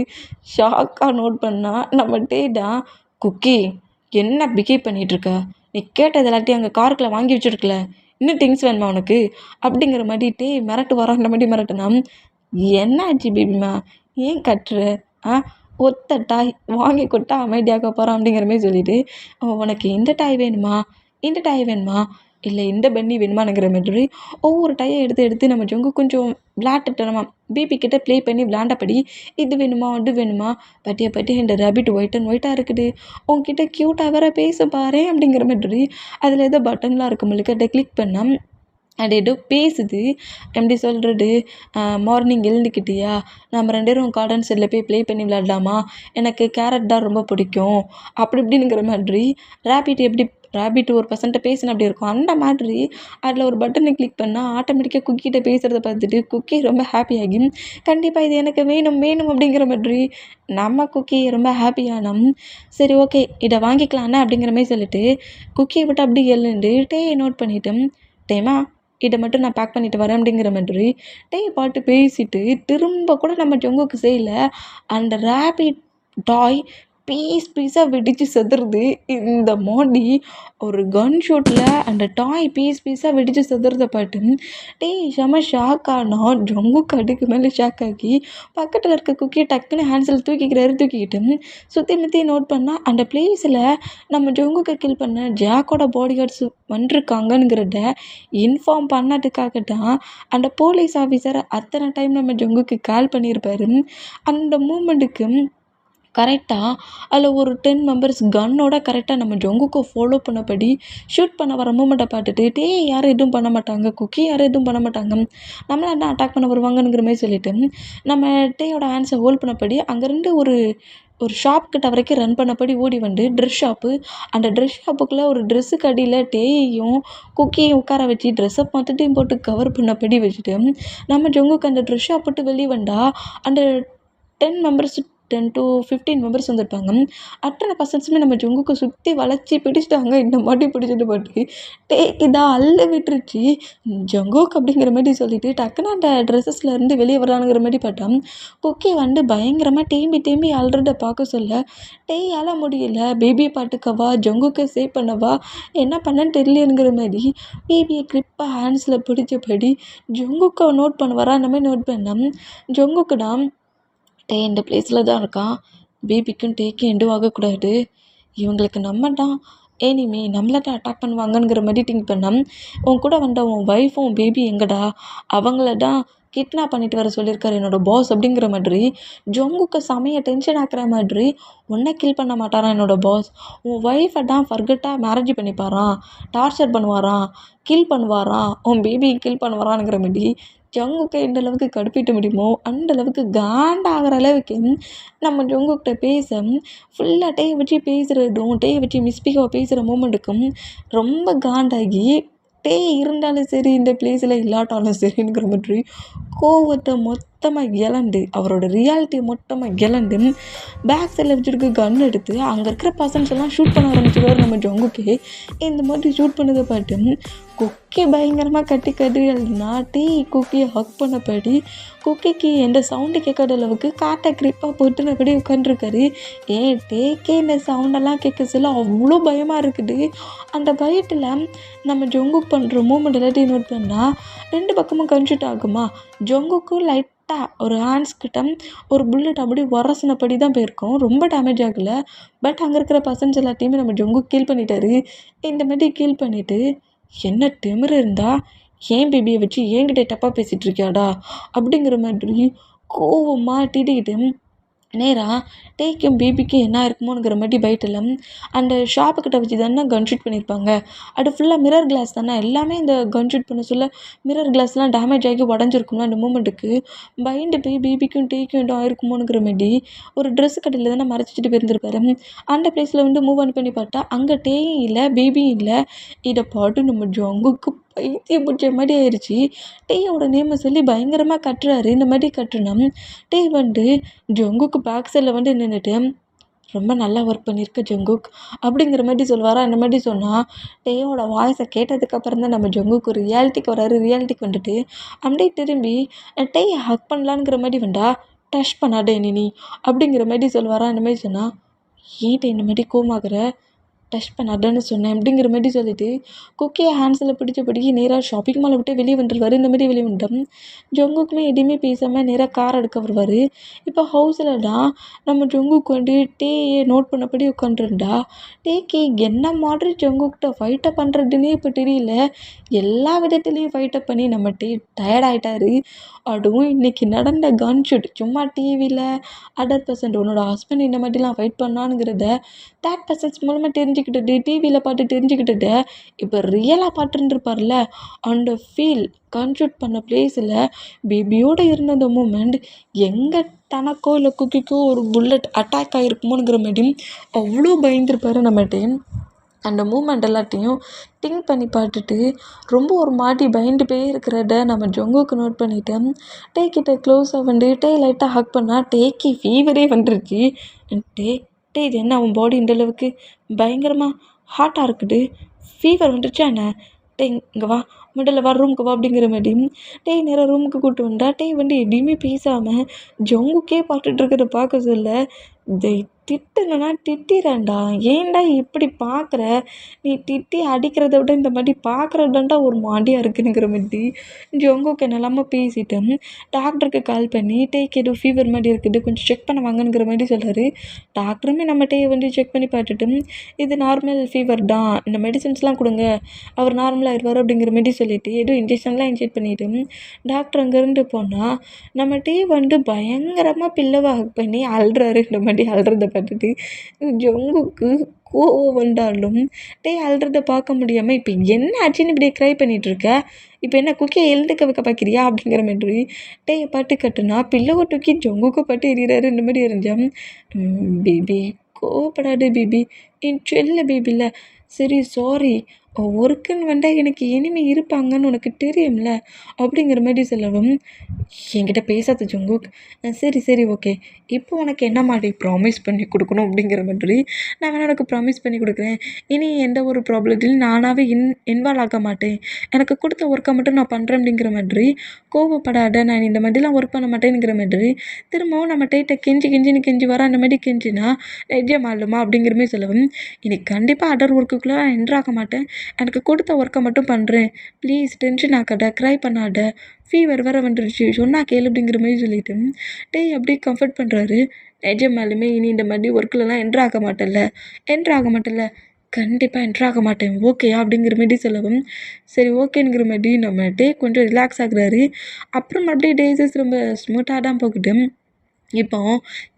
ஷாக்காக நோட் பண்ணால் நம்ம டே தான் குக்கி என்ன பிஹேவ் பண்ணிகிட்ருக்க, நீ கேட்டது எல்லாத்தையும் அங்கே காருக்குள்ளே வாங்கி வச்சுருக்கல, இன்னும் திங்ஸ் வேணுமா உனக்கு அப்படிங்கிற மாதிரி டே மிரட்டு வரான்ற மாதிரி மிரட்டுனா என்ன ஆச்சு பேபிமா ஏன் கட்டுற ஒத்த டாய் வாங்கி கொடுத்தா அமைதியாக போகிறான் அப்படிங்கிற மாதிரி சொல்லிட்டு உனக்கு இந்த டாய் வேணுமா, இந்த டாய் வேணுமா, இல்லை இந்த பன்னி வேணுமாங்கிற மாதிரி ஒவ்வொரு டாயை எடுத்து எடுத்து நம்ம ஜங்கு கொஞ்சம் விளையாட்டுத்தனமா பேபி கிட்ட ப்ளே பண்ணி விளையாண்டபடி இது வேணுமா அது வேணுமா, பட்டியா பட்டியா இந்த ரேபிட் ஒயிட் அண்ட் ஒயிட்டாக இருக்குது, உங்ககிட்ட க்யூட்டாக வேற பேச பாரு அப்படிங்கிற மாதிரி அதில் ஏதோ பட்டன்லாம் இருக்கும்போது அதை கிளிக் பண்ணால் அது ஏதோ பேசுது. எப்படி சொல்கிறது, மார்னிங் எழுந்துக்கிட்டியா, நம்ம 2 பேரும் கார்டன் சைடில் போய் ப்ளே பண்ணி விளையாடலாமா, எனக்கு கேரட் தான் ரொம்ப பிடிக்கும் அப்படி இப்படிங்கிற மாதிரி. ரேபிட் ஒரு பர்சன்ட்ட பேசினா அப்படி இருக்கும். அந்த மாதிரி அதில் ஒரு பட்டனை கிளிக் பண்ணால் ஆட்டோமேட்டிக்காக குக்கிட்ட பேசுகிறத பார்த்துட்டு குக்கி ரொம்ப ஹாப்பியாகி கண்டிப்பாக இது எனக்கு வேணும் வேணும் அப்படிங்கிற மாதிரி நம்ம குக்கி ரொம்ப ஹாப்பியானோம். சரி ஓகே இதை வாங்கிக்கலாண்ணே அப்படிங்கிற மாதிரி சொல்லிட்டு குக்கியை விட்டு அப்படி எழுந்து டேயை நோட் பண்ணிவிட்டு டேமா இதை மட்டும் நான் பேக் பண்ணிட்டு வரேன் அப்படிங்கிற மாதிரி டேய் பாட்டு பேசிட்டு திரும்ப கூட நம்ம ஜங்குக்கு செய்யல. அந்த ரேபிட் டாய் பீஸாக வெடித்து செதறுது. இந்த மாடி ஒரு கன் ஷூட்டில் அந்த டாய் பீஸாக வெடித்து செதறத பார்த்து டேய் செம ஷாக் ஆனா. ஜங்குக்கு அதுக்கு மேலே ஷாக் ஆகி பக்கத்தில் இருக்க குக்கியை டக்குன்னு ஹேண்ட்ஸில் தூக்கிக்கிட்டு சுற்றி முற்றி நோட் பண்ணால் அந்த பிளேஸில் நம்ம ஜங்குக்கு கில் பண்ண ஜாக்கோட பாடி கார்ட்ஸ் வந்துருக்காங்கங்கிறத இன்ஃபார்ம் பண்ணதுக்காக தான் அந்த போலீஸ் ஆஃபீஸர் அத்தனை டைம் நம்ம ஜங்குக்கு கால் பண்ணியிருப்பாரு. அந்த மூமெண்ட்டுக்கு கரெக்டாக அதில் ஒரு 10 மெம்பர்ஸ் கன்னோட கரெக்டாக நம்ம ஜங்குக்கு ஃபாலோ பண்ணபடி ஷூட் பண்ண வர மூமெண்ட்டை பார்த்துட்டு யாரும் எதுவும் பண்ண மாட்டாங்க, குக்கி யாரும் எதுவும் பண்ண மாட்டாங்க, நம்மளை என்ன அட்டாக் பண்ண வருவாங்கங்கிற மாதிரி சொல்லிட்டு நம்ம டேயோட ஹேண்ட்ஸை ஹோல்ட் பண்ணபடி அங்கேருந்து ஒரு ஷாப் கிட்ட வரைக்கும் ரன் பண்ணபடி ஓடி வந்து ட்ரெஸ் ஷாப்பு. அந்த ட்ரெஸ் ஷாப்புக்குள்ளே ஒரு ட்ரெஸ்ஸுக்கு அடியில் டேயையும் குக்கியையும் உட்கார வச்சு ட்ரெஸ்ஸை மொத்தத்தையும் போட்டு கவர் பண்ணபடி வச்சுட்டு நம்ம ஜங்குக்கு அந்த ட்ரெஸ் ஷாப் விட்டு வெளியே வந்தால் அந்த 10 மெம்பர்ஸ் 10 to 15 மெம்பர்ஸ் வந்திருப்பாங்க. அத்தனை பர்சன்ஸுமே நம்ம ஜங்குக்கு சுற்றி வளைச்சி பிடிச்சிட்டாங்க. இந்த மாதிரி பிடிச்சிட்டு போட்டு இதை அள்ள விட்டுருச்சு ஜங்குக் அப்படிங்கிற மாதிரி சொல்லிட்டு டக்குன்னு அந்த ட்ரெஸ்ஸஸ்லேருந்து வெளியே வரானுங்கிற மாதிரி பார்த்தா குக்கி வந்து பயங்கரமாக தேம்பி அழுறத பார்க்க சொல்ல அழ முடியல. பேபியை பாட்டுக்கவா ஜங்குக்கை சேவ் பண்ணவா என்ன பண்ணன்னு தெரியலங்கிற மாதிரி பேபியை கிரிப்பாக ஹேண்ட்ஸில் பிடிச்சபடி ஜங்குக்கை நோட் பண்ண வரா அந்த மாதிரி நோட் பண்ண ஜங்குக்கு தான் இந்த பிளேஸில் தான் இருக்கான், பேபிக்கும் டேக்கும் எதுவும் ஆகக்கூடாது, இவங்களுக்கு நம்ம தான் எனிமி, நம்மளை தான் அட்டாக் பண்ணுவாங்கங்கிற மாதிரி திங்க் பண்ண உன் கூட வந்த உன் ஒய்ஃபும் பேபி எங்கடா, அவங்கள தான் கிட்னாப் பண்ணிட்டு வர சொல்லியிருக்காரு என்னோட பாஸ் அப்படிங்கிற மாதிரி ஜங்குக்கு செமைய டென்ஷன் ஆக்குற மாதிரி உன்னை கில் பண்ண மாட்டாரான் என்னோட பாஸ், உன் ஒய்ஃபை தான் ஃபர்கட்டாக மேரேஜ் பண்ணிப்பாரான், டார்ச்சர் பண்ணுவாரான், கில் பண்ணுவாரான், உன் பேபியை கில் பண்ணுவாரான்ங்கிற மாதிரி ஜங்குக்கு எந்த அளவுக்கு கடுப்பிட்ட முடியுமோ அந்த அளவுக்கு காண்டாகிற அளவுக்கு நம்ம ஜங்குக்கிட்ட பேச ஃபுல்லாக டேயை வச்சு பேசுகிறதும் டேயை வச்சு மிஸ்பிகாவை பேசுகிற மூமெண்ட்டுக்கும் ரொம்ப காண்டாகி இருந்தாலும் சரி இந்த பிளேஸில் இல்லாட்டாலும் சரிங்கிற மாதிரி கோவத்தை மொத்தமாக இழந்து அவரோட ரியாலிட்டியை மொத்தமாக இழந்து பேக் சைடில் வச்சுருக்க கன் எடுத்து அங்கே இருக்கிற பர்சன்ஸ் எல்லாம் ஷூட் பண்ண ஆரம்பிச்சிடுவார் நம்ம ஜங்குக்கு. இந்த மாதிரி ஷூட் பண்ணதை பார்த்து குக்கி பயங்கரமாக கட்டி எழுதுனா குக்கியை ஹக் பண்ணபடி குக்கிக்கு எந்த சவுண்டு கேட்காத அளவுக்கு காட்டை கிரிப்பாக போட்டுனபடி உட்காந்துருக்காரு. டேக்கே இந்த சவுண்டெல்லாம் கேட்க சொல்ல அவ்வளோ பயமாக இருக்குது. அந்த பயத்தில் நம்ம ஜங்குக் பண்ணுற மூமெண்ட் எல்லாத்தையும் நோட் பண்ணால் 2 பக்கமும் கன்ஷூட் ஆகுமா. ஜங்குக்கும் லைட்டாக ஒரு ஹேண்ட்ஸ் கிட்ட ஒரு புல்லட் அப்படி உரசினபடி தான் போயிருக்கோம், ரொம்ப டேமேஜ் ஆகலை. பட் அங்கே இருக்கிற பர்சன்ஸ் எல்லாத்தையுமே நம்ம ஜங்குக் கீல் பண்ணிட்டாரு. இந்த மாதிரி கீல் பண்ணிவிட்டு என்ன திமிரு இருந்தால் ஏன் பேபியை வச்சு என்கிட்ட தப்பாக பேசிகிட்டு இருக்கியாடா அப்படிங்கிற மாதிரி கோவமாக திட்டிக்கிட்டு நேராக டேக்கும் பேபிக்கும் என்ன இருக்குமோங்கிற மாதிரி பைட்டில் அந்த ஷாப்புக்கிட்ட வச்சு தானே கன் ஷூட் பண்ணியிருப்பாங்க, அது ஃபுல்லாக மிரர் கிளாஸ் தானே, எல்லாமே இந்த கன் ஷூட் பண்ண சொல்ல மிரர் கிளாஸ்லாம் டேமேஜ் ஆகி உடஞ்சிருக்கும்ல. அந்த மூமெண்ட்டுக்கு பயந்து போய் பேபிக்கும் டேக்கும் எதுவும் ஆயிருக்குமோங்கிற மாதிரி ஒரு ட்ரெஸ்ஸு கடையில் தானே மறைச்சிட்டு போயிருந்திருப்பாரு. அந்த பிளேஸில் வந்து மூவ் ஆன் பண்ணி பார்த்தா அங்கே டேயும் இல்லை பேபியும் இல்லை. இதை பாட்டு நம்ம ஜங்குக்கு பைத்தியம் பிடிச்ச மாதிரி ஆயிடுச்சு. டேயோட நேமை சொல்லி பயங்கரமாக கட்டுறாரு. இந்த மாதிரி கட்டுனா டே வந்து ஜங்குக்கு பேக் சைடில் வந்து நின்றுட்டு ரொம்ப நல்லா ஒர்க் பண்ணியிருக்க ஜங்குக் அப்படிங்கிற மாதிரி சொல்லுவாரா. அந்த மாதிரி சொன்னால் டேயோட வாய்ஸை கேட்டதுக்கப்புறம் தான் நம்ம ஜங்குக்கு ரியாலிட்டிக்கு வராரு. ரியாலிட்டிக்கு வந்துட்டு அப்படியே திரும்பி டேயை ஹக் பண்ணலான்ங்கிற மாதிரி வந்தா டச் பண்ணாடே நீ அப்படிங்கிற மாதிரி சொல்லுவாரா. அந்த மாதிரி சொன்னால் ஏன்ட்ட இந்த மாதிரி கோமாகிற டச் பண்ணாதன்னு சொன்னேன் அப்படிங்கிற மாதிரி சொல்லிட்டு குக்கியை ஹேண்ட்ஸில் பிடிச்சபடி நேராக ஷாப்பிங் மாலை விட்டு வெளியே வந்துடுவார். இந்த மாதிரி வெளியே வந்துட்டோம். ஜொங்குக்குமே எதுவுமே பேசாமல் நேராக கார் எடுக்க வருவார். இப்போ ஹவுஸில் தான் நம்ம ஜொங்குக்கு வந்து டேயை நோட் பண்ணபடி உட்காந்துருந்தா டேக்கு என்ன மாதிரி ஜொங்குக்கிட்ட ஃபைட்டை பண்ணுறதுன்னே இப்போ தெரியல. எல்லா விதத்துலேயும் ஃபைட்டப் பண்ணி நம்ம டயர்ட் ஆகிட்டாரு. அதுவும் இன்றைக்கி நடந்த கன் ஷூட் சும்மா டிவியில் அதர் பர்சன்ட் உன்னோட ஹஸ்பண்ட் இந்த மாதிரிலாம் ஃபைட் பண்ணானுங்கிறத தேர்ட் பர்சன்ஸ் மூலமாக தெரிஞ்சுக்கிட்டது, டிவியில் பார்த்து தெரிஞ்சுக்கிட்டத இப்போ ரியலாக பார்த்துருந்துருப்பார்ல, அந்த ஃபீல் கன் ஷூட் பண்ண பிளேஸில் பேபியோடு இருந்த அந்த மூமெண்ட் எங்கே தனக்கோ இல்லை குக்கிக்கோ ஒரு புல்லட் அட்டாக் ஆகிருக்குமோங்கிற மாதிரி அவ்வளோ பயந்துருப்பார் நம்ம டைம். அந்த மூமெண்ட் எல்லாத்தையும் திங்க் பண்ணி பார்த்துட்டு ரொம்ப ஒரு மாட்டி பயந்து போய் இருக்கிறத நம்ம ஜொங்குக்கு நோட் பண்ணிவிட்டேன். டேக்கிட்ட க்ளோஸாக வந்து லைட்டாக ஹக் பண்ணால் டேக்கு ஃபீவரே வந்துருச்சு. டே இது என்ன அவன் பாடி இந்தளவுக்கு பயங்கரமாக ஹாட்டாக இருக்குது, ஃபீவர் வந்துருச்சா என்ன? இங்கே வா, முதல்ல வா ரூமுக்கு வா அப்படிங்கிற மாதிரி நேராக ரூமுக்கு கூப்பிட்டு வந்தா வந்து எதையுமே பேசாமல் ஜொங்குக்கே பார்த்துட்டு இருக்கிறத பார்க்க சொல்ல திட்டுனா திட்டிறேன்டா, ஏன்டா இப்படி பார்க்குற? நீ திட்டி அடிக்கிறத விட இந்த மாதிரி பார்க்குறதாண்டா ஒரு மாடியாக இருக்குங்கிற மாதிரி ஜொங்குக்கு என்னெல்லாமோ பேசிட்டேன். டாக்டருக்கு கால் பண்ணி ஏதோ ஃபீவர் மாதிரி இருக்குது, கொஞ்சம் செக் பண்ண வாங்கங்கிற மாதிரி சொல்கிறாரு. டாக்டருமே நம்ம வந்து செக் பண்ணி பார்த்துட்டு இது நார்மல் ஃபீவர் தான், இந்த மெடிசன்ஸ்லாம் கொடுங்க, அவர் நார்மலாகிடுவார் அப்படிங்கிற மாதிரி சொல்லிவிட்டு ஏதோ இன்ஜெக்ஷன்லாம் இன்ஜெக்ட் பண்ணிவிட்டு டாக்டர் அங்கேருந்து போனால் நம்ம வந்து பயங்கரமாக பில்லவை ஹக் பண்ணி அழுறாரு. இந்த மாதிரி அழுறத பார்த்துட்டு ஜொங்குக்கு கோவம் வந்தாலும் அழுறத பார்க்க முடியாமல் இப்போ என்ன ஆச்சுன்னு இப்படி க்ரை பண்ணிகிட்ருக்க, இப்போ என்ன குக்கியை எழுந்துக்க வைக்க பார்க்குறியா அப்படிங்கிற மாதிரி பாட்டு கட்டுனா பில்லவை தூக்கி ஜொங்குக்கு பாட்டு எறிகிறாரு. இந்த மாதிரி எறிஞ்சான். பேபி கோவப்படாது பேபி, என் செல்ல பேபியில், சரி சாரி, ஒர்க்குன்னு வந்தால் எனக்கு இனிமே இருப்பாங்கன்னு உனக்கு தெரியும்ல அப்படிங்கிற மாதிரி சொல்லவும் என்கிட்ட பேசாத ஜொங்குக், சரி ஓகே, இப்போ உனக்கு என்ன மாதிரி ப்ராமிஸ் பண்ணி கொடுக்கணும் அப்படிங்கிற மாதிரி நான் வேணா உனக்கு ப்ராமிஸ் பண்ணி கொடுக்குறேன். இனி எந்த ஒரு ப்ராப்ளத்திலையும் நானாகவே இன்வால்வ் ஆக மாட்டேன், எனக்கு கொடுத்த ஒர்க்கை மட்டும் நான் பண்ணுறேன் அப்படிங்கிற மாதிரி கோவப்படாத, நான் இந்த மாதிரிலாம் ஒர்க் பண்ண மாட்டேங்கிற மாதிரி திரும்பவும் நம்ம கெஞ்சி வர அந்த மாதிரி கெஞ்சினா நிஜமாலுமா அப்படிங்கிற மாதிரி சொல்லவும் இன்னைக்கு கண்டிப்பாக அதர் ஒர்க்குக்குள்ளே நான் என்ட்ராக மாட்டேன், எனக்கு கொடுத்த ஒர்க்கை மட்டும் பண்ணுறேன், ப்ளீஸ் டென்ஷன் ஆக்காத, க்ரை பண்ணாத, ஃபீவர் வேறு வந்துருச்சு, சொன்னால் கேளு அப்படிங்கிற மாதிரி சொல்லிவிட்டு அப்படியே கம்ஃபர்ட் பண்ணுறாரு. நிஜமாலுமே இனி இந்த மாதிரி ஒர்க்கிலலாம் என்ட்ராக மாட்டேல்ல, கண்டிப்பாக என்ட்ராக மாட்டேன், ஓகேயா அப்படிங்கிற மாதிரி சொல்லவும் சரி ஓகேங்கிற மாதிரி நம்ம கொஞ்சம் ரிலாக்ஸ் ஆகுறாரு. அப்புறம் அப்படியே டேஸஸ் ரொம்ப ஸ்மூத்தாக தான் போகுது. இப்போ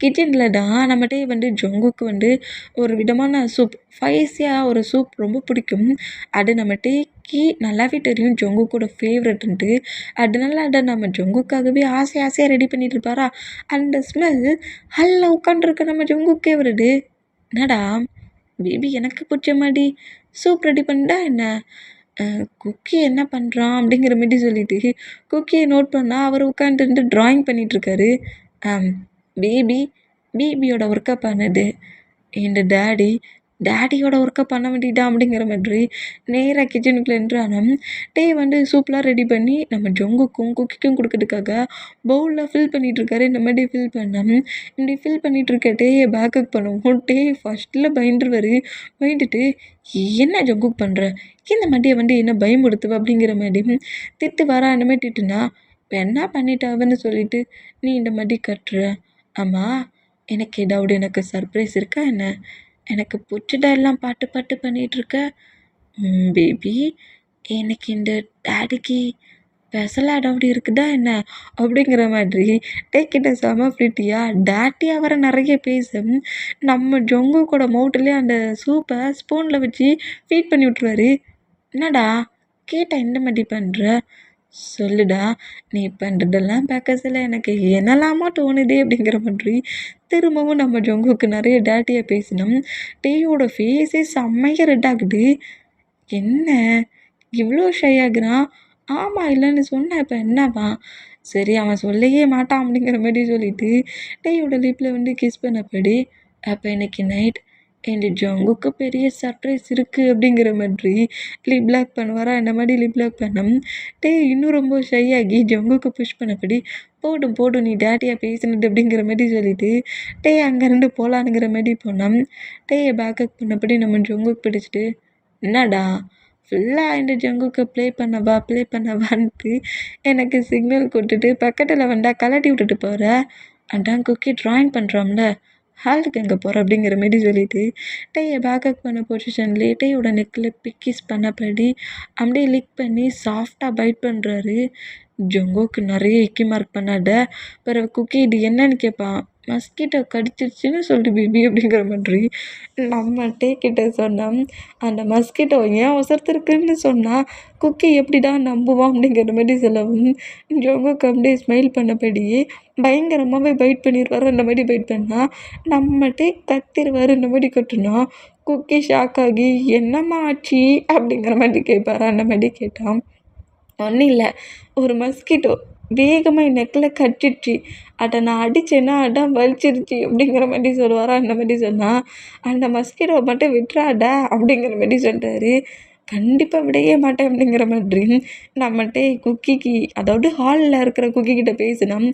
கிச்சனில் தான் நம்ம வந்து ஜொங்குக்கு ஒரு விதமான சூப், ஸ்பைஸியாக ஒரு சூப் ரொம்ப பிடிக்கும். அது நம்ம நல்லாவே தெரியும் ஜொங்குக்கோட ஃபேவரெட்டுன்ட்டு. அதனால அதை நம்ம ஜொங்குக்காகவே ஆசையாக ரெடி பண்ணிட்டு இருப்பாரா, அந்த ஸ்மெல் ஹல்ல உட்காண்ட்ருக்க நம்ம ஜொங்குக்கே வருது. என்னடா பேபி எனக்கு பிடிச்ச மாதிரி சூப் ரெடி பண்ணிட்டா என்ன, குக்கி என்ன பண்ணுறான் அப்படிங்கிற மாதிரி சொல்லிட்டு குக்கியை நோட் பண்ணால் அவர் உட்காந்துட்டு ட்ராயிங் பண்ணிகிட்ருக்காரு. பேபியோட ஒர்க்கை பண்ணது இந்த டேடியோட ஒர்க்கை பண்ண வேண்டியதா அப்படிங்கிற மாதிரி நேராக கிச்சனுக்குள்ளே என்றாலும் சூப்லாம் ரெடி பண்ணி நம்ம ஜொங்குக்கும் குக்கிக்கும் கொடுக்கறதுக்காக பவுலில் ஃபில் பண்ணிகிட்ருக்காரு. இந்த மாதிரி ஃபில் இப்படி ஃபில் பண்ணிகிட்ருக்க பேக்கப் பண்ணுவோம். ஃபஸ்ட்டில் பயந்துட்டு என்ன ஜொங்குக் பண்ணுற, இந்த மாதிரியை என்ன பயமுடுத்துவ அப்படிங்கிற மாதிரி திட்டு வர அந்த மாதிரி திட்டுனா இப்போ என்ன பண்ணிட்டாவன்னு சொல்லிட்டு நீ இந்த மாதிரி கட்டுற, ஆமாம் எனக்கு எனக்கு சர்ப்ரைஸ் இருக்கா என்ன, எனக்கு பிடிச்சதா எல்லாம் பாட்டு பண்ணிகிட்ருக்க, பேபி எனக்கு இந்த டேடிக்கு ஸ்பெஷலாக ஏதாவது இருக்குதா என்ன அப்படிங்கிற மாதிரி கிட்ட செம ஃப்ரிட்டியா டேட்டியாக வர நிறைய பேச நம்ம ஜொங்கு கூட மவுட்லேயே அந்த சூப்பை ஸ்பூனில் வச்சு ஃபீட் பண்ணி விட்ருவாரு. என்னடா கேட்டால் இந்த மாதிரி பண்ணுற, சொல்லுடா நீ பண்ணுறதெல்லாம் பார்க்கல எனக்கு என்னெல்லாமா தோணுதே அப்படிங்கிற மாதிரி திரும்பவும் நம்ம ஜொங்குக்கு நிறைய டேட்டியாக பேசினோம். டேயோட ஃபேஸே செம்மையாக ரெட் ஆகுது. என்ன இவ்வளோ ஷை ஆகுறான், ஆமாம் இல்லைன்னு சொன்னேன், இப்போ என்னவா, சரி அவன் சொல்லவே மாட்டான் அப்படிங்கிற மாதிரி சொல்லிட்டு டேயோட லிப்பில் கிஸ் பண்ணப்படி அப்போ இன்னைக்கு நைட் என் ஜொங்குக்கு பெரிய சர்ப்ரைஸ் இருக்குது அப்படிங்கிற மாதிரி லிப் லாக் பண்ணுவாரா, இந்த மாதிரி லிப் லாக் பண்ணோம். இன்னும் ரொம்ப ஷை ஆகி ஜொங்குக்கு புஷ் பண்ணப்படி போட்டும் போட்டும் நீ டேடியாக பேசினது அப்படிங்கிற மாரி சொல்லிட்டு அங்கேருந்து போகலானுங்கிற மாரி போனோம். பேக்கப் பண்ணபடி நம்ம ஜங்குக் பிடிச்சிட்டு, என்னடா ஃபுல்லாக இந்த ஜங்குக்கை ப்ளே பண்ணவான்ட்டு எனக்கு சிக்னல் கொடுத்துட்டு பக்கத்தில் வந்தா கலட்டி விட்டுட்டு போகிற. அதான் குக்கி ட்ராயிங் பண்ணுறோம்ல, ஹாலுக்கு எங்கே போகிற அப்படிங்கிற மாரி சொல்லிட்டு பேக்கப் பண்ண பொசிஷன்லேயே டேயோட நெக்கில் பிக்கிஸ் பண்ணபடி அப்படியே லிக் பண்ணி சாஃப்டாக பைட் பண்ணுறாரு. ஜங்குக்கு நிறைய இக்கி மார்க் பண்ணாத. பிறகு குக்கி இது என்னன்னு கேட்பான். மஸ்கிட்டோ கடிச்சிருச்சுன்னு சொல்லு பேபி அப்படிங்கிற மாதிரி நம்ம கிட்ட சொன்னோம். அந்த மஸ்கிட்டோ ஏன் ஒசரத்துருக்குன்னு சொன்னால் குக்கி எப்படிடா நம்புவான் அப்படிங்கிற மாதிரி சொல்லவும் ஜங்குக்கு அப்படியே ஸ்மைல் பண்ணபடியே பயங்கரமாகவே பைட் பண்ணிடுவார். அந்த மாதிரி பைட் பண்ணால் நம்ம கத்திடுவார். இந்த மாதிரி கட்டுனா குக்கி ஷாக் ஆகி என்னம்மா ஆச்சு அப்படிங்கிற மாதிரி கேட்பார். அந்த மாதிரி கேட்டான். ஒன்றும் இல்லை, ஒரு மஸ்கிட்டோ வேகமாக என் நெக்கில் கட்டிடுச்சு, அதை நான் அடித்தேன்னா அதான் வலிச்சிருச்சு அப்படிங்கிற மாதிரி சொல்லுவாரா. அந்த மாதிரி சொன்னால் அந்த மஸ்கிட்டோவை மட்டும் விட்டுறாடா அப்படிங்கிற மாதிரி சொல்கிறாரு. கண்டிப்பாக விடையே மாட்டேன் அப்படிங்கிற மாதிரி நம்மகிட்ட குக்கிக்கு, அதாவது ஹாலில் இருக்கிற குக்கிக்கிட்ட பேசினோம்.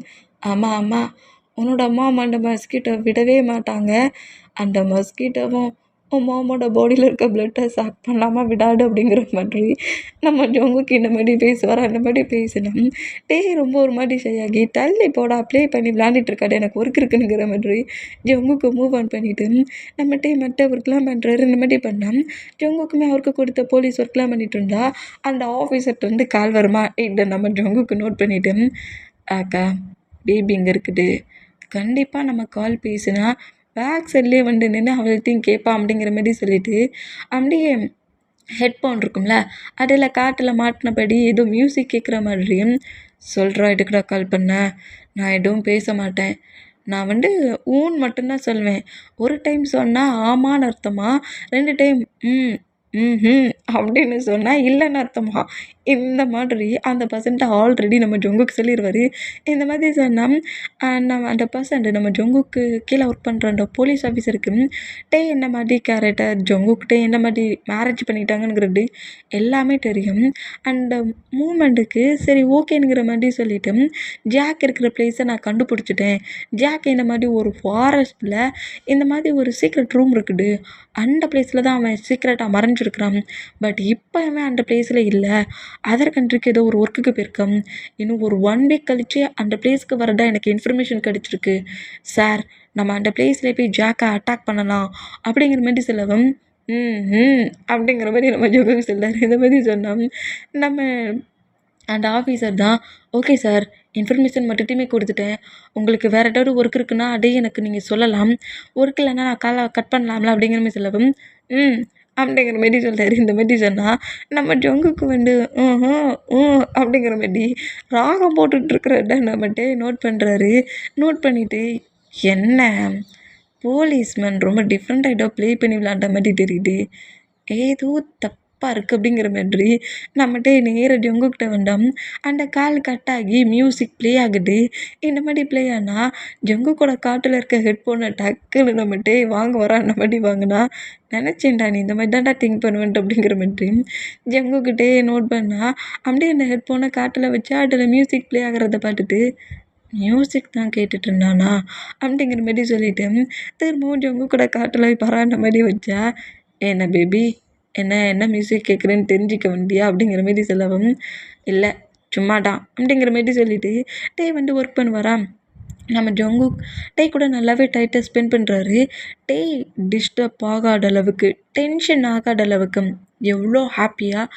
ஆமாம் உன்னோட அம்மா அந்த மஸ்கிட்டோ விடவே மாட்டாங்க. அந்த மஸ்கிட்டோவும் உன் மாமோட பாடியில் இருக்க பிளட்டை சாக் பண்ணாமல் விடாடு அப்படிங்கிற மாதிரி நம்ம ஜங்குக்கு இந்த மாதிரி பேசுவார். அந்த மாதிரி பேசினோம். ரொம்ப ஒரு மாதிரி ஷையாகி தள்ளி போடா ப்ளே பண்ணி விளாண்டுட்டு இருக்காடு, எனக்கு ஒர்க் இருக்குங்கிற மாதிரி ஜங்குக்கு மூவ் ஆன் பண்ணிவிட்டு நம்ம மற்ற ஒர்க்லாம் பண்ணுறாரு. இந்த மாதிரி பண்ணோம். ஜங்குக்குமே அவருக்கு கொடுத்த போலீஸ் ஒர்க்லாம் பண்ணிட்டு இருந்தா அந்த ஆஃபீஸர்கிட்ட கால் வருமா. இதை நம்ம ஜங்குக்கு நோட் பண்ணிவிட்டு, அக்கா பேபி இங்கே இருக்குது, கண்டிப்பாக நம்ம கால் பேசினா பேக் சைட்லேயே நின்று அவள்கிட்டையும் கேட்பான் அப்படிங்கிற மாதிரி சொல்லிவிட்டு அப்படியே ஹெட்ஃபோன் இருக்கும்ல அதில் காட்டில் மாட்டினபடி ஏதோ மியூசிக் கேட்குற மாதிரியும் சொல்கிறா. எதுக்குடா கால் பண்ண, நான் எதுவும் பேச மாட்டேன், நான் ஊன் மட்டும்தான் சொல்வேன். ஒரு டைம் சொன்னால் ஆமான்னு அர்த்தமா, 2 டைம் அப்படின்னு சொன்னால் இல்லைன்னு அர்த்தமா. இந்த மாதிரி அந்த பர்சன்ட்ட ஆல்ரெடி நம்ம ஜங்குக்கு சொல்லிடுவார். இந்த மாதிரி சொன்னால் நம்ம அந்த பர்சன்ட் நம்ம ஜங்குக்கு கீழே ஒர்க் பண்ணுற அந்த போலீஸ் ஆஃபீஸருக்கு என்ன மாதிரி கேரக்டர், ஜங்குக்கிட்டே என்ன மாதிரி மேரேஜ் பண்ணிட்டாங்கங்கிறது எல்லாமே தெரியும். அந்த மூமெண்ட்டுக்கு சரி ஓகேங்கிற மாதிரி சொல்லிவிட்டு ஜாக் இருக்கிற பிளேஸை நான் கண்டுபிடிச்சிட்டேன். ஜாக் இந்த மாதிரி ஒரு ஃபாரஸ்ட்டில் இந்த மாதிரி ஒரு சீக்ரெட் ரூம் இருக்குது, அந்த பிளேஸில் தான் அவன் சீக்ரெட்டாக மறைஞ்சிருக்கிறான். பட் இப்போ அவன் அந்த பிளேஸில் இல்லை, அதர் கண்ட்ரிக்கு ஏதோ ஒரு ஒர்க்குக்கு போயிருக்கான். இன்னும் ஒரு 1 வீக் கழித்து அந்த பிளேஸ்க்கு வரதா எனக்கு இன்ஃபர்மேஷன் கிடச்சிருக்கு சார். நம்ம அந்த பிளேஸில் போய் ஜாக்கை அட்டாக் பண்ணலாம் அப்படிங்கிற மாதிரி சொல்லவும் அப்படிங்கிற மாதிரி நம்ம ஜோக்கு சொல்லார். இந்த மாதிரி சொன்னோம். நம்ம அந்த ஆஃபீஸர் தான் ஓகே சார், இன்ஃபர்மேஷன் மட்டுமே கொடுத்துட்டேன், உங்களுக்கு வேறு ஏதாவது ஒர்க் இருக்குன்னா அதே எனக்கு நீங்கள் சொல்லலாம், ஒர்க் இல்லைன்னா நான் காலை கட் பண்ணலாம்ல அப்படிங்கிற மாதிரி சொல்லவும் அப்படிங்கிற மாரி சொல்கிறாரு. இந்த மாதிரி சொன்னால் நம்ம ஜங்குக்கு அப்படிங்கிற மாதிரி ராகம் போட்டுட்ருக்கிறத நம்மகிட்ட நோட் பண்ணுறாரு. நோட் பண்ணிவிட்டு என்ன போலீஸ்மேன் ரொம்ப டிஃப்ரெண்ட்டாக ஏதோ ப்ளே பண்ணி விளாண்ட மாதிரி தெரியுது, ஏதோ தப்பாக இருக்குது அப்படிங்கிற மாதிரி நம்மகிட்ட நேராக ஜங்குக்கிட்ட வந்தோம். அந்த கால் கட் ஆகி மியூசிக் ப்ளே ஆகுது. இந்த மாதிரி ப்ளே ஆனால் ஜங்குக்கோட காட்டில் இருக்க ஹெட்ஃபோனை டக்குன்னு நம்மகிட்ட வாங்க வரான். அந்த மாதிரி வாங்கினா நினச்சேன்டா நீ இந்த மாதிரி தான்டா திங்க் பண்ணுவேன்ட்டு அப்படிங்கிற மாதிரி ஜங்குக்கிட்டே நோட் பண்ணால் அப்படியே அந்த ஹெட்ஃபோனை காட்டில் வச்சா அதில் மியூசிக் ப்ளே ஆகிறத பார்த்துட்டு மியூசிக் தான் கேட்டுட்டு இருந்தானா அப்படிங்கிற மாதிரி சொல்லிவிட்டு திரும்பவும் ஜங்கு கூட காட்டில் போய் பராண்ட மாதிரி வச்சா, என்ன பேபி என்ன மியூசிக் கேட்குறேன்னு தெரிஞ்சிக்க வேண்டியா அப்படிங்கிற மாதிரி சொல்லவும், இல்லை சும்மாதான் அப்படிங்கிற மாதிரி சொல்லிவிட்டு ஒர்க் பண்ணுவாரா. நம்ம ஜங்குக் கூட நல்லாவே டைட்டாக ஸ்பெண்ட் பண்ணுறாரு. டிஸ்டர்ப் ஆகாத அளவுக்கு, டென்ஷன் ஆகாத அளவுக்கு எவ்வளோ ஹாப்பியாக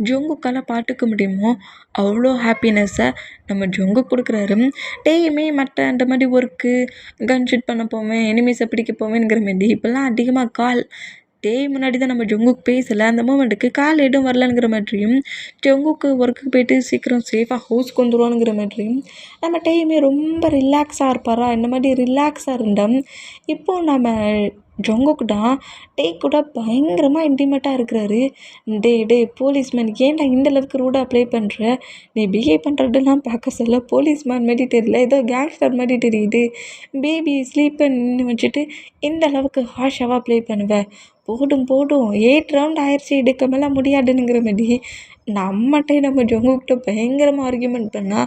ஜங்குக்கால் பார்த்துக்க முடியுமோ அவ்வளோ ஹாப்பினஸ்ஸை நம்ம ஜங்குக் கொடுக்குறாரு. மற்ற அந்த மாதிரி ஒர்க்கு, கன் ஷூட் பண்ண போவேன், எனிமீஸை பிடிக்க போவேங்கிற மாதிரி இப்போல்லாம் அதிகமாக கால் முன்னாடி தான் நம்ம ஜங்குக் பேசலை, அந்த மூமெண்ட்டுக்கு கால் எதுவும் வரலங்கிற மாதிரியும் ஜங்குக்கு ஒர்க்குக்கு போய்ட்டு சீக்கிரம் சேஃபாக ஹவுஸ்க்கு வந்துடுவானுங்கிற மாதிரியும் நம்ம ரொம்ப ரிலாக்ஸாக இருப்பாரா. இந்த மாதிரி ரிலாக்ஸாக இருந்தால் இப்போது நம்ம ஜங்குக்கு தான் கூட பயங்கரமாக இன்டிமேட்டாக இருக்கிறாரு. போலீஸ்மேன் ஏன்டா இந்த அளவுக்கு ரூடாக ப்ளே பண்ணுற, நீ பிஹேவ் பண்ணுறதெல்லாம் பார்க்க சொல்ல போலீஸ்மேன் மாதிரி தெரியல, ஏதோ கேங்ஸ்டர் மாதிரி தெரியுது, பேபி ஸ்லீப் பண்ணி வச்சுட்டு இந்த அளவுக்கு ஹாஷாவாக ப்ளே பண்ணுவேன், போடும் 8 ரவுண்ட் ஆயிடுச்சு, இதுக்கு மேலே முடியாதுங்கிற மாதிரி நம்ம ஜங்குக்கிட்ட பயங்கரமாக ஆர்கியூமெண்ட் பண்ணா,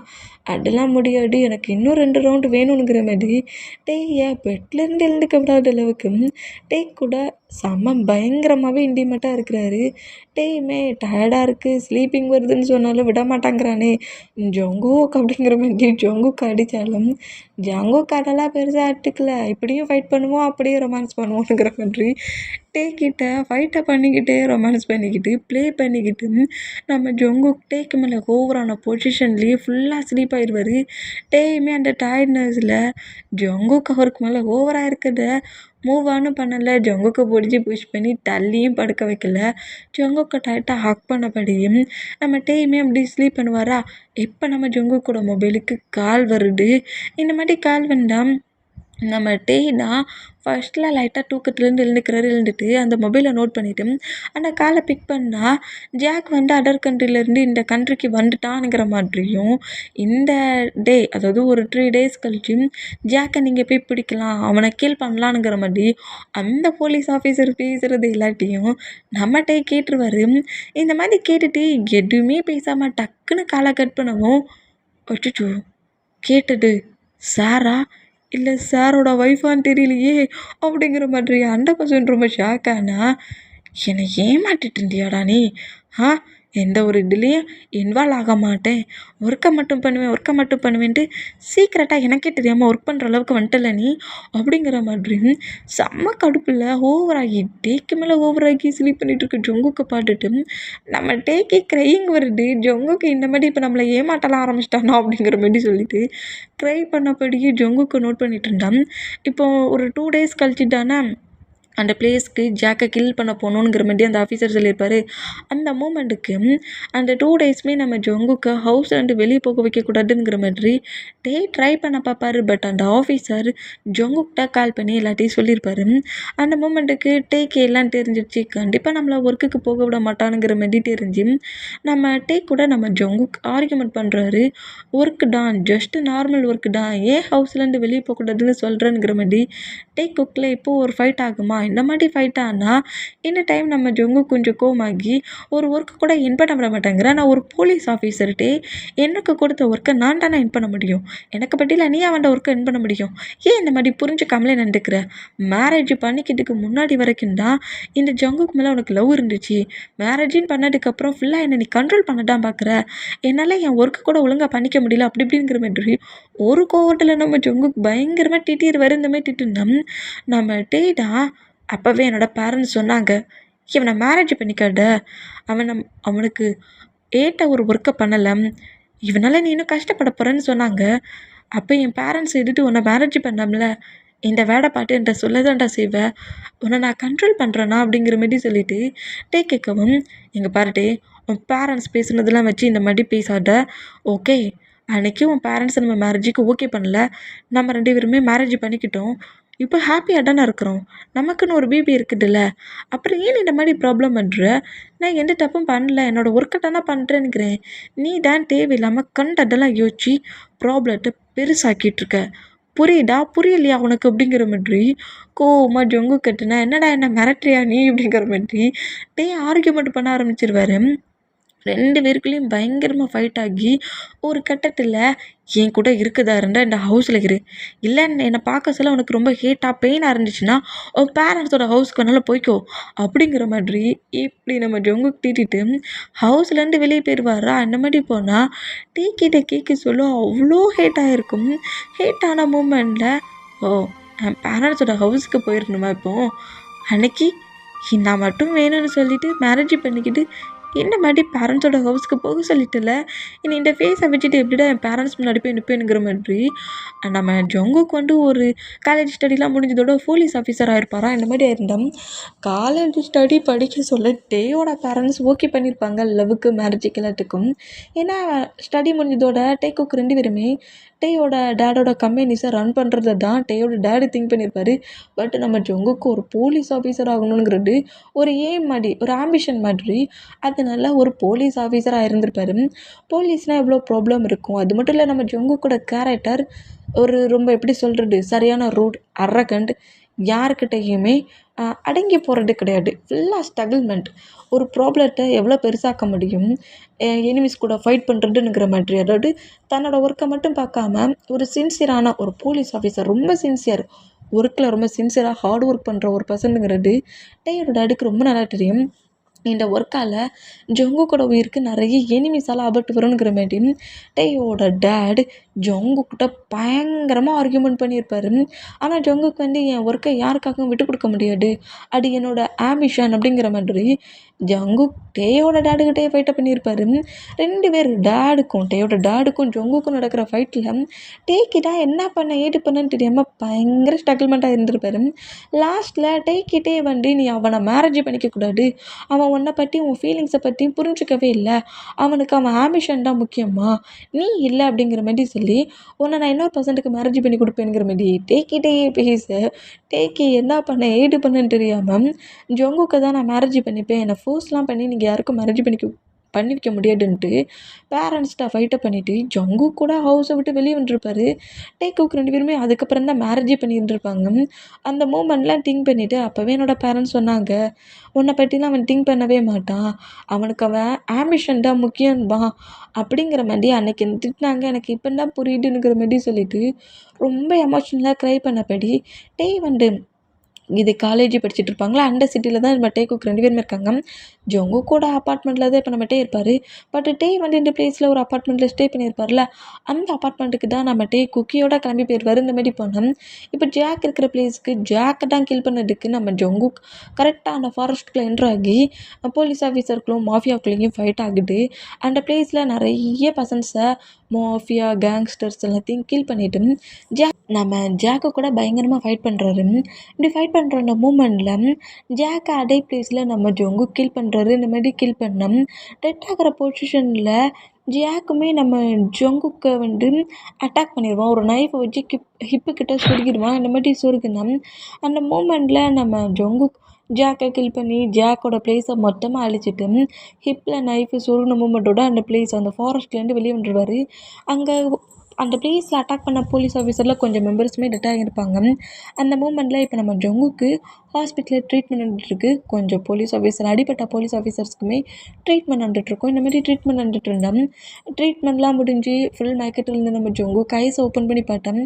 அதெல்லாம் முடியாது எனக்கு இன்னும் 2 ரவுண்டு வேணுங்கிற மாதிரி ஏன் பெட்லேருந்து எழுந்துக்க விடாத அளவுக்கு கூட செம்ம பயங்கரமாகவே இன்டிமேட்டாக இருக்கிறாரு. டயர்டாக இருக்குது ஸ்லீப்பிங் வருதுன்னு சொன்னாலும் விட மாட்டாங்கிறானே ஜங்குக் அப்படிங்கிற மாதிரி ஜங்குக் அடித்தாலும் ஜங்குக் அதெல்லாம் பெருசாக எடுத்துக்கல. இப்படியும் ஃபைட் பண்ணுவோம் அப்படியே ரொமான்ஸ் பண்ணுவோங்கிற மாதிரி கிட்ட ஃபைட்டை பண்ணிக்கிட்டே ரொமான்ஸ் பண்ணிக்கிட்டு ப்ளே பண்ணிக்கிட்டு நம்ம ஜங்குக் டேக்கு மேலே ஓவரான பொசிஷன்லேயே ஃபுல்லாக ஸ்லீப் ஆயிடுவார். அந்த டயர்ட்னஸில் ஜங்குக் அவருக்கு மேலே ஓவராக இருக்கிறத மூவ் ஆனும் பண்ணலை. ஜங்குக்கை பிடிச்சி புஷ் பண்ணி தள்ளியும் படுக்க வைக்கல. ஜங்குக்கை டைட்டாக ஹக் பண்ணபடியும் நம்ம அப்படி ஸ்லீப் பண்ணுவாரா. இப்போ நம்ம ஜங்குக்கோட மொபைலுக்கு கால் வருது. இந்த மாதிரி கால் வந்தால் நம்ம தான் ஃபர்ஸ்ட்டில் லைட்டாக தூக்கத்துலேருந்து எழுந்துட்டு அந்த மொபைலை நோட் பண்ணிவிட்டு அந்த காலை பிக் பண்ணால் ஜாக் வந்து அதர் கண்ட்ரிலேருந்து இந்த கண்ட்ரிக்கு வந்துட்டானுங்கிற மாதிரியும் இந்த டே அதாவது ஒரு 3 days கழிச்சு ஜாக்கை நீங்கள் போய் பிடிக்கலாம் அவனை கீல் பண்ணலானுங்கிற மாதிரி அந்த போலீஸ் ஆஃபீஸர் பேசுகிறது எல்லாத்தையும் நம்ம கேட்டுருவார். இந்த மாதிரி கேட்டுட்டு எதுவுமே பேசாமல் டக்குன்னு காலை கட் பண்ணவும் அச்சோ கேட்டது சாரா இல்லை சாரோட ஒய்ஃபான்னு தெரியலையே அப்படிங்கிற மாதிரி அந்த பர்சன் ரொம்ப ஷாக் ஆனா என்னை ஏமாற்றிட்டு இருந்தியாடா நீ எந்த ஒரு இதுலேயும் இன்வால்வ் ஆக மாட்டேன் ஒர்க்கை மட்டும் பண்ணுவேன்ட்டு சீக்கிரட்டாக எனக்கே தெரியாமல் ஒர்க் பண்ணுற அளவுக்கு வந்துட்டல நீ அப்படிங்கிற மாதிரி செம்ம கடுப்பில் ஓவராகி டேக்கு மேலே ஓவராகி ஸ்லீப் பண்ணிட்டு இருக்க ஜங்குக்கு பாட்டுட்டு நம்ம டேக்கே க்ரையிங் வருது. ஜங்குக்கு இந்த மாதிரி இப்போ நம்மளை ஏமாட்டலாம் ஆரம்பிச்சிட்டானோ அப்படிங்கிற மாதிரி சொல்லிட்டு க்ரை பண்ணபடியே ஜங்குக்கு நோட் பண்ணிட்டு இருந்தான். இப்போ ஒரு 2 days கழிச்சு தானே அந்த பிளேஸ்க்கு ஜாக்கை கில் பண்ண போகணுங்கிற மாதிரி அந்த ஆஃபீஸர் சொல்லியிருப்பார். அந்த மூமெண்ட்டுக்கு அந்த 2 daysமே நம்ம ஜங்குக்கை ஹவுஸ் ரெண்டு வெளியே போக வைக்கக்கூடாதுங்கிற மாதிரி ட்ரை பண்ண பார்ப்பாரு. பட் அந்த ஆஃபீஸர் ஜங்குக்கிட்ட கால் பண்ணி எல்லாத்தையும் சொல்லியிருப்பாரு. அந்த மூமெண்ட்டுக்கு எல்லாம் தெரிஞ்சிடுச்சு. கண்டிப்பாக நம்மளை ஒர்க்குக்கு போக விட மாட்டானுங்கிற மாதிரி தெரிஞ்சு நம்ம கூட நம்ம ஜங்குக் ஆர்கியூமெண்ட் பண்ணுறாரு. ஒர்க்கு தான் ஜஸ்ட் நார்மல் ஒர்க்கு தான் ஏன் ஹவுஸ்லேருந்து வெளியே போகக்கூடாதுன்னு சொல்கிறேங்கிற மாதிரி குக்கில் இப்போது ஒரு ஃபைட் ஆகுமா இந்த மாதிரி ஃபைட் ஆனால் இந்த டைம் நம்ம ஜங்கு கொஞ்சம் கோவமாகி ஒரு ஒர்க்கு கூட என் பண்ண விட மாட்டேங்கிறேன். நான் ஒரு போலீஸ் ஆஃபீஸர்கிட்டே எனக்கு கொடுத்த ஒர்க்கை நான் தானே என் பண்ண முடியும். எனக்கு பட்டியில் நீ அவன் ஒர்க்கை என் பண்ண முடியும். ஏன் இந்த மாதிரி புரிஞ்சுக்காமலே நடந்துக்கிற? மேரேஜ் பண்ணிக்கிறதுக்கு முன்னாடி வரைக்கும் தான் இந்த ஜங்குக்கு மேலே உனக்கு லவ் இருந்துச்சு. மேரேஜின்னு பண்ணதுக்கப்புறம் ஃபுல்லாக என்னை நீ கண்ட்ரோல் பண்ண தான் பார்க்குற. என்னால் என் ஒர்க்கு கூட ஒழுங்காக பண்ணிக்க முடியல அப்படி இப்படிங்கிற மாதிரி ஒரு கோவத்தில் நம்ம ஜங்குக்கு பயங்கரமாக திட்டிடுவார். இந்த மாதிரி திட்டுனா நம்ம தான் அப்போவே என்னோடய பேரண்ட்ஸ் சொன்னாங்க இவனை மேரேஜ் பண்ணிக்காத அவனுக்கு ஏட்ட ஒரு ஒர்க்கை பண்ணலை இவனால் நீ இன்னும் கஷ்டப்பட போகிறேன்னு சொன்னாங்க. அப்போ என் பேரண்ட்ஸ் எதிர்த்து உன்னை மேரேஜ் பண்ணாமல இந்த வேலை பாட்டு என்கிட்ட சொல்லதான்டா செய்வேன் உன்னை நான் கண்ட்ரோல் பண்ணுறேன்னா அப்படிங்கிற மாதிரி சொல்லிவிட்டு கேட்கவும் எங்கள் பாருட்டே உன் பேரண்ட்ஸ் பேசுனதெல்லாம் வச்சு இந்த மாதிரி பேசாத ஓகே. அன்றைக்கி உன் பேரண்ட்ஸ் நம்ம மேரேஜுக்கு ஓகே பண்ணல. நம்ம 2 பேருமே மேரேஜ் பண்ணிக்கிட்டோம். இப்போ ஹாப்பியாக தானே இருக்கிறோம். நமக்குன்னு ஒரு பேபி இருக்குதுல்ல. அப்புறம் ஏன் இந்த மாதிரி ப்ராப்ளம் பண்ணுற? நான் எந்த தப்பும் பண்ணல. என்னோடய ஒர்க்கை தானே பண்ணுறேன்னுக்கிறேன். நீ தான் தேவையில்லாமல் கண்டதெல்லாம் யோசிச்சு ப்ராப்ளத்தை பெருசாக்கிட்டுருக்க. புரியலையா உனக்கு அப்படிங்கிற மாதிரி கோவமாக ஜொங்கு கட்டுனா என்னடா என்ன மிரட்டுறியா நீ அப்படிங்கிற மாதிரி ஆர்கியூமெண்ட் பண்ண ஆரம்பிச்சிருவாரு. 2 பேருக்குள்ளேயும் பயங்கரமாக ஃபைட் ஆகி ஒரு கட்டத்தில் என் கூட இருக்குதா இருந்தால் இந்த ஹவுஸில் இல்லைன்னு என்னை பார்க்க சொல்ல உனக்கு ரொம்ப ஹேட்டாக பெயினாக இருந்துச்சுன்னா உன் பேரண்ட்ஸோட ஹவுஸ்க்கு வேணாலும் போய்க்கோ அப்படிங்கிற மாதிரி இப்படி நம்ம ஜொங்குக்கு தீட்டிட்டு ஹவுஸ்லேருந்து வெளியே போயிடுவாரா. அந்த மாதிரி போனால் கிட்ட கேட்க சொல்ல அவ்வளோ ஹேட்டாக இருக்கும். ஹேட்டான மூமெண்ட்டில் என் பேரண்ட்ஸோட ஹவுஸ்க்கு போயிடணுமா இப்போது அன்னைக்கு நான் மட்டும் வேணும்னு சொல்லிவிட்டு மேரேஜ் பண்ணிக்கிட்டு என்ன மாதிரி பேரண்ட்ஸோட ஹவுஸ்க்கு போக சொல்லிட்டல இனி இந்த ஃபேஸை வச்சுட்டு எப்படிடா என் பேரண்ட்ஸ் முன்னாடி போய் நிற்பேனுங்கிற மாதிரி நம்ம ஜங்குக்கு வந்து ஒரு காலேஜ் ஸ்டடிலாம் முடிஞ்சதோட போலீஸ் ஆஃபீஸர் ஆகிருப்பாரா. இந்த மாதிரி ஆயிருந்தோம். காலேஜ் ஸ்டடி படிக்க சொல்ல டேயோட பேரண்ட்ஸ் ஓகே பண்ணியிருப்பாங்க லவ்வுக்கு மேரேஜுக்கு எல்லாத்துக்கும். ஏன்னா ஸ்டடி முடிஞ்சதோட குக் 2 பேருமே டேயோட டேடோட கம்பெனிஸை ரன் பண்ணுறது தான் டேயோட டேடு திங்க் பண்ணியிருப்பாரு. பட் நம்ம ஜங்குக்கு ஒரு போலீஸ் ஆஃபீஸர் ஆகணுங்கிறது ஒரு எய்ம் மாதிரி ஒரு ஆம்பிஷன் மாதிரி அதனால ஒரு போலீஸ் ஆஃபீஸராக இருந்திருப்பாரு. போலீஸ்னால் எவ்வளோ ப்ராப்ளம் இருக்கும். அது மட்டும் இல்லை நம்ம ஜங்குக்கோட கேரக்டர் ஒரு ரொம்ப எப்படி சொல்கிறது சரியான ரூட் அரகண்ட் யாருக்கிட்டேயுமே அடங்கி போகிறது கிடையாது. ஃபுல்லாக ஸ்ட்ரகிள்மெண்ட். ஒரு ப்ராப்ளத்தை எவ்வளோ பெருசாக்க முடியும், எனிமீஸ் கூட ஃபைட் பண்ணுறதுங்கிற மாதிரி. அதாவது தன்னோட ஒர்க்கை மட்டும் பார்க்காம ஒரு சின்சியரான ஒரு போலீஸ் ஆஃபீஸர், ரொம்ப சின்சியர், ஒர்க்கில் ரொம்ப சின்சியராக ஹார்ட் ஒர்க் பண்ணுற ஒரு பர்சனுங்கிறது டேயோட டாடிக்கு ரொம்ப நல்லா தெரியும். இந்த ஒர்க்கால் ஜங்குக்கோட உயிருக்கு நிறைய எனிமீஸால் ஆபத்து வருங்கிற மாரி டேயோட டேட் ஜங்குக்கிட்ட பயங்கரமாக ஆர்கியூமெண்ட் பண்ணியிருப்பாரு. ஆனால் ஜங்குக்கு என் ஒர்க்கை யாருக்காகவும் விட்டு கொடுக்க முடியாது, அது என்னோட ஆம்பிஷன் அப்படிங்கிற மாதிரி ஜங்குக் டேயோட டேடுக்கிட்டே ஃபைட்டை பண்ணியிருப்பாரு. 2 பேர் டேயோட டேடுக்கும் ஜங்குக்கும் நடக்கிற ஃபைட்டில் டேக்கிட்டா என்ன பண்ண ஏது பண்ணன்னு தெரியாமல் பயங்கர ஸ்ட்ரகிள்மெண்ட்டாக இருந்திருப்பாரு. லாஸ்ட்டில் டேக்கிட்டே நீ அவனை மேரேஜ் பண்ணிக்கக்கூடாது, அவன் உன்னை பற்றி உன் ஃபீலிங்ஸை பற்றியும் புரிஞ்சிக்கவே இல்லை, அவனுக்கு அவன் ஆம்பிஷன் தான் முக்கியமா, நீ இல்லை அப்படிங்கிற மாதிரி சொல்லி உன்னை நான் இன்னொரு பர்சன்ட்டுக்கு மேரேஜ் பண்ணி கொடுப்பேங்கிற மாதிரி டேக்கிட்டேயே பேச டேக்கி என்ன பண்ண ஏது பண்ணன்னு தெரியாமல் ஜங்குக்கை தான் நான் மேரேஜ் பண்ணிப்பேன், என்னை ஃபோர்ஸ்லாம் பண்ணி நீங்கள் யாருக்கும் மேரேஜ் பண்ணி வைக்க முடியாதுன்ட்டு பேரண்ட்ஸ்கிட்ட ஃபைட்டை பண்ணிவிட்டு ஜங்குக் கூட ஹவுஸை விட்டு வெளியே வந்துருப்பாரு. டேக்குக்கு 2 பேருமே அதுக்கப்புறம் தான் மேரேஜே பண்ணியிருந்துருப்பாங்க. அந்த மூமெண்ட்லாம் திங்க் பண்ணிவிட்டு அப்போவே என்னோடய பேரண்ட்ஸ் சொன்னாங்க, உன்னை பற்றிலாம் அவன் திங்க் பண்ணவே மாட்டான், அவனுக்கு அவன் ஆம்பிஷன் தான் முக்கியம்பா அப்படிங்கிற மாதிரி அன்றைக்கி திட்டினாங்க. எனக்கு இப்போ தான் புரியுதுங்கிற மாதிரி சொல்லிவிட்டு ரொம்ப எமோஷ்னலாக க்ரை பண்ணபடி இது காலேஜ் படிச்சுட்டு இருப்பாங்களா, அந்த சிட்டியில் தான் நம்ம டேக்குக்கு 2 பேருமே இருக்காங்க. ஜங்குக்கோட அப்பார்ட்மெண்ட்டில் தான் இப்போ நம்ம டே இருப்பார். பட் டே இந்த பிளேஸில் ஒரு அப்பார்ட்மெண்ட்டில் ஸ்டே பண்ணியிருப்பார்ல, அந்த அப்பார்ட்மெண்ட்டுக்கு தான் நம்ம டே குக்கியோட கிளம்பி போயிடுவார். இந்த மாதிரி போனோம். இப்போ ஜாக் இருக்கிற பிளேஸ்க்கு ஜாக்கை தான் கில் பண்ணதுக்கு நம்ம ஜங்குக் கரெக்டாக அந்த ஃபாரஸ்ட்டுக்குள்ளே என்ட்ரு ஆகி போலீஸ் ஆஃபீஸருக்குள்ளும் மாஃபியாக்குள்ளேயும் ஃபைட் ஆகுது. அந்த பிளேஸில் நிறைய பர்சன்ஸை மாஃபியா கேங்ஸ்டர்ஸ் எல்லாத்தையும் கில் பண்ணிவிட்டு நம்ம ஜாக்கு கூட பயங்கரமாக ஃபைட் பண்ணுறாரு. இப்படி ஃபைட் பண்ணுற அந்த மூமெண்ட்டில் ஜாக்கை அதே பிளேஸில் நம்ம ஜங்கு கில் பண்ணுறாரு. இந்த மாதிரி கில் பண்ணோம். டெட் ஆகிற பொசிஷனில் ஜாக்குமே நம்ம ஜங்குக்கை அட்டாக் பண்ணிடுவான். ஒரு நைஃபை வச்சு ஹிப்புக்கிட்ட சொருகிடுவான். இந்த மாதிரி சொருகினா அந்த மூமெண்ட்டில் நம்ம ஜங்குக் ஜாக்கை கில் பண்ணி ஜாக்கோட பிளேஸை மொத்தமாக அழிச்சிட்டு ஹிப்பில் நைஃபு சொருகின மூமெண்ட்டோட அந்த பிளேஸ் அந்த ஃபாரஸ்ட்லேருந்து வெளியே வந்துடுவார். அங்கே அந்த பிளேஸில் அட்டாக் பண்ண போலீஸ் ஆஃபீஸரில் கொஞ்சம் மெம்பர்ஸுமே டெட் ஆகியிருப்பாங்க. அந்த மூமெண்ட்டில் இப்போ நம்ம ஜங்குக்கு ஹாஸ்பிட்டலில் ட்ரீட்மெண்ட் நடந்துகிட்ருக்கு. கொஞ்சம் அடிப்பட்ட போலீஸ் ஆஃபீஸர்ஸ்க்குமே ட்ரீட்மெண்ட் நடந்துகிட்ருக்கோம். இந்த மாதிரி ட்ரீட்மெண்ட் நடந்துகிட்டு இருந்தோம். ட்ரீட்மெண்ட்லாம் முடிஞ்சு ஃபுல் மயக்கத்தில் இருந்த நம்ம ஜங்கு கைஸை ஓப்பன் பண்ணி பார்த்தோம்.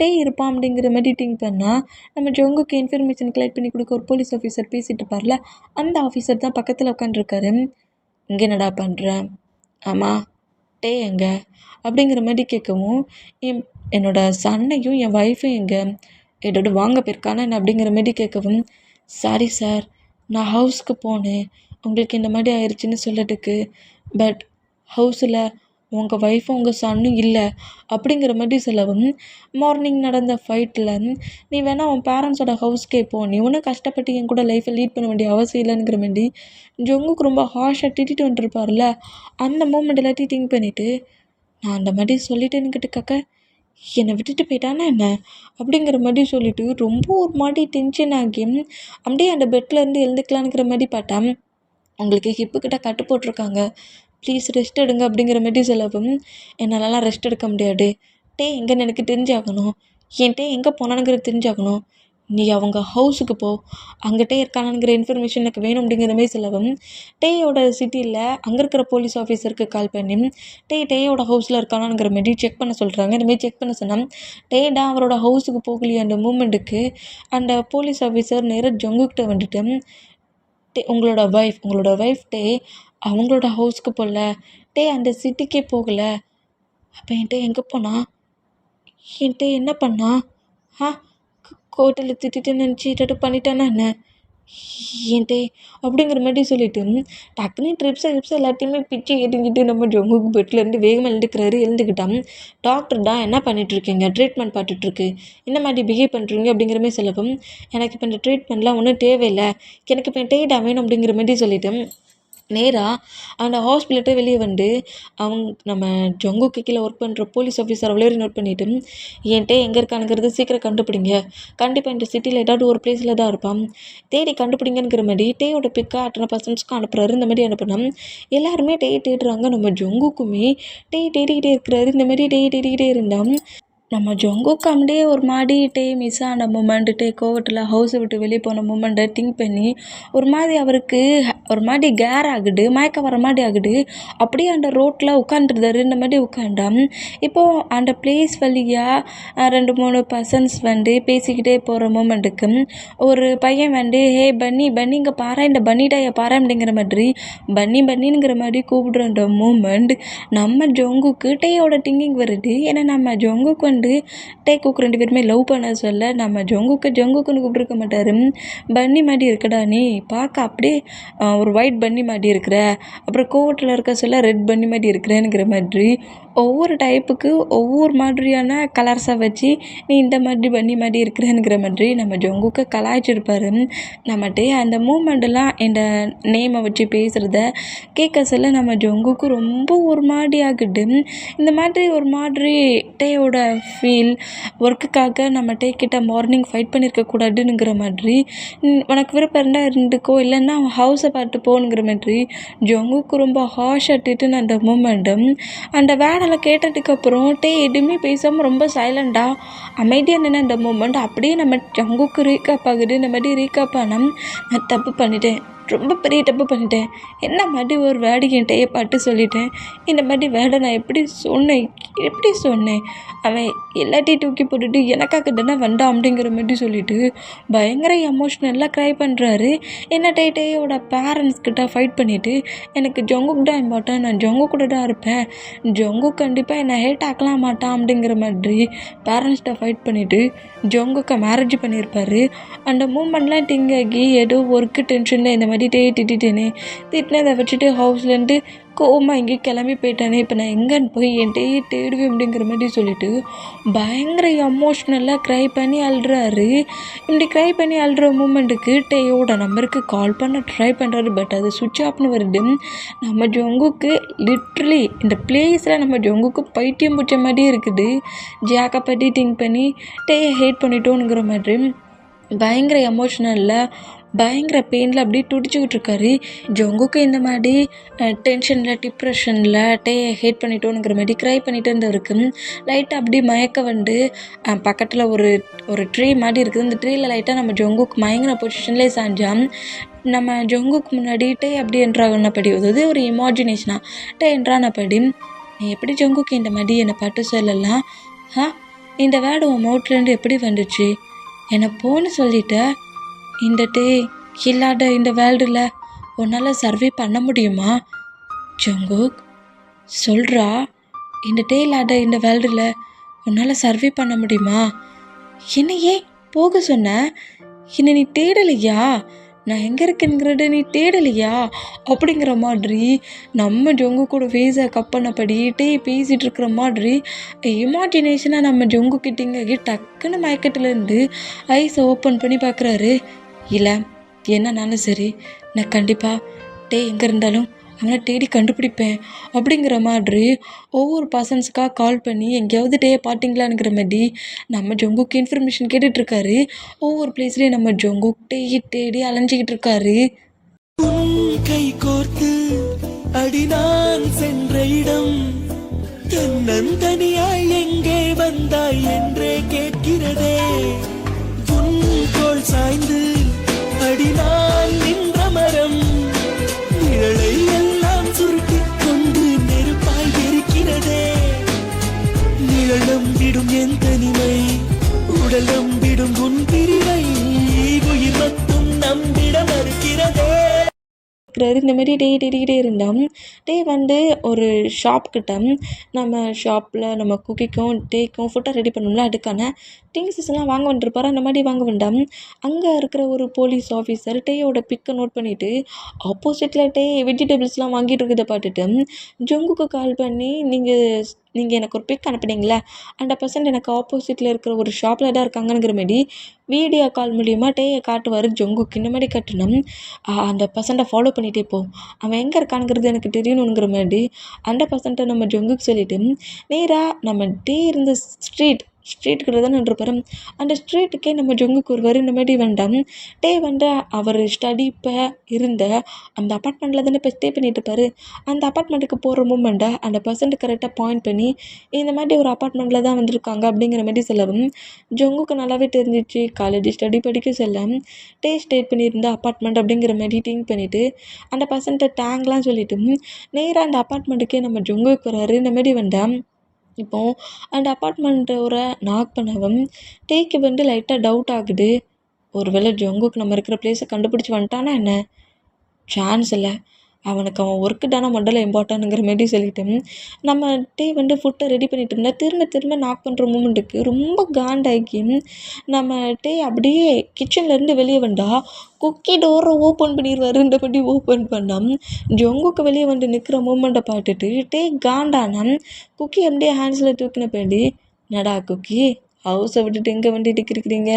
டே இருப்பான் அப்படிங்கிற மாதிரி திங்க் பண்ணால் நம்ம ஜங்குக்கு இன்ஃபர்மேஷன் கலெக்ட் பண்ணி கொடுக்க ஒரு போலீஸ் ஆஃபீஸர் பேசிகிட்டு இருப்பார்ல, அந்த ஆஃபீஸர் தான் பக்கத்தில் உட்காந்துருக்காரு. இங்கே என்னடா பண்ணுறேன், ஆமாம் டே எங்கே அப்படிங்கிற மாதிரி கேட்கவும், என்னோடய சன்னையும் என் ஒய்ஃபும் எங்கே இதோட வாங்க போயிருக்கானா என்ன அப்படிங்கிற மாதிரி கேட்கவும், சாரி சார், நான் ஹவுஸ்க்கு போனேன் உங்களுக்கு இந்த மாதிரி ஆயிடுச்சுன்னு சொல்லட்டுக்கு, பட் ஹவுஸில் உங்கள் ஒய்ஃபும் உங்கள் சன்னும் இல்லை அப்படிங்கிற மாதிரி சொல்லவும், மார்னிங் நடந்த ஃபைட்டில் நீ வேணால் உன் பேரண்ட்ஸோட ஹவுஸ்க்கே போ, நீ ஒன்றும் கஷ்டப்பட்டு என் கூட லைஃப்பை லீட் பண்ண வேண்டிய அவசியம் இல்லைங்கிற மாதிரி ஜங்குக்கு ரொம்ப ஹார்ஷாக திட்டிட்டு வந்துருப்பார்ல, அந்த மூமெண்ட் எல்லாத்தையும் திங்க் பண்ணிவிட்டு நான் அந்த மாதிரி சொல்லிட்டேன்னுக்கிட்டுக்காக்க என்னை விட்டுட்டு போயிட்டானா என்ன அப்படிங்கிற மாதிரி சொல்லிவிட்டு ரொம்ப ஒரு மாதிரி டென்ஷன் ஆகி அப்படியே அந்த பெட்லேருந்து எழுந்துக்கலான்ங்கிற மாதிரி பார்த்தா, உங்களுக்கு ஹிப்புக்கிட்ட கட்டு போட்டிருக்காங்க, ப்ளீஸ் ரெஸ்ட் எடுங்க அப்படிங்கிற மாதிரி சொல்லவும், என்னாலலாம் ரெஸ்ட் எடுக்க முடியாது, டே எங்கேன்னு எனக்கு தெரிஞ்சாகணும், என் டே எங்கே போனானுங்கிறது தெரிஞ்சாகணும், நீ அவங்க ஹவுஸுக்கு போ, அங்கிட்டே இருக்கானுங்கிற இன்ஃபர்மேஷன் எனக்கு வேணும் அப்படிங்கிற மாதிரி சொல்லவும், டேயோட சிட்டியில் அங்கே இருக்கிற போலீஸ் ஆஃபீஸருக்கு கால் பண்ணி டேயோட ஹவுஸில் இருக்கானாங்கிற மாதிரி செக் பண்ண சொல்கிறாங்க. இந்தமாரி செக் பண்ண சொன்னால் டேடா அவரோட ஹவுஸுக்கு போகலையே அந்த மூமெண்ட்டுக்கு அந்த போலீஸ் ஆஃபீஸர் நேராக ஜங்குக்கிட்ட உங்களோட ஒய்ஃப் டே அவங்களோட ஹவுஸ்க்கு போகல, டே அந்த சிட்டிக்கே போகலை, அப்போ என்கிட்ட எங்கே போனா, என்கிட்ட என்ன பண்ணா, கோர்ட்டில் திட்டிட்டு நினச்சி ஏதாவது பண்ணிட்டானா என்ன ஏன்ட்டே அப்படிங்கிற மாதிரி சொல்லிவிட்டு டக்குன்னு ட்ரிப்ஸை எல்லாத்தையுமே பிச்சு எரிஞ்சிட்டு நம்ம ஜங்குக்கு பெட்லேருந்து வேகமாக எழுந்துக்கிட்டான். டாக்டர் தான் என்ன பண்ணிகிட்ருக்கீங்க, ட்ரீட்மெண்ட் பார்த்துட்ருக்கு, இந்த மாதிரி பிஹேவ் பண்ணுறீங்க அப்படிங்கிற மாதிரி சொல்லவும், எனக்கு இப்போ இந்த ட்ரீட்மெண்ட்லாம் ஒன்றும் தேவையில்லை, எனக்கு இப்போ டேட்டா வேணும் அப்படிங்கிற மாதிரி சொல்லிவிட்டு நேராக அந்த ஹாஸ்பிட்டல்கிட்ட வெளியே நம்ம ஜங்குக்கு கீழே ஒர்க் பண்ணுற போலீஸ் ஆஃபீஸர் அவ்வளோ நோட் பண்ணிவிட்டு என்கிட்ட எங்கே இருக்கானுங்கிறது சீக்கிரம் கண்டுபிடிங்க, கண்டிப்பாக இந்த சிட்டியில் ஏதாவது ஒரு பிளேஸில் தான் இருப்பான், தேடி கண்டுபிடிங்கிற மாதிரி டேயோட பிக்கை அத்தனை பர்சன்ஸ்க்கும் அனுப்புறாரு. இந்த மாதிரி அனுப்பினோம். எல்லாருமே தேடுறாங்க. நம்ம ஜங்குக்குமே தேடிக்கிட்டே இருக்கிறாரு. இந்த மாதிரி தேடிக்கிட்டே இருந்தால் நம்ம ஜங்குக்கு அப்படியே ஒரு மாடி மிஸ் ஆன மூமெண்ட்டு கோவத்தில் ஹவுஸை விட்டு வெளியே போன மூமெண்ட்டை திங்க் பண்ணி ஒரு மாதிரி அவருக்கு ஒரு மாதிரி கேர் ஆகுது, மயக்கம் வர மாதிரி ஆகுது. அப்படியே அந்த ரோட்டில் உட்காந்துருந்தாரு. இந்த மாதிரி உட்காண்டாம் இப்போது அந்த பிளேஸ் வழியாக 2 3 பர்சன்ஸ் பேசிக்கிட்டே போகிற மூமெண்ட்டுக்கு ஒரு பையன் ஹே பன்னி பன்னி இங்கே பாரு, இந்த பன்னிடாயை பாரு அப்படிங்கிற மாதிரி பன்னிங்கிற மாதிரி கூப்பிடுற அந்த மூமெண்ட் நம்ம ஜங்குக்கு டேயோட திங்கிங் வருது. ஏன்னா நம்ம ஜங்குக்கு டேக்குக்கு 2 பேருமே லவ் பண்ண சொல்ல நம்ம ஜங்குக்குன்னு கூப்பிட்ருக்க மாட்டார். பன்னி மாதிரி இருக்கடா நீ பார்க்க அப்படியே ஒரு ஒயிட் பன்னி மாதிரி இருக்கிற, அப்புறம் கோவத்தில் இருக்க சொல்ல ரெட் பன்னி மாதிரி இருக்கிறேங்கிற மாதிரி ஒவ்வொரு டைப்புக்கு ஒவ்வொரு மாதிரியான கலர்ஸை வச்சு நீ இந்த மாதிரி பன்னி மாதிரி இருக்கிறேங்கிற மாதிரி நம்ம ஜங்குக்கை கலாய்ச்சிருப்பார். நம்மகிட்டே அந்த மூமெண்ட்டெல்லாம் இந்த நேமை வச்சு பேசுகிறத கேட்க சொல்ல நம்ம ஜங்குக்கு ரொம்ப ஒரு மாதிரி ஆகுது. இந்த மாதிரி ஒரு மாதிரி டேயோட ஃபீல் ஒர்க்குக்காக நம்ம டே கிட்ட மார்னிங் ஃபைட் பண்ணியிருக்கக்கூடாதுங்கிற மாதிரி உனக்கு விருப்பம் இருந்தால் இருந்துக்கோ, இல்லைன்னா அவன் ஹவுஸை பார்த்து போகணுங்கிற மாதிரி ஜங்குக்கு ரொம்ப ஹாஷ் அட்டிட்டுன்னு அந்த மூமெண்ட்டும் அந்த வேடெல்லாம் கேட்டதுக்கப்புறம் டே எதுவுமே பேசாமல் ரொம்ப சைலண்டாக அமைதியாக நின்று அந்த மூமெண்ட் அப்படியே நம்ம ஜங்குக்கு ரீகாப் ஆகுது. இந்த மாதிரி ரீகாப் ஆனால் நான் தப்பு பண்ணிட்டேன், ரொம்ப பெரிய தப்பு பண்ணிட்டேன், என்ன மாதிரி ஒரு வேர்டு என் டேயை பாட்டு சொல்லிட்டேன், இந்த மாதிரி வேர்டை நான் எப்படி சொன்னேன் அவன் எல்லாத்தையும் தூக்கி போட்டுட்டு எனக்காக தானே வந்தான் அப்படிங்கிற மாதிரி சொல்லிட்டு பயங்கர எமோஷ்னலாக க்ரை பண்ணுறாரு. என்ன டேயோட பேரண்ட்ஸ் கிட்ட ஃபைட் பண்ணிவிட்டு எனக்கு ஜங்குக்கு தான் இம்பார்ட்டன், நான் ஜங்கு கூட தான் இருப்பேன், ஜங்கு கண்டிப்பாக என்னை ஹேட் ஆக்கலாம் மாட்டான் அப்படிங்கிற மாதிரி பேரண்ட்ஸ்கிட்ட ஃபைட் பண்ணிவிட்டு ஜங்குக்கு மேரேஜ் பண்ணியிருப்பார். அந்த மூமெண்ட்லாம் திங்காகி ஏதோ ஒர்க்கு டென்ஷனில் இந்த மாதிரி திட்டிட்டேனே, திட்டினதை வச்சுட்டு ஹவுஸ்லேருந்து கோவமாக எங்கேயும் கிளம்பி போயிட்டானே, இப்போ நான் எங்கேன்னு போய் என் டேயை தேடுவேன் அப்படிங்கிற மாதிரி சொல்லிட்டு பயங்கர எமோஷ்னலாக க்ரை பண்ணி அழுறாரு. இப்படி க்ரை பண்ணி அழுற மூமெண்ட்டுக்கு டேயோட நம்பருக்கு கால் பண்ண ட்ரை பண்ணுறாரு. பட் அது சுவிட்ச் ஆஃப்னு வருது. நம்ம ஜங்குக்கு லிட்ரலி இந்த பிளேஸில் நம்ம ஜங்குக்கு பைத்தியம் பிடிச்ச மாதிரியே இருக்குது. ஜாக்கை பற்றி திங்க் பண்ணி டேயை ஹேட் பண்ணிட்டோங்கிற மாதிரி பயங்கர எமோஷ்னலில் பயங்கர பெயினில் அப்படியே துடிச்சிக்கிட்டு இருக்காரு. ஜங்குக்கு இந்த மாதிரி டென்ஷனில் டிப்ரெஷனில் டேயை ஹேட் பண்ணிட்டோங்கிற மாதிரி க்ரை பண்ணிட்டு இருந்தவருக்கு லைட்டாக அப்படியே மயக்க பக்கத்தில் ஒரு ட்ரீ மாதிரி இருக்குது. இந்த ட்ரீயில் லைட்டாக நம்ம ஜங்குக்கு மயங்கின பொசிஷன்லேயே சாஞ்சான். நம்ம ஜங்குக்கு முன்னாடி டே அப்படி என்றானப்படி அதாவது ஒரு இமேஜினேஷனாக டே என்றானப்படி நீ எப்படி ஜங்குக்கு இந்த மாதிரி என்னை பாட்டு சொல்லலாம், இந்த வேர்டு உன் மவுட்லேருந்து எப்படி வந்துச்சு, என்னை போன்னு சொல்லிட்ட, இந்த டே இல்லாத இந்த வேர்ல்டில் உன்னால் சர்வே பண்ண முடியுமா ஜங்குக், சொல்கிறா, இந்த டே இல்லாத இந்த வேர்ல்டில் உன்னால் சர்வே பண்ண முடியுமா, என்னையே போக சொன்ன, என்னை நீ தேடலையா, நான் எங்கே இருக்கேங்கிறத நீ தேடலையா அப்படிங்கிற மாதிரி நம்ம ஜொங்கு கூட ஃபேஸை கப் பண்ணபடி பேசிகிட்டு இருக்கிற மாதிரி இமேஜினேஷனாக நம்ம ஜொங்கு கிட்டிங்க டக்குன்னு மயக்கத்துலேருந்து ஐஸை ஓப்பன் பண்ணி பார்க்குறாரு. இல்லை என்னன்னாலும் சரி, நான் கண்டிப்பாக எங்கே இருந்தாலும் அவனை தேடி கண்டுபிடிப்பேன் அப்படிங்கிற மாதிரி ஒவ்வொரு பர்சன்ஸுக்காக கால் பண்ணி எங்கேயாவது பார்த்தீங்களாங்கிற மாதிரி நம்ம ஜொங்குக்கு இன்ஃபர்மேஷன் கேட்டுட்ருக்காரு. ஒவ்வொரு பிளேஸ்லேயும் நம்ம ஜொங்கு தேடி அலைஞ்சிக்கிட்டு இருக்காரு. கை கோர்த்து அடி நான் சென்ற இடம் தன்னந்தனியாய் எங்கே வந்தாய் என்றே கேட்கிறதே, உன் தோள் சாய்ந்து அடி நான் நின்ற மரம் நிழலை எல்லாம் சுருட்டிக் கொண்டு நெருப்பாய் இருக்கிறதே, நிழலம் விடும் என் தனிமை உடல் நம்பிடும் உன் பிரிவை உயிர் மட்டும் நம்பிட மறுக்கிறதே. இந்த மாதிரி தேடிக்கிட்டே இருந்தோம். ஒரு ஷாப்கிட்ட நம்ம ஷாப்பில் நம்ம குக்கிக்கும் டேக்கும் ஃபுட்டை ரெடி பண்ணோம்ல, அதுக்கான திங்ஸஸ் எல்லாம் வாங்க வந்துருப்பாரு. அந்த மாதிரி வாங்க வேண்டாம், அங்கே இருக்கிற ஒரு போலீஸ் ஆஃபீஸர் டேயோட பிக்கை நோட் பண்ணிவிட்டு ஆப்போசிட்டில் வெஜிடபிள்ஸ்லாம் வாங்கிட்டு இருக்கிறத பார்த்துட்டு ஜொங்குக்கு கால் பண்ணி நீங்கள் எனக்கு ஒரு பிக் அனுப்புனீங்களே, அந்த பர்சன்ட் எனக்கு ஆப்போசிட்டில் இருக்கிற ஒரு ஷாப்பில் தான் இருக்காங்கங்கிற மாதிரி வீடியோ கால் மூலிமா டேயை காட்டுவார் ஜொங்குக்கு. இந்த மாதிரி காட்டணும், அந்த பர்சன்ட்டை ஃபாலோ பண்ணிகிட்டே போ, அவன் எங்கே இருக்கானுங்கிறது எனக்கு தெரியணுங்கிற மாதிரி அந்த பர்சன்ட்டை நம்ம ஜொங்குக்கு சொல்லிவிட்டு நேராக நம்ம இருந்த ஸ்ட்ரீட்டுக்குள்ள தான் நின்றுப்பாரு. அந்த ஸ்ட்ரீட்டுக்கே நம்ம ஜங்குக்கு வருவார். இந்த மாதிரி வேண்டாம் டே வந்து அவர் ஸ்டடி இப்போ இருந்த அந்த அப்பார்ட்மெண்ட்டில் தானே இப்போ ஸ்டே பண்ணிட்டு இருப்பாரு. அந்த அப்பார்ட்மெண்ட்டுக்கு போகிற மூமெண்ட்டை அந்த பர்சன்ட் கரெக்டாக பாயிண்ட் பண்ணி இந்த மாதிரி ஒரு அப்பார்ட்மெண்ட்டில் தான் வந்திருக்காங்க அப்படிங்கிற மாதிரி சொல்லவும் ஜங்குக்கு நல்லாவே தெரிஞ்சிச்சு. காலேஜ் ஸ்டடி படிக்க செல்ல டே ஸ்டே பண்ணியிருந்த அப்பார்ட்மெண்ட் அப்படிங்கிற மாதிரி திங்க் பண்ணிவிட்டு அந்த பர்சன்ட்டை டேங்க்லாம் சொல்லிவிட்டு நேராக அந்த அப்பார்ட்மெண்ட்டுக்கே நம்ம ஜங்குக்கு வராரு. இந்த மாதிரி வேண்டாம் இப்போது அந்த அப்பார்ட்மெண்ட்டோட நாக் பண்ணவும் டேக்கு வந்து லைட்டாக டவுட் ஆகுது. ஒரு வேளை ஜங்குக்கு நம்ம இருக்கிற பிளேஸை கண்டுபிடிச்சி வந்துட்டானா என்ன? சான்ஸ் இல்லை. அவனுக்கு அவன் ஒர்க்கு தானே மண்டல இம்பார்ட்டன்ங்கிற மாரி சொல்லிட்டு நம்ம டே வந்து ஃபுட்டை ரெடி பண்ணிட்டு இருந்தால் திரும்ப திரும்ப நாக் பண்ணுற மூமெண்ட்டுக்கு ரொம்ப காண்டாகி நம்ம டே அப்படியே கிச்சன்லேருந்து வெளியே வந்தால் குக்கி டோரை ஓப்பன் பண்ணிடுவாருன்றபடி ஓப்பன் பண்ணால் ஜங்குக்கு வெளியே வந்து நிற்கிற மூமெண்ட்டை பார்த்துட்டு டே காண்டானா குக்கி அப்படியே ஹேண்ட்ஸில் தூக்கின பேடி நடா குக்கி ஹவுஸை விட்டுட்டு எங்கே வந்துட்டு இருக்கிறீங்க,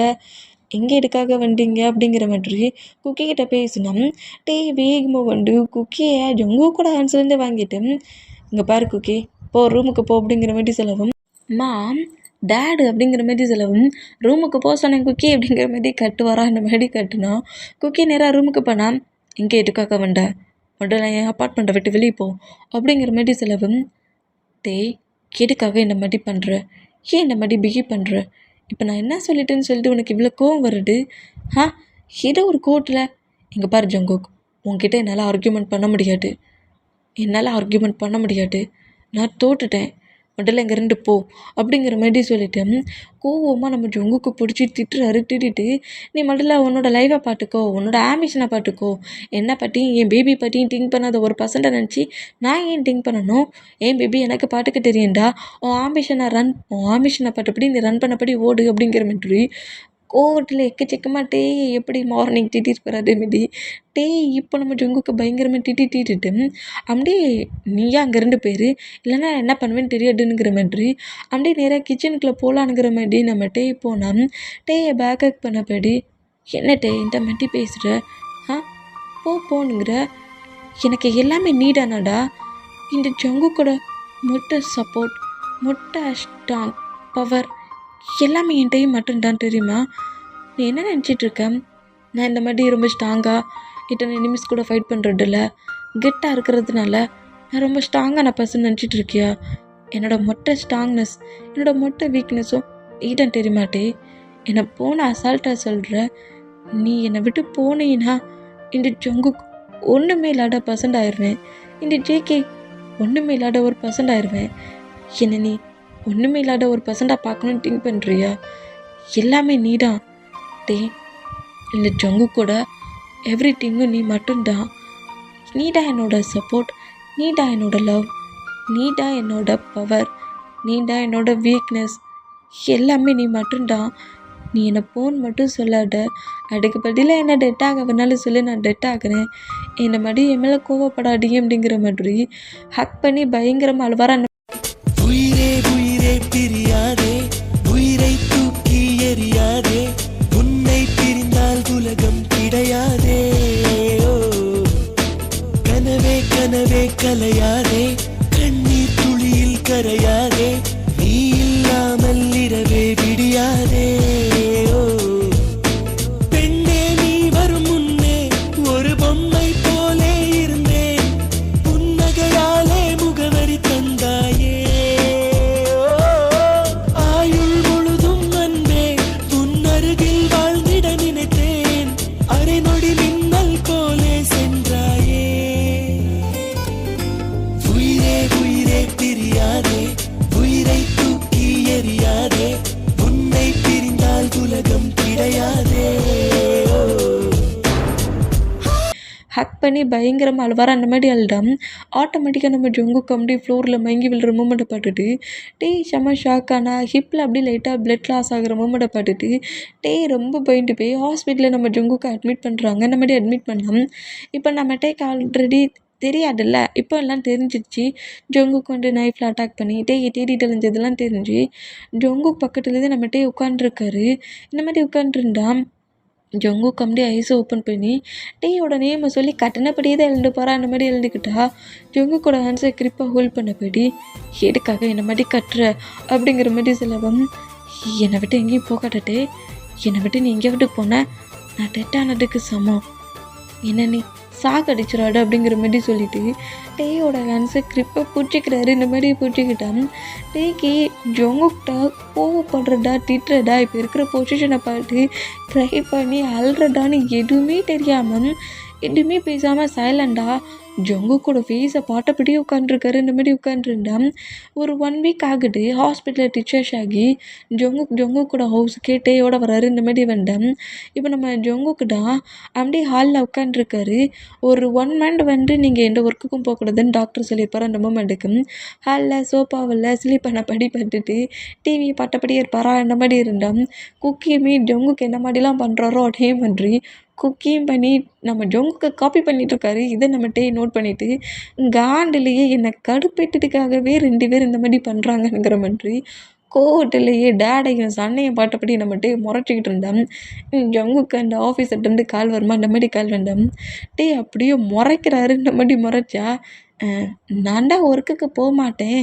எங்கே எதுக்காக வந்தீங்க அப்படிங்கிற மாதிரி குக்கி கிட்ட பேசினா டே வேகமாக வந்து குக்கியை ஜங்கு கூட ஹேண்ட்ஸ்லேருந்து வாங்கிட்டு இங்கே பாரு குக்கி போ ரூமுக்கு போ அப்படிங்கிற மாதிரி சொல்லவும் மாம் டேடு அப்படிங்கிற மாதிரி சொல்லவும் ரூமுக்கு போக சொன்னேன் குக்கி அப்படிங்கிற மாதிரி கட்டுவாரா அந்த மாதிரி கட்டுனா குக்கி நேராக ரூமுக்கு போனால் இங்கே எதுக்காக வந்தா முதல்ல என் அப்பார்ட்மெண்ட்டை விட்டு வெளியே போ அப்படிங்கிற மாதிரி சொல்லவும் டே எதுக்காக இந்த மாதிரி பண்ணுற, ஏன் இந்த மாதிரி பிஹேவ் பண்ணுற, இப்போ நான் என்ன சொல்லிட்டேன்னு சொல்லிட்டு உனக்கு இவ்வளோ கோவம் வருது? ஏதோ ஒரு கோர்ட்டில் இங்கே பாரு ஜங்குக், உன்கிட்ட என்னால் ஆர்கியூமெண்ட் பண்ண முடியாது, நான் தோட்டுட்டேன், முதல்ல இங்கே ரெண்டு போ அப்படிங்கிற மாதிரி சொல்லிட்டு கோவமாக நம்ம ஜங்குக்கு பிடிச்சி திட்டிட்டு நீ முதல்ல உன்னோட லைஃப்பை பார்த்துக்கோ, உன்னோட ஆம்பிஷனை பார்த்துக்கோ, என்னை பற்றியும் என் பேபி பற்றியும் திங்க் பண்ணாத ஒரு பர்சன்ட்டை நினச்சி நான் ஏன் திங்க் பண்ணணும்? என் பேபி எனக்கு பாட்டுக்கு தெரியும்டா, உன் ஆம்பிஷனை பார்த்தபடி நீ ரன் பண்ணபடி ஓடு அப்படிங்கிற மாதிரி கோவத்தில் எக்கச்சக்கமாக டே எப்படி மார்னிங் திட்டிட்டு போகிறாரு மாரி டே இப்போ நம்ம ஜங்குக்கு பயங்கரமாக திட்டிட்டு அப்படியே நீயா அங்கேருந்து போயிரு இல்லைன்னா என்ன பண்ணுவேன்னு தெரியாதுங்கிற மாதிரி அப்படியே நேராக கிச்சனுக்குள்ளே போகலான்னுங்கிற மாதிரி நம்ம டே போனால் டேயை பேக்கப் பண்ணபடி என்ன டே இந்த மாதிரி பேசுகிற, போனுங்கிற எனக்கு எல்லாமே நீடானாடா, இந்த ஜங்குக்கூட மொட்டை சப்போர்ட், மொட்டை ஸ்ட்ராங் பவர் எல்லாமே என் டைம் மட்டும்தான் தெரியுமா? நீ என்ன நினச்சிட்ருக்க? நான் இந்த மாதிரி ரொம்ப ஸ்ட்ராங்காக இத்தனை எனிமீஸ் கூட ஃபைட் பண்ணுறதில்ல, கெட்டாக இருக்கிறதுனால நான் ரொம்ப ஸ்ட்ராங்கான பர்சன் நினச்சிட்டு இருக்கியா? என்னோடய மொட்டை ஸ்ட்ராங்னஸ், என்னோடய மொட்டை வீக்னஸும் இதான் தெரியுமாட்டே. என்னை போன அசால்ட்டாக சொல்கிற, நீ என்னை விட்டு போனீன்னா இந்த ஜங்குக்கு ஒன்றுமே இல்லாத பர்சன்ட் ஆயிடுவேன், இந்த ஜேகே ஒன்றுமே இல்லாத ஒரு பர்சன்ட் ஆயிடுவேன். என்னை நீ ஒன்றுமே இல்லாத ஒரு பர்சண்டாக பார்க்கணுன்னு திங்க் பண்ணுறியா? எல்லாமே நீ தான் டே, இந்த ஜங்கு கூட எவ்ரி திங்கும் நீ மட்டும்தான். நீ தான் என்னோட சப்போர்ட், நீ தான் என்னோட லவ், நீ தான் என்னோட பவர், நீ தான் என்னோட வீக்னஸ், எல்லாமே நீ மட்டும்தான். நீ என்னை போன் மட்டும் சொல்லாத, அதுக்கு பதிலாக என்ன டெட் ஆக வேணாலும் சொல்லி நான் டெட் ஆகிறேன், இந்த மாதிரி என் மேலே கோவப்படாதீங்க அப்படிங்கிற மாதிரி ஹக் பண்ணி பயங்கரமாக அழுவாரா. உயிரே உயிரே பிரியாதே, உயிரை தூக்கி எறியாதே, உன்னை பிரிந்தால் உலகம் கிடையாதே. ஓ, கனவே கனவே கலையாதே, கண்ணீர் துளியில் கரையாதே, நீ இல்லாமல் இரவே விடியாதே. ஓ, பெண்ணே நீ வரும் முன்னே ஒரு பொம்மை போலே இருந்தேன், புன்னகையாலே முகவரி தந்தாயே. ஹக் பண்ணி பயங்கரமாக அழுவார். அந்த மாதிரி அழுதாம் ஆட்டோமேட்டிக்காக நம்ம ஜங்குக்கு அப்படியே ஃப்ளோரில் மயங்கி விழுற மூமெண்ட்டை பார்த்துட்டு டே செம்ம ஷாக் ஆனால் ஹிப்பில் அப்படியே லைட்டாக பிளட் லாஸ் ஆகிற மூமெண்ட்டை பார்த்துட்டு டே ரொம்ப பயந்து போய் ஹாஸ்பிட்டலில் நம்ம ஜங்குக்கு அட்மிட் பண்ணுறாங்க. அந்த மாதிரி அட்மிட் பண்ணலாம். இப்போ நம்ம டேக்கு ஆல்ரெடி தெரியாதுல்ல, இப்போ எல்லாம் தெரிஞ்சிடுச்சு. ஜங்குக்கு வந்து நைஃப்பில் அட்டாக் பண்ணி தேடிட்டு அலைஞ்சதெல்லாம் தெரிஞ்சு ஜங்குக்கு பக்கத்துலேயே நம்ம டே உட்காண்ட்ருக்காரு. இந்த மாதிரி உட்காண்ட்ருந்தா ஜங்குக்கு அப்படியே ஐஸை ஓப்பன் பண்ணி டேயோட நேமை சொல்லி கட்டினபடியே தான் எழுந்து போகிறா. அந்த மாதிரி எழுந்துக்கிட்டா ஜங்குக்கோட ஹேண்ட்ஸை கிரிப்பாக ஹோல்ட் பண்ணபடி எதுக்காக என்ன மாதிரி கட்டுற அப்படிங்கிற மாதிரி சொல்லவும் என்னை விட்டு எங்கேயும் போகாட்டே, என்னை விட்டு நீ எங்கே விட்டு போன, நான் டெட்டானதுக்கு சமம், என்ன நீ சாகடிச்சிடாடு அப்படிங்கிற மாதிரி சொல்லிட்டு டேயோட லன்ஸை கிரிப்பை பிடிச்சிக்கிறாரு. இந்த மாதிரி பிடிச்சிக்கிட்டான். டேக்கு ஜொங்குக்கிட்ட கோவப்படுறதா திட்டுறதா இப்போ இருக்கிற பொசிஷனை பார்த்து ட்ரை பண்ணி அல்றதான்னு எதுவுமே தெரியாமல் எதுவுமே பேசாமல் சைலண்டாக ஜொங்குக்கோட ஃபேஸை பாட்டப்படியே உட்காந்துருக்காரு. இந்த மாதிரி உட்காந்துருந்தான். ஒரு 1 வீக் ஆகுது ஹாஸ்பிட்டலில் டிஸ்சார்ஜ் ஆகி ஜொங்குக்கோட ஹவுஸுக்கே டேயோட வராரு. இந்த மாதிரி வந்தேன். இப்போ நம்ம ஜொங்குக்கு தான் அப்படியே ஹாலில் உட்காந்துருக்காரு. ஒரு 1 மந்த் நீங்கள் எந்த ஒர்க்குக்கும் போகக்கூடாதுன்னு டாக்டர் சொல்லியிருப்பார். அந்த மூமெண்ட்டுக்கு ஹாலில் சோஃபாவில் ஸ்லீப் பண்ண படி பட்டுட்டு டிவியை பாட்டப்படியே இருப்பாரா. அந்த மாதிரி இருந்தான். குக்கியுமே ஜொங்குக்கு என்ன மாதிரிலாம் பண்ணுறாரோ அதே மாதிரி குக்கியும் பண்ணி நம்ம ஜொங்குக்கு காப்பி பண்ணிகிட்ருக்காரு. இதை நம்ம டே நோட் பண்ணிவிட்டு காண்டிலேயே என்னை கடுப்பேட்டதுக்காகவே 2 பேர் இந்த மாதிரி பண்ணுறாங்கங்கிற மாதிரி கோவட்டிலேயே டேடையும் சண்டையும் பாட்டப்படி நம்ம டே முறைச்சிக்கிட்டு இருந்தோம். ஜொங்குக்கு அந்த ஆஃபீஸர்கிட்டருந்து கால் வருமா, இந்த மாதிரி கால் வந்தோம். டே அப்படியே முறைக்கிறாரு. இந்த மாதிரி முறைச்சா நான்டா ஒர்க்குக்கு போக மாட்டேன்,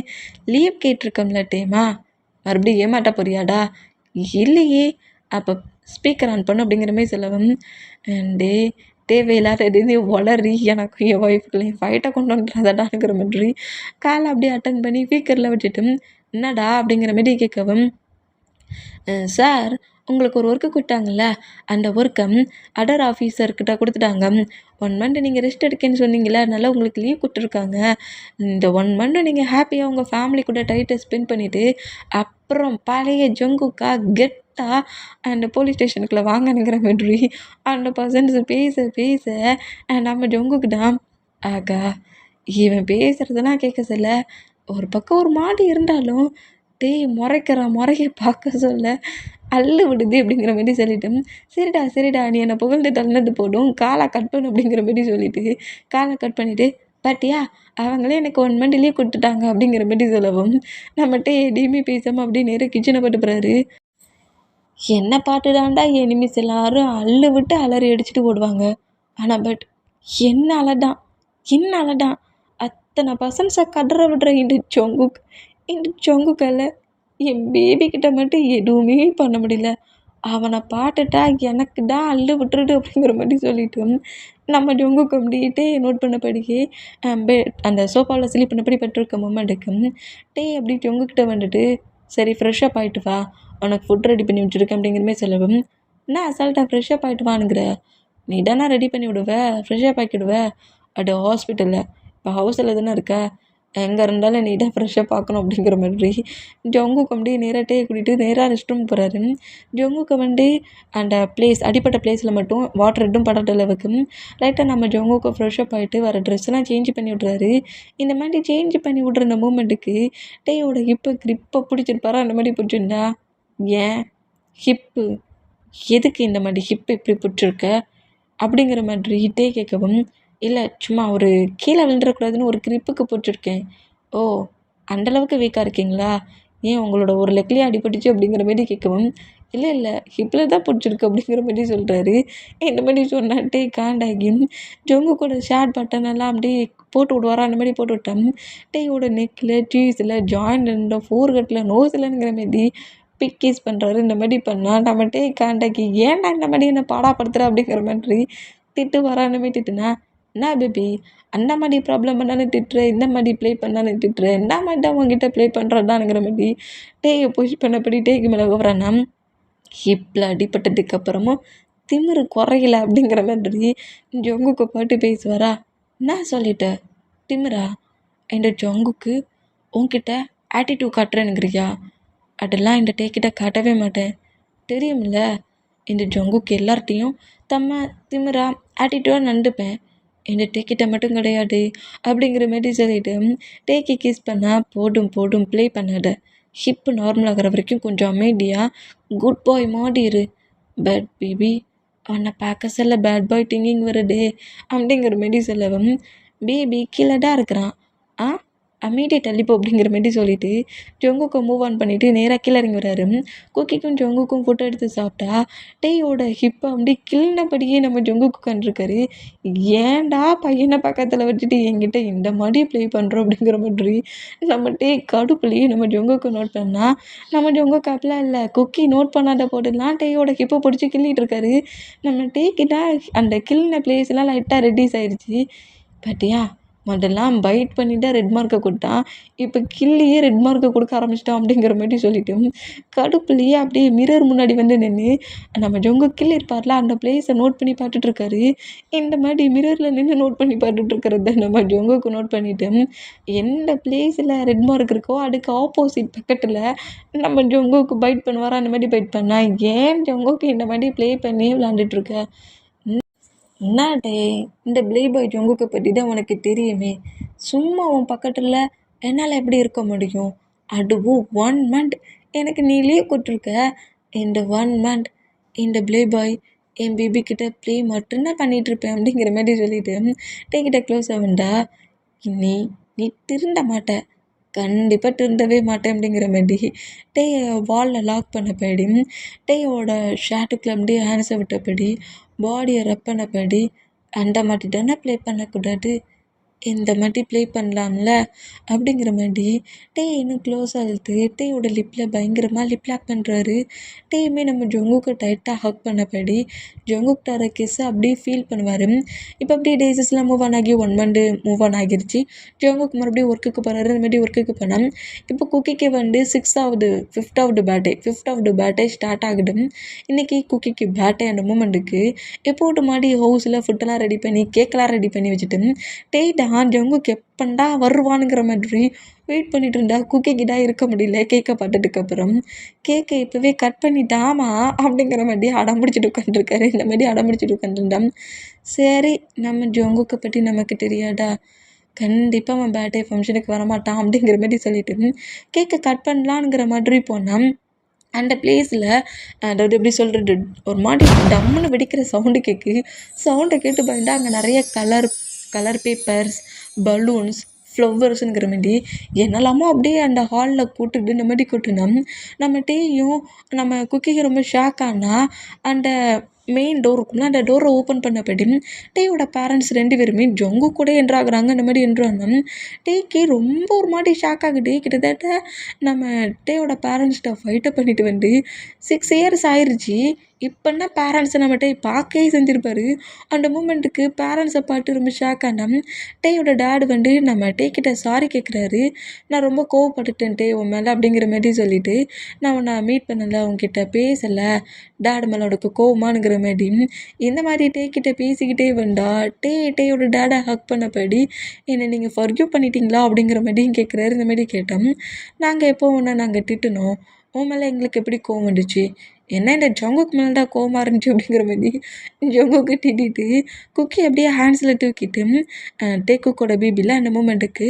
லீவ் கேட்டிருக்கோம்ல டேமா, மறுபடியும் ஏமாட்ட போறியாடா, இல்லையே, அப்போ ஸ்பீக்கர் ஆன் பண்ணு அப்படிங்கிற மாதிரி சொல்லவும் டே தேவையில்லாத எதுவுமே வளரி எனக்கு என் ஒய்ஃபுக்குள்ளே ஃபைட்டை கொண்டு வந்துடாதாடாங்கிற மாதிரி காலை அப்படியே அட்டன் பண்ணி ஸ்பீக்கரில் வச்சுட்டு என்னடா அப்படிங்கிற மாதிரி கேட்கவும், சார் உங்களுக்கு ஒரு ஒர்க்கு கொடுத்தாங்கல்ல, அந்த ஒர்க்கை அதர் ஆஃபீஸர்கிட்ட கொடுத்துட்டாங்க. 1 மந்த் நீங்கள் ரெஸ்ட் எடுக்கேன்னு சொன்னீங்களே, அதனால் உங்களுக்கு லீவ் கொடுத்துருக்காங்க. இந்த 1 மந்த் நீங்கள் ஹாப்பியாக உங்கள் ஃபேமிலி கூட டைட்டை ஸ்பெண்ட் பண்ணிவிட்டு அப்புறம் பழைய ஜொங்குக்கா கெட்டாக அந்த போலீஸ் ஸ்டேஷனுக்குள்ளே வாங்கணுங்கிற மாதிரி அந்த பர்சன்ஸ் பேச நம்ம ஜொங்குக்கு தான் ஆகா இவன் பேசுகிறதெல்லாம் கேட்க சொல்ல ஒரு பக்கம் ஒரு மாடி இருந்தாலும் டேய் முறைய பார்க்க சொல்ல அள்ளு விடுது அப்படிங்கிற மாதிரி சொல்லிட்டேன். சரிடா நீ என்னை புகழ்ந்து தள்ளினது போடும், காலை கட் பண்ணு அப்படிங்கிற மாதிரி சொல்லிவிட்டு காலை கட் பண்ணிவிட்டு பாட்டியா அவங்களே எனக்கு 1 மந்த் லீவ் கொடுத்துட்டாங்க அப்படிங்கிற மாதிரி சொல்லவும் நம்மகிட்ட எதையுமே பேசாமல் அப்படியே நேராக கிச்சனை போட்டு போகிறாரு. என்ன பாட்டுதான்டா எனிமிஸ் எல்லாரும் அள்ளு விட்டு அலறி அடிச்சுட்டு ஓடுவாங்க. ஆனால் என்னால் தான் அத்தனை பர்சன்ஸை கதற விடுற இந்த ஜொங்குக்கால என் பேபிக்கிட்ட மட்டும் எதுவுமே பண்ண முடியல. அவனை பாட்டுட்டா எனக்கு தான் அள்ளு விட்டுருடு அப்படிங்கிற மாதிரி சொல்லிட்டு நம்ம ஜொங்குக்கு அப்படியே நோட் பண்ண படிக்கே அந்த சோஃபாவில் ஸ்லீப் பண்ணபடி பட்டிருக்க மூமெண்ட்டுக்கு டே அப்படி ஜொங்குக்கிட்ட வந்துட்டு சரி ஃப்ரெஷ்ஷப் ஆகிட்டு வா, உனக்கு ஃபுட் ரெடி பண்ணி வச்சுருக்கேன் அப்படிங்கிற மாதிரி சொல்லவும், என்ன அசால்ட்டாக ஃப்ரெஷ்ஷப் ஆகிட்டு வானுங்கிற, நீ தானே ரெடி பண்ணி விடுவ, ஃப்ரெஷ்ஷப் ஆக்கிடுவ, அது ஹாஸ்பிட்டலில் இப்போ ஹவுஸில் தானே இருக்க, எங்கே இருந்தாலும் நீ தான் ஃப்ரெஷ்ஷாக பார்க்கணும் அப்படிங்கிற மாதிரி ஜொங்குக்கு அப்படியே நேராக டே கூட்டிகிட்டு நேராக ரெஸ்ட் ரூம் போகிறாரு. ஜொங்குக்கு வந்து அந்த அடிப்பட்ட பிளேஸில் மட்டும் வாட்டர் ரெட்டும் படாத அளவுக்கு லைட்டாக நம்ம ஜொங்குக்கு ஃப்ரெஷ்ஷப் ஆகிட்டு வர ட்ரெஸ்லாம் சேஞ்ச் பண்ணி விட்றாரு. இந்த மாதிரி சேஞ்ச் பண்ணி விட்ற அந்த மூமெண்ட்டுக்கு டேயோட கிரிப்பை பிடிச்சிருப்பாரா, அந்த மாதிரி பிடிச்சிருந்தா ஏன் ஹிப்பு எதுக்கு இந்த மாதிரி ஹிப்பு இப்படி பிடிச்சிருக்க அப்படிங்கிற மாதிரி டே கேட்கவும், இல்லை சும்மா ஒரு கீழே விழுந்துடக்கூடாதுன்னு ஒரு கிரிப்புக்கு பிடிச்சிருக்கேன். ஓ அந்தளவுக்கு வீக்காக இருக்கீங்களா, ஏன் உங்களோட ஒரு லெக்லேயே அடிபட்டுச்சு அப்படிங்கிற மாதிரி கேட்கவும், இல்லை ஹிப்பில் தான் பிடிச்சிருக்கு அப்படிங்கிற மாதிரி சொல்கிறாரு. இந்த மாதிரி சொன்னாட்டே காண்டாகி ஜொங்கு கூட ஷேர் பட்டனெல்லாம் அப்படியே போட்டு விடுவாரா, அந்த மாதிரி போட்டு விட்டேன். டேயோட நெக்கில் சீஸில் ஜாயிண்ட் ஃபோர்கட்டில் நோஸ்லங்கிற மாதிரி பிக்கீஸ் பண்ணுறாரு. இந்த மாதிரி பண்ணால் நம்ம டே காண்டாகி ஏன்டா இந்த மாதிரி என்ன பாடாப்படுத்துகிற அப்படிங்கிற மாதிரி திட்டு வரா. அந்த மாதிரி திட்டுனா என்ன பேபி அந்த மாதிரி ப்ராப்ளம் பண்ணாலும் திட்டுற, இந்த மாதிரி ப்ளே பண்ணாலும் திட்டுற, என்ன மாதிரி தான் உங்ககிட்ட ப்ளே பண்ணுறதானுங்கிற மாதிரி டேயை புஷ் பண்ணபடி டேக்கு மேலே வரானா, ஹிப்பில் அடிப்பட்டதுக்கு அப்புறமும் திமிரு குறையல அப்படிங்கிற மாதிரி ஜொங்குக்கு பாட்டு பேசுவாரா. என்ன சொல்லிட்ட திமிரா, இந்த ஜொங்குக்கு உன்கிட்ட ஆட்டிடியூட் காட்டுறேனுங்கிறியா, அதெல்லாம் இந்த டேக்கிட்ட காட்டவே மாட்டேன் தெரியுமில்ல, இந்த ஜொங்குக்கு எல்லார்ட்டையும் திமிரா ஆட்டிடியூடாக நடந்துப்பேன், இந்த டேக்கிட்ட மட்டும் கிடையாது அப்படிங்கிற மாதிரி சொல்லிட்டு டேக்கி கிஸ் பண்ணால் போடும் ப்ளே பண்ணாத, ஹிப்பு நார்மல் ஆகிற வரைக்கும் கொஞ்சம் அமைதியாக குட் பாய் மாதிரி இரு, பேட் பேபி அவனை பார்க்க சொல்ல பேட் பாய் திங்கிங் வருது அப்படிங்கிற மாதிரி சொல்லவும், பேபி கீழே தான் இருக்கிறான், அமைதியை தள்ளிப்போ அப்படிங்கிற மாரி சொல்லிட்டு ஜொங்குக்கை மூவ் ஆன் பண்ணிவிட்டு நேராக கீழே இறங்கி வராரு. குக்கிக்கும் ஜொங்குக்கும் ஃபோட்டோ எடுத்து சாப்பிட்டா டேயோட ஹிப்பை அப்படியே கிள்னபடியே நம்ம ஜொங்குக்கு உட்காந்துருக்காரு. ஏன்டா பையனை பக்கத்தில் வச்சுட்டு என்கிட்ட இந்த மாதிரி ப்ளே பண்ணுறோம் அப்படிங்கிற மாதிரி நம்ம கடுப்புலேயே நம்ம ஜொங்குக்கு நோட் பண்ணால் நம்ம ஜொங்குக்கு அப்படிலாம் இல்லை, குக்கி நோட் பண்ணாத போட்டுலாம் டேயோட ஹிப்பை பிடிச்சி கிள்ளிட்டு இருக்காரு. நம்ம கிட்ட அந்த கிள்ன பிளேஸ்லாம் லைட்டாக ரெட்டிஸ் ஆயிடுச்சு. பட்டியா முதல்லாம் பைட் பண்ணிட்டா ரெட் மார்க்கை கொடுத்தான், இப்போ கில்லியே ரெட் மார்க்கை கொடுக்க ஆரம்பிச்சிட்டான் அப்படிங்கிற மாதிரி சொல்லிட்டு கடுப்புலேயே அப்படியே மிரர் முன்னாடி வந்து நின்று நம்ம ஜொங்கு கில் இருப்பார்ல அந்த பிளேஸை நோட் பண்ணி பார்த்துட்ருக்காரு. இந்த மாதிரி மிரரில் நின்று நோட் பண்ணி பார்த்துட்ருக்கிறத நம்ம ஜொங்குக்கு நோட் பண்ணிவிட்டு எந்த பிளேஸில் ரெட் மார்க் இருக்கோ அதுக்கு ஆப்போசிட் பக்கத்தில் நம்ம ஜொங்குக்கு பைட் பண்ணுவார். அந்த மாதிரி பைட் பண்ணால் ஏன் ஜொங்குக்கு இந்த மாதிரி ப்ளே பண்ணி விளாண்டுட்ருக்க? என்னாடே இந்த ப்ளே பாய் ஜொங்குக்கை பற்றி தான் உனக்கு தெரியுமே, சும்மா உன் பக்கத்தில் என்னால் எப்படி இருக்க முடியும்? அதுவும் 1 மந்த் எனக்கு நீ லீவ் கொடுத்துருக்க. இந்த 1 மந்த் இந்த ப்ளே பாய் என் பேபி கிட்ட ப்ளே மட்டும்தான் பண்ணிகிட்ருப்பேன் அப்படிங்கிற மாதிரி சொல்லிட்டு டேக்கிட்ட க்ளோஸ் ஆகுண்டா. நீ நீ திருந்த மாட்ட, கண்டிப்பாக திருந்தவே மாட்டேன் அப்படிங்கிற மாதிரி டேயை வாலில் லாக் பண்ணபடி டேயோட ஷர்ட்டுக்குள்ள அப்படியே ஹேண்ட்ஸை விட்டபடி பாடியை ரப் பண்ணபடி அந்த மாதிரி தானே ப்ளே பண்ணக்கூடாது, இந்த மாதிரி ப்ளே பண்ணலாம்ல அப்படிங்கிற மாதிரி இன்னும் க்ளோஸாக இழுத்து டேயோட லிப்பில் பயங்கரமாக லிப் லாக் பண்ணுறாரு. டேயுமே நம்ம ஜொங்குக்கு டைட்டாக ஹக் பண்ணபடி ஜொங்குக்கு தர கிஸ்ஸை அப்படியே ஃபீல் பண்ணுவார். இப்போ அப்படியே டேஸஸ்லாம் மூவ் ஆன் ஆகி 1 மந்த் மூவ் ஆன் ஆகிருச்சு. ஜொங்குக்கு மறுபடியும் ஒர்க்குக்கு போகிறாரு. இந்த மாதிரி ஒர்க்குக்கு போனால் இப்போ குக்கிக்கு வந்து 5th பேர்டே ஸ்டார்ட் ஆகுது. இன்றைக்கி குக்கிக்கு பேர்டே அந்த மூமெண்ட்டுக்கு எப்போட்டு மாதிரி ஹவுஸில் ஃபுட்டெல்லாம் ரெடி பண்ணி கேக்கெல்லாம் ரெடி பண்ணி வச்சுட்டு ஜொங்குக்கு எப்பண்டா வருவானுங்கிற மாதிரி வெயிட் பண்ணிட்டு இருந்தா. குக்கிக்கிட்டா இருக்க முடியல. கேக்கை பார்த்ததுக்கப்புறம் கேக்கை இப்போவே கட் பண்ணிட்டாமா அப்படிங்கிற மாதிரி அடம் பிடிச்சிட்டு உட்காந்துருக்காரு. இந்த மாதிரி அடம் பிடிச்சிட்டு உட்காந்துருந்தான். சரி, நம்ம ஜொங்குக்கை பற்றி நமக்கு தெரியாதா, கண்டிப்பாக அவன் பேர்டே ஃபங்க்ஷனுக்கு வரமாட்டான் அப்படிங்கிற மாதிரி சொல்லிட்டு கேக்கை கட் பண்ணலான்ங்கிற மாதிரி போனான். அந்த பிளேஸில் அதாவது எப்படி சொல்கிறது, ஒரு மாதிரி டம்முன்னு வெடிக்கிற சவுண்டு கேட்டு பயந்தா அங்கே நிறைய கலர் பேப்பர்ஸ், பலூன்ஸ், ஃப்ளவர்ஸுங்கிற மாதிரி என்னெல்லாமோ அப்படியே அந்த ஹாலில் கூட்டுட்டு இந்த மாதிரி கூட்டினோம். நம்ம டேயும் நம்ம குக்கிக்கு ரொம்ப ஷாக் ஆனால் அந்த மெயின் டோர் இருக்கும்ல அந்த டோரை ஓப்பன் பண்ணபடி டேயோட பேரண்ட்ஸ் 2 பேருமே ஜொங்கு கூட என்ட்ராகிறாங்க. இந்த மாதிரி என்ட்ரானோம். டேக்கு ரொம்ப ஒரு மாதிரி ஷாக் ஆகுது. கிட்டத்தட்ட நம்ம டேயோட பேரண்ட்ஸ்கிட்ட ஃபைட்டை பண்ணிட்டு வந்து 6 இயர்ஸ் ஆயிடுச்சு. இப்போன்னா பேரண்ட்ஸை நம்ம டே பார்க்கவே செஞ்சுருப்பாரு. அந்த மூமெண்ட்டுக்கு பேரண்ட்ஸை பார்த்து ரொம்ப ஷாக் ஆனோம். டேயோட டேடு வந்து நம்ம டேக்கிட்ட சாரி கேட்குறாரு. நான் ரொம்ப கோவப்பட்டுட்டேன் டே உன் மேலே அப்படிங்கிற மாதிரி சொல்லிவிட்டு நான் உன்னை மீட் பண்ணலை, உன்கிட்ட பேசலை, டேடு மேலே உனக்கு கோவமானுங்கிற மாதிரி இந்த மாதிரி டேக்கிட்ட பேசிக்கிட்டே வந்தா டேயோட டேடை ஹக் பண்ணபடி என்னை நீங்கள் ஃபர்கியூவ் பண்ணிட்டீங்களா அப்படிங்கிற மாதிரியும் கேட்குறாரு. இந்த மாதிரி கேட்டோம். நாங்கள் எப்போ ஒன்று நாங்கள் திட்டினோம், உன் மேலே எங்களுக்கு எப்படி கோவம் வந்துச்சு, என்ன இந்த ஜொங்குக்கு மேலே தான் கோவமாக இருந்துச்சு அப்படிங்கிற மாதிரி ஜொங்குக்கு திட்டிட்டு குக்கி அப்படியே ஹேண்ட்ஸில் தூக்கிட்டு குக்கோட பேபியில் அந்த மூமெண்ட்டுக்கு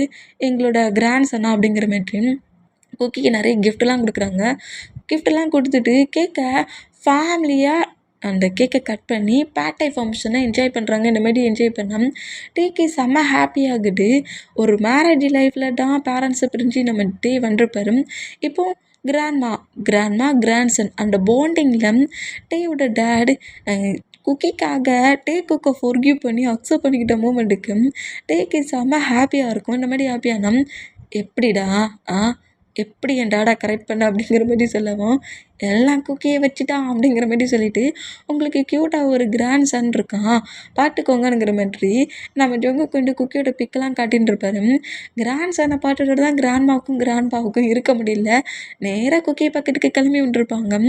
எங்களோட கிராண்ட் சன்னா அப்படிங்கிற மாதிரி குக்கிக்கு நிறைய கிஃப்ட்லாம் கொடுக்குறாங்க. கிஃப்டெல்லாம் கொடுத்துட்டு கேக்கை ஃபேமிலியாக அந்த கேக்கை கட் பண்ணி பேர்டே ஃபங்க்ஷனை என்ஜாய் பண்ணுறாங்க. இந்த மாதிரி என்ஜாய் பண்ணால் டேக்கு செம்ம ஹாப்பியாகுது. ஒரு மேரேஜ் லைஃப்பில் தான் பேரண்ட்ஸை பிரிஞ்சு நம்ம டே வந்துருப்பாரு. இப்போது கிராண்ட்சன் அந்த பாண்டிங்கில் டேயோட டேடு குக்கிக்காக குக்கை ஃபர்கியூவ் பண்ணி அக்செப்ட் பண்ணிக்கிட்ட மூமெண்ட்டுக்கு டேக்கு செம்ம ஹாப்பியாக இருக்கும். இந்த மாதிரி ஹாப்பியானா எப்படிடா எப்படி என் டேடா கரெக்ட் பண்ண அப்படிங்கிற மாதிரி சொல்லவும் எல்லாம் குக்கியை வச்சுட்டான் அப்படிங்கிற மாதிரி சொல்லிவிட்டு உங்களுக்கு க்யூட்டாக ஒரு கிராண்ட் சன் இருக்கான் பார்த்துக்கோங்கங்கிற மாதிரி நம்ம ஜொங்கு கொண்டு குக்கியோட பிக்கெல்லாம் காட்டின்னு இருப்பாரு. கிராண்ட் சனை பார்த்துட்டு தான் கிராண்ட்பாவுக்கும் இருக்க முடியல. நேராக குக்கியை பக்கத்துக்கு கிளம்பி விட்டுருப்பாங்க.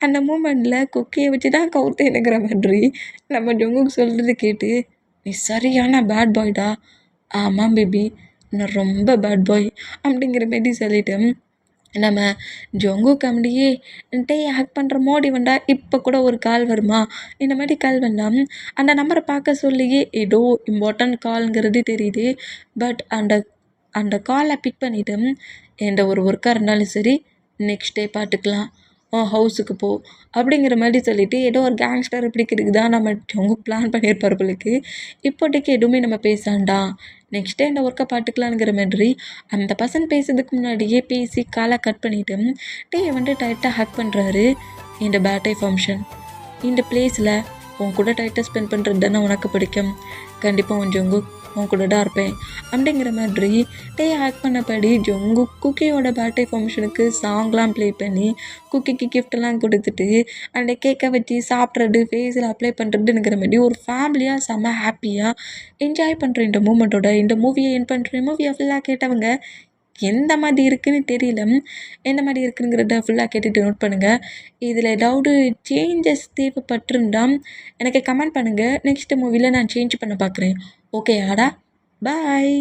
அந்த மூமெண்ட்டில் குக்கியை வச்சு தான் கவுத்தேனுங்கிற மாதிரி நம்ம ஜொங்குக்கு சொல்கிறது கேட்டு நீ சரியான பேட் பாய்டா. ஆமாம் பேபி, நான் ரொம்ப பேட் பாய் அப்படிங்கிற மாதிரி சொல்லிவிட்டு நம்ம ஜொங்கு கம்படியே ஹேக் பண்ணுற மோடி வந்தா இப்போ கூட ஒரு கால் வருமா, இந்த மாதிரி கால் வந்தால் அந்த நம்பரை பார்க்க சொல்லியே ஏதோ இம்பார்ட்டன்ட் கால்ங்கிறது தெரியுது. பட் அந்த காலை பிக் பண்ணிவிட்டு எந்த ஒரு ஒர்க்காக இருந்தாலும் சரி நெக்ஸ்ட் டே பார்த்துக்கலாம், உன் ஹவுஸுக்கு போ அப்படிங்கிற மாதிரி சொல்லிவிட்டு ஏதோ ஒரு கேங்ஸ்டரை பிடிக்கிறதுக்கு தான் நம்ம ஜங்குக் பிளான் பண்ணியிருப்பார் போலுக்கு. இப்போதைக்கு எதுவுமே நம்ம பேசாண்டா, நெக்ஸ்ட் டே இந்த ஒர்க்கை பார்த்துக்கலாங்கிற மாதிரி அந்த பர்சன் பேசுறதுக்கு முன்னாடியே பேசி காலை கட் பண்ணிவிட்டு டேயை வந்து டைட்டாக ஹக் பண்ணுறாரு. இந்த பேட்டை ஃபங்க்ஷன் இந்த பிளேஸில் உன் கூட டைட்டாக ஸ்பெண்ட் பண்ணுறது தானே உனக்கு பிடிக்கும், கண்டிப்பாக உன் ஜங்குக் உன் கூட தான் இருப்பேன் அப்படிங்கிற மாதிரி டேயை ஹேக் பண்ணபடி ஜங்குக் குக்கியோட பர்த்டே ஃபங்க்ஷனுக்கு சாங்லாம் ப்ளே பண்ணி குக்கிக்கு கிஃப்டெல்லாம் கொடுத்துட்டு அந்த கேக்கை வச்சு சாப்பிட்றது ஃபேஸில் அப்ளை பண்ணுறதுங்கிற மாதிரி ஒரு ஃபேமிலியாக செம்ம ஹாப்பியாக என்ஜாய் பண்ணுற இந்த மூமெண்ட்டோட இந்த மூவியை என் பண்ணுறேன். மூவியை ஃபுல்லாக கேட்டவங்க எந்த மாதிரி இருக்குதுன்னு தெரியல, எந்த மாதிரி இருக்குங்கிறத ஃபுல்லாக கேட்டுட்டு நோட் பண்ணுங்கள். இதில் ஏதாவது சேஞ்சஸ் தேவைப்பட்டிருந்தால் எனக்கு கமெண்ட் பண்ணுங்கள். நெக்ஸ்ட் மூவியில் நான் சேஞ்ச் பண்ண பார்க்குறேன். ஓகே ஆடா, பாய்.